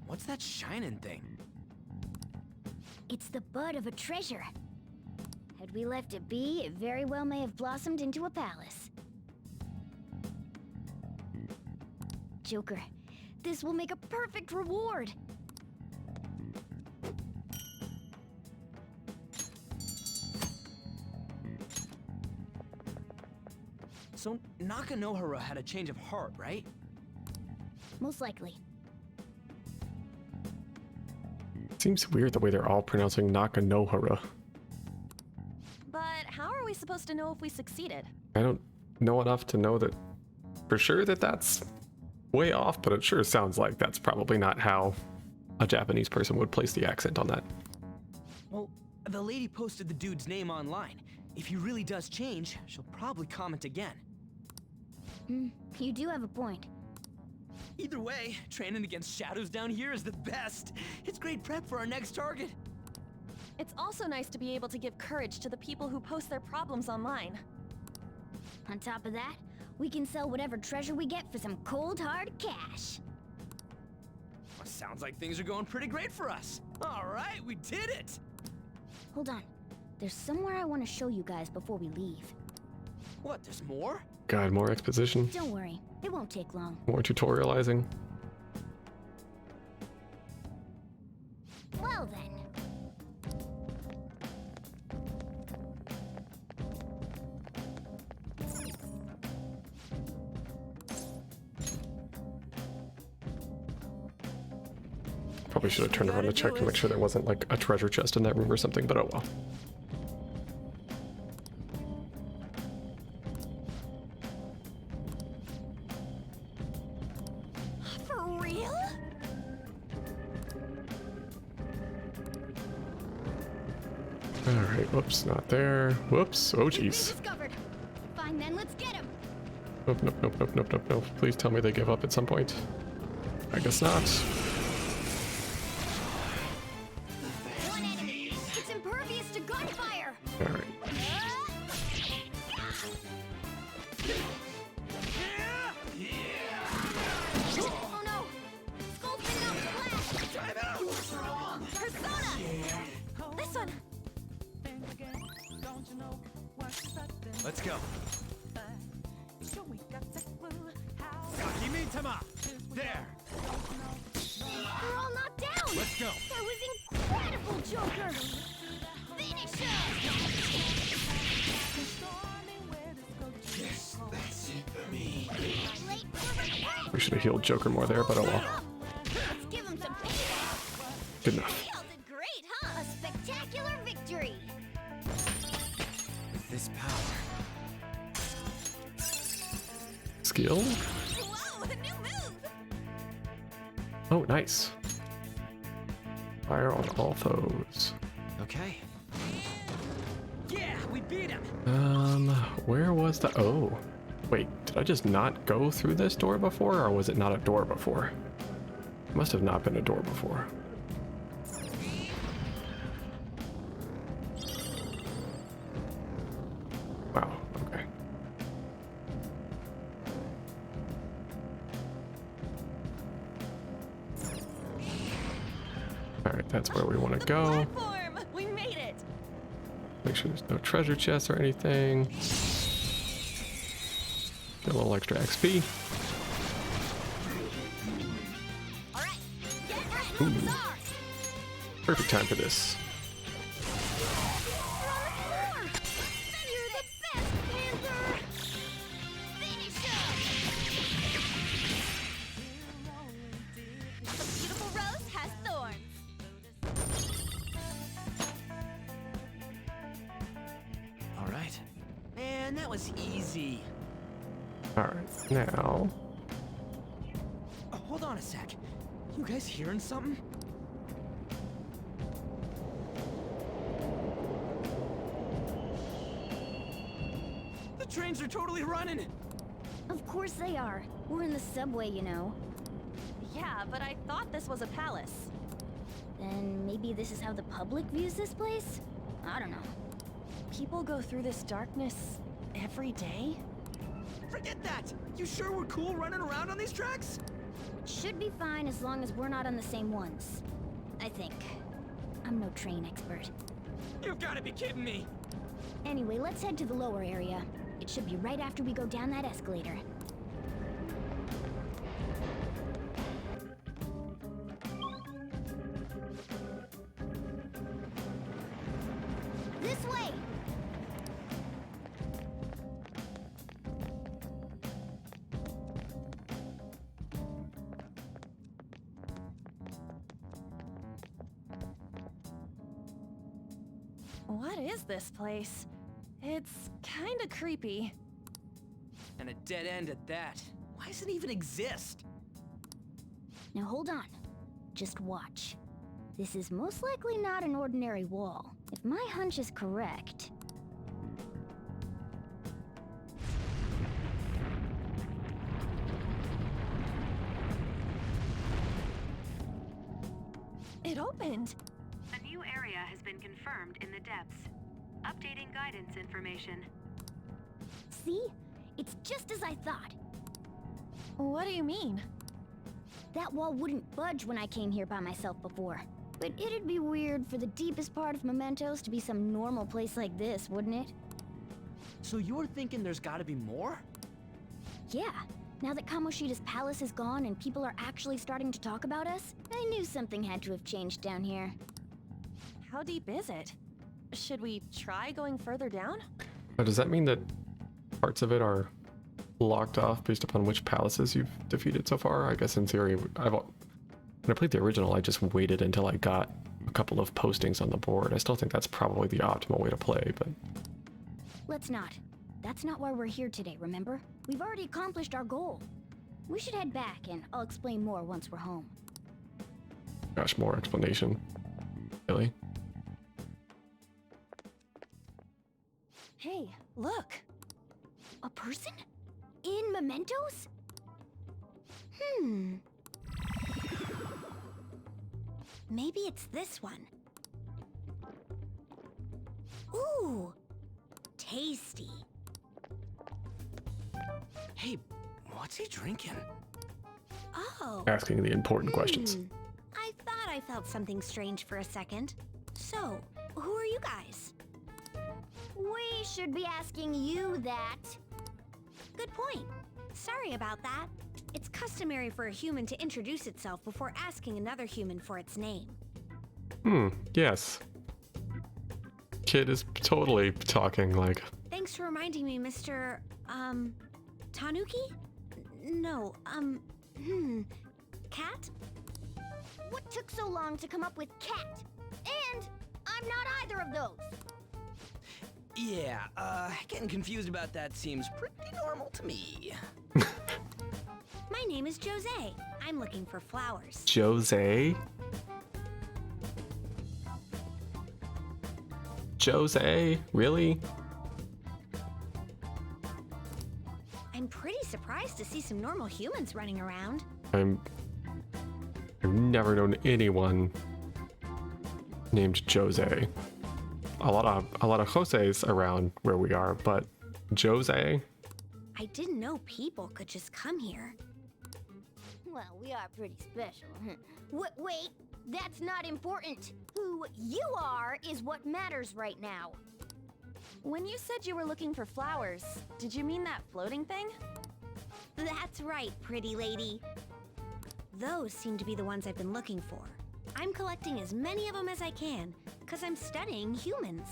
What's that shining thing? It's the bud of a treasure. Had we left it be, it very well may have blossomed into a palace. Joker, this will make a perfect reward. So Nakanohara had a change of heart, right? Most likely. Seems weird the way they're all pronouncing Nakanohara. But how are we supposed to know if we succeeded? I don't know enough to know that for sure that that's way off, but it sure sounds like that's probably not how a Japanese person would place the accent on that. Well, the lady posted the dude's name online. If he really does change, she'll probably comment again. You do have a point. Either way, training against shadows down here is the best. It's great prep for our next target. It's also nice to be able to give courage to the people who post their problems online. On top of that, we can sell whatever treasure we get for some cold, hard cash. Well, sounds like things are going pretty great for us. All right, we did it! Hold on. There's somewhere I want to show you guys before we leave. What, there's more? God, more exposition. Don't worry, it won't take long. More tutorializing. Well then. Probably should have turned around to check to make sure there wasn't like a treasure chest in that room or something, but oh well. For real? Alright, whoops, not there. Whoops, oh jeez. Discovered. Fine then, let's get him. Nope, nope, nope, nope, nope, nope, nope. Please tell me they give up at some point. I guess not. One enemy. It's impervious to gunfire. Alright. Oh no! Skull's been knocked flat. Time out. Persona. This one. Let's go. There. We're all knocked down. Let's go. That was incredible, Joker. Finish Yes, that's it for me. Late for recruit. We should have healed Joker more there, but oh well. Let's give him some payback. Good enough. Y'all did great, huh? A spectacular victory. With this power. Skill? Whoa, a new move! Oh, nice. Fire on all foes. Okay. Yeah, we beat him. Where was the... Oh. Wait, did I just not go through this door before, or was it not a door before? It must have not been a door before. Wow, okay. Alright, that's where we want to go. Platform! We made it! Make sure there's no treasure chests or anything. Get a little extra XP. Alright, get ready. Ooh. It's ours. Perfect time for this. You're the best, Panther. Finish him. The beautiful rose has thorns. All right. Man, that was easy. Alright, now... Oh, hold on a sec. You guys hearing something? The trains are totally running. Of course they are. We're in the subway, you know. Yeah, but I thought this was a palace. Then maybe this is how the public views this place? I don't know. People go through this darkness every day? Forget that! You sure we're cool running around on these tracks? Should be fine as long as we're not on the same ones. I think. I'm no train expert. You've gotta be kidding me! Anyway, let's head to the lower area. It should be right after we go down that escalator. This way! What is this place? It's kinda creepy. And a dead end at that. Why does it even exist? Now hold on. Just watch. This is most likely not an ordinary wall. If my hunch is correct... It opened! A new area has been confirmed in the depths. Updating guidance information. See? It's just as I thought. What do you mean? That wall wouldn't budge when I came here by myself before. But it'd be weird for the deepest part of Mementos to be some normal place like this, wouldn't it? So you're thinking there's gotta be more? Yeah. Now that Kamoshida's palace is gone and people are actually starting to talk about us, I knew something had to have changed down here. How deep is it? Should we try going further down? Does that mean that parts of it are locked off based upon which palaces you've defeated so far? I guess in theory, When I played the original, I just waited until I got a couple of postings on the board. I still think that's probably the optimal way to play, but... Let's not. That's not why we're here today, remember? We've already accomplished our goal. We should head back, and I'll explain more once we're home. Gosh, more explanation. Really? Hey, look! A person? In mementos? Maybe it's this one. Ooh! Tasty. Hey, what's he drinking? Oh. Asking the important questions. I thought I felt something strange for a second. So, who are you guys? We should be asking you that. Good point. Sorry about that. It's customary for a human to introduce itself before asking another human for its name. Yes. Kid is totally talking like... Thanks for reminding me, Mr. Tanuki? No, Cat? What took so long to come up with cat? And I'm not either of those. Yeah, getting confused about that seems pretty normal to me. My name is Jose. I'm looking for flowers. Jose? Jose? Really? I'm pretty surprised to see some normal humans running around. I've never known anyone named Jose. A lot of Jose's around where we are, but Jose? I didn't know people could just come here. Well, we are pretty special. Wait, that's not important. Who you are is what matters right now. When you said you were looking for flowers, did you mean that floating thing? That's right, pretty lady. Those seem to be the ones I've been looking for. I'm collecting as many of them as I can, because I'm studying humans.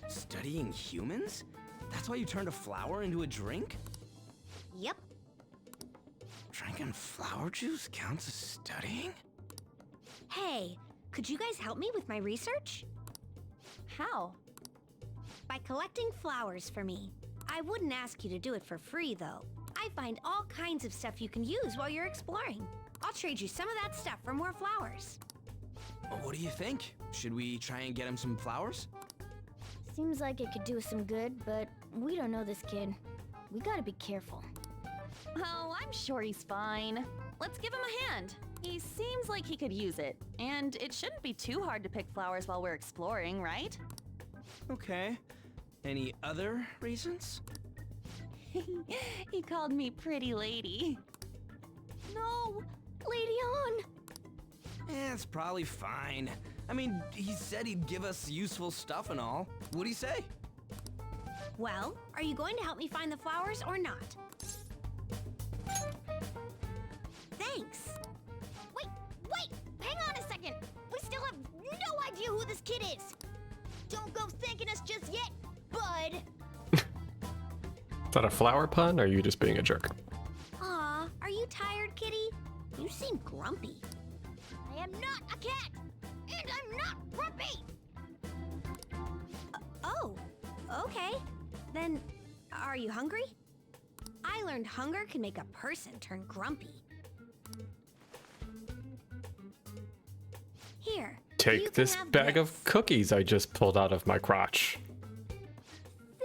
Studying humans? That's why you turned a flower into a drink? Yep. Drinking flower juice counts as studying? Hey, could you guys help me with my research? How? By collecting flowers for me. I wouldn't ask you to do it for free, though. I find all kinds of stuff you can use while you're exploring. I'll trade you some of that stuff for more flowers. Well, what do you think? Should we try and get him some flowers? Seems like it could do us some good, but we don't know this kid. We gotta be careful. Oh, I'm sure he's fine. Let's give him a hand. He seems like he could use it, and it shouldn't be too hard to pick flowers while we're exploring, right? Okay. Any other reasons? He called me pretty lady. No! Lady on! It's probably fine. I mean, he said he'd give us useful stuff and all. What'd he say? Well, are you going to help me find the flowers or not? Thanks. Wait! Hang on a second! We still have no idea who this kid is! Don't go thanking us just yet, bud! Is that a flower pun, or are you just being a jerk? Aw, are you tired, kitty? You seem grumpy. I am not a cat! And I'm not grumpy! Oh, okay. Then, are you hungry? I learned hunger can make a person turn grumpy. Here. Take this bag of cookies I just pulled out of my crotch.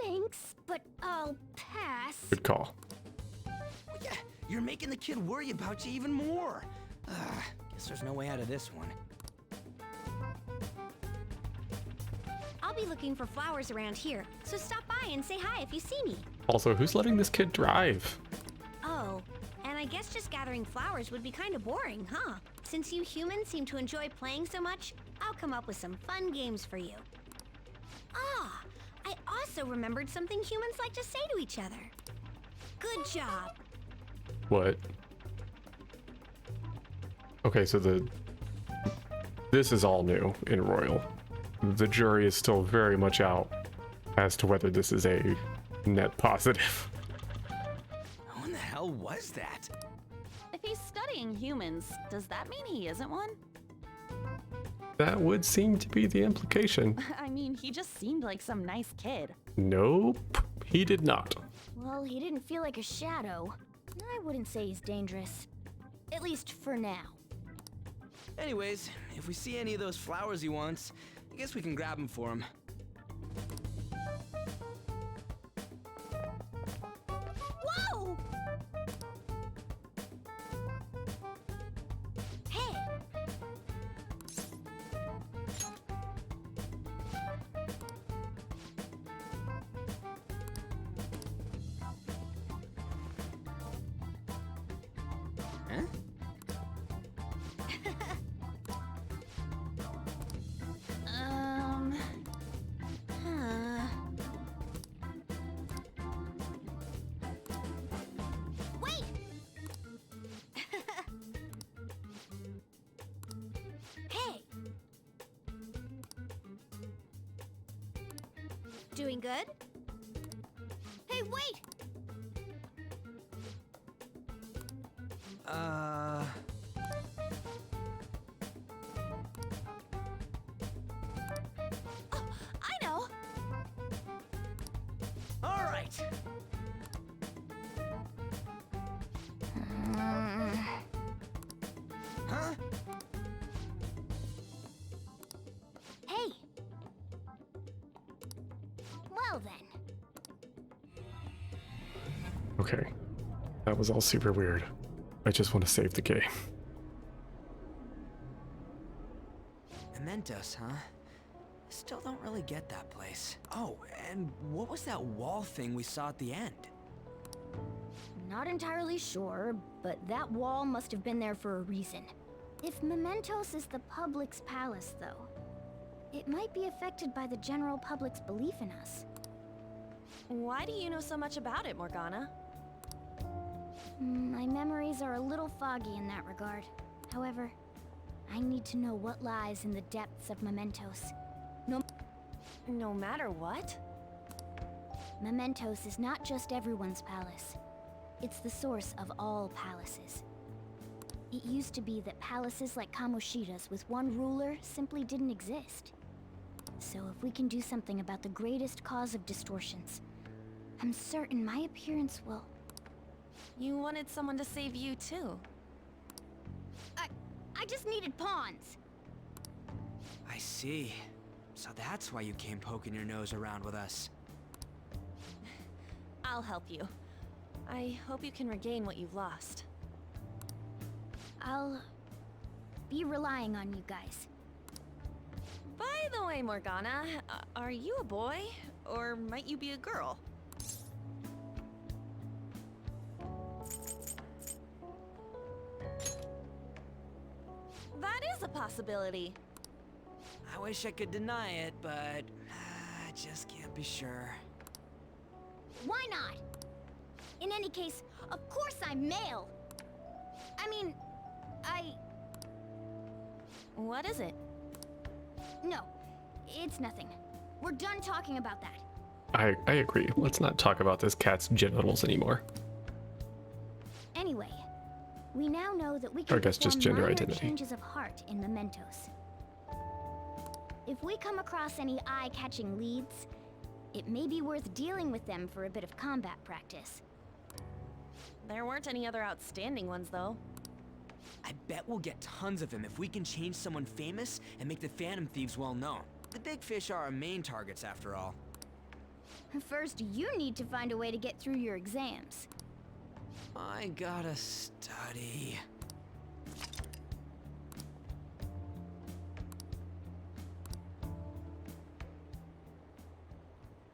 Thanks, but I'll pass. Good call. Yeah, you're making the kid worry about you even more. Guess there's no way out of this one. I'll be looking for flowers around here, so stop by and say hi if you see me. Also, who's letting this kid drive? Oh, and I guess just gathering flowers would be kind of boring, huh? Since you humans seem to enjoy playing so much, I'll come up with some fun games for you. Ah, I also remembered something humans like to say to each other. Good job. What? Okay, so this is all new in Royal. The jury is still very much out as to whether this is a net positive. Who in the hell was that? If he's studying humans, does that mean he isn't one? That would seem to be the implication. I mean, he just seemed like some nice kid. Nope, he did not. Well, he didn't feel like a shadow. I wouldn't say he's dangerous. At least for now. Anyways, if we see any of those flowers he wants, I guess we can grab them for him. Whoa! Hey! Huh? Huh. Wait! Hey! Doing good? Hey, wait! I know! All right. Huh? Hey! Well then. Okay, that was all super weird. I just want to save the game. Mementos, huh? Still don't really get that place. Oh, and what was that wall thing we saw at the end? Not entirely sure, but that wall must have been there for a reason. If Mementos is the public's palace, though, it might be affected by the general public's belief in us. Why do you know so much about it, Morgana? My memories are a little foggy in that regard. However, I need to know what lies in the depths of Mementos. No matter what? Mementos is not just everyone's palace. It's the source of all palaces. It used to be that palaces like Kamoshida's with one ruler simply didn't exist. So if we can do something about the greatest cause of distortions, I'm certain my appearance will... You wanted someone to save you, too. I just needed pawns. I see. So that's why you came poking your nose around with us. I'll help you. I hope you can regain what you've lost. I'll be relying on you guys. By the way, Morgana, are you a boy? Or might you be a girl? That is a possibility. I wish I could deny it, but I just can't be sure. Why not? In any case, of course I'm male. I mean, What is it? No, it's nothing. We're done talking about that. I agree. Let's not talk about this cat's genitals anymore. Anyway, we now know that we Or can I guess just perform gender minor identity. changes of heart in Mementos. If we come across any eye-catching leads, it may be worth dealing with them for a bit of combat practice. There weren't any other outstanding ones, though. I bet we'll get tons of them if we can change someone famous and make the Phantom Thieves well known. The big fish are our main targets, after all. First, you need to find a way to get through your exams. I gotta study.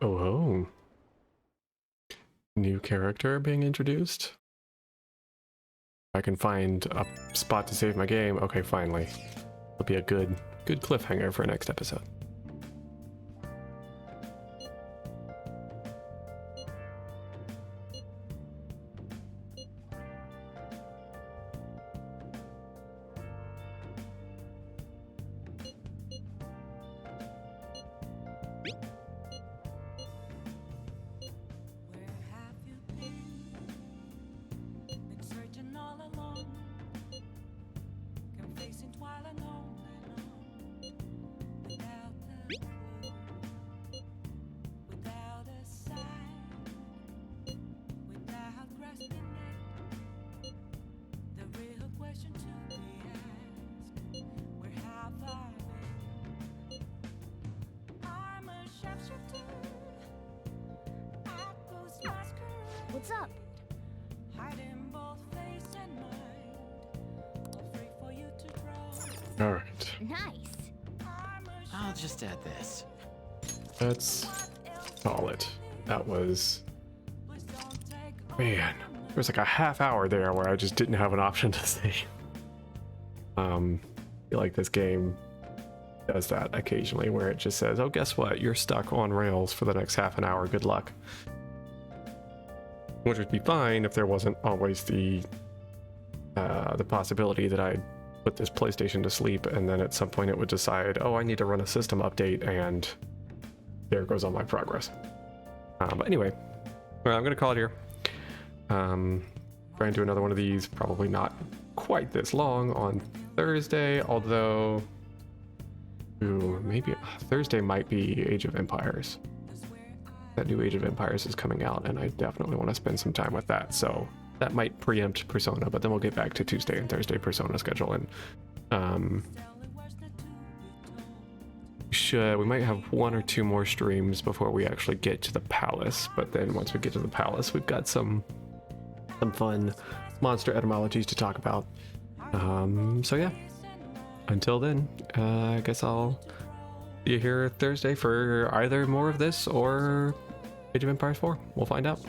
Oh. New character being introduced. I can find a spot to save my game. Okay, finally. It'll be a good cliffhanger for next episode. What's up? All right. Nice. I'll just add this. Let's call it. That was... Man, there was like a half hour there where I just didn't have an option to save. I feel like this game does that occasionally where it just says, oh, guess what? You're stuck on rails for the next half an hour. Good luck. Which would be fine if there wasn't always the possibility that I'd put this PlayStation to sleep and then at some point it would decide, oh, I need to run a system update, and there goes all my progress. But anyway, well, I'm going to call it here. Try and do another one of these, probably not quite this long, on Thursday, although maybe Thursday might be Age of Empires. That new Age of Empires is coming out, and I definitely want to spend some time with that, so that might preempt Persona, but then we'll get back to Tuesday and Thursday Persona schedule, and we might have 1 or 2 more streams before we actually get to the palace, but then once we get to the palace, we've got some fun monster etymologies to talk about. So yeah, until then, I guess I'll see you here Thursday for either more of this or Age of Empires 4. We'll find out.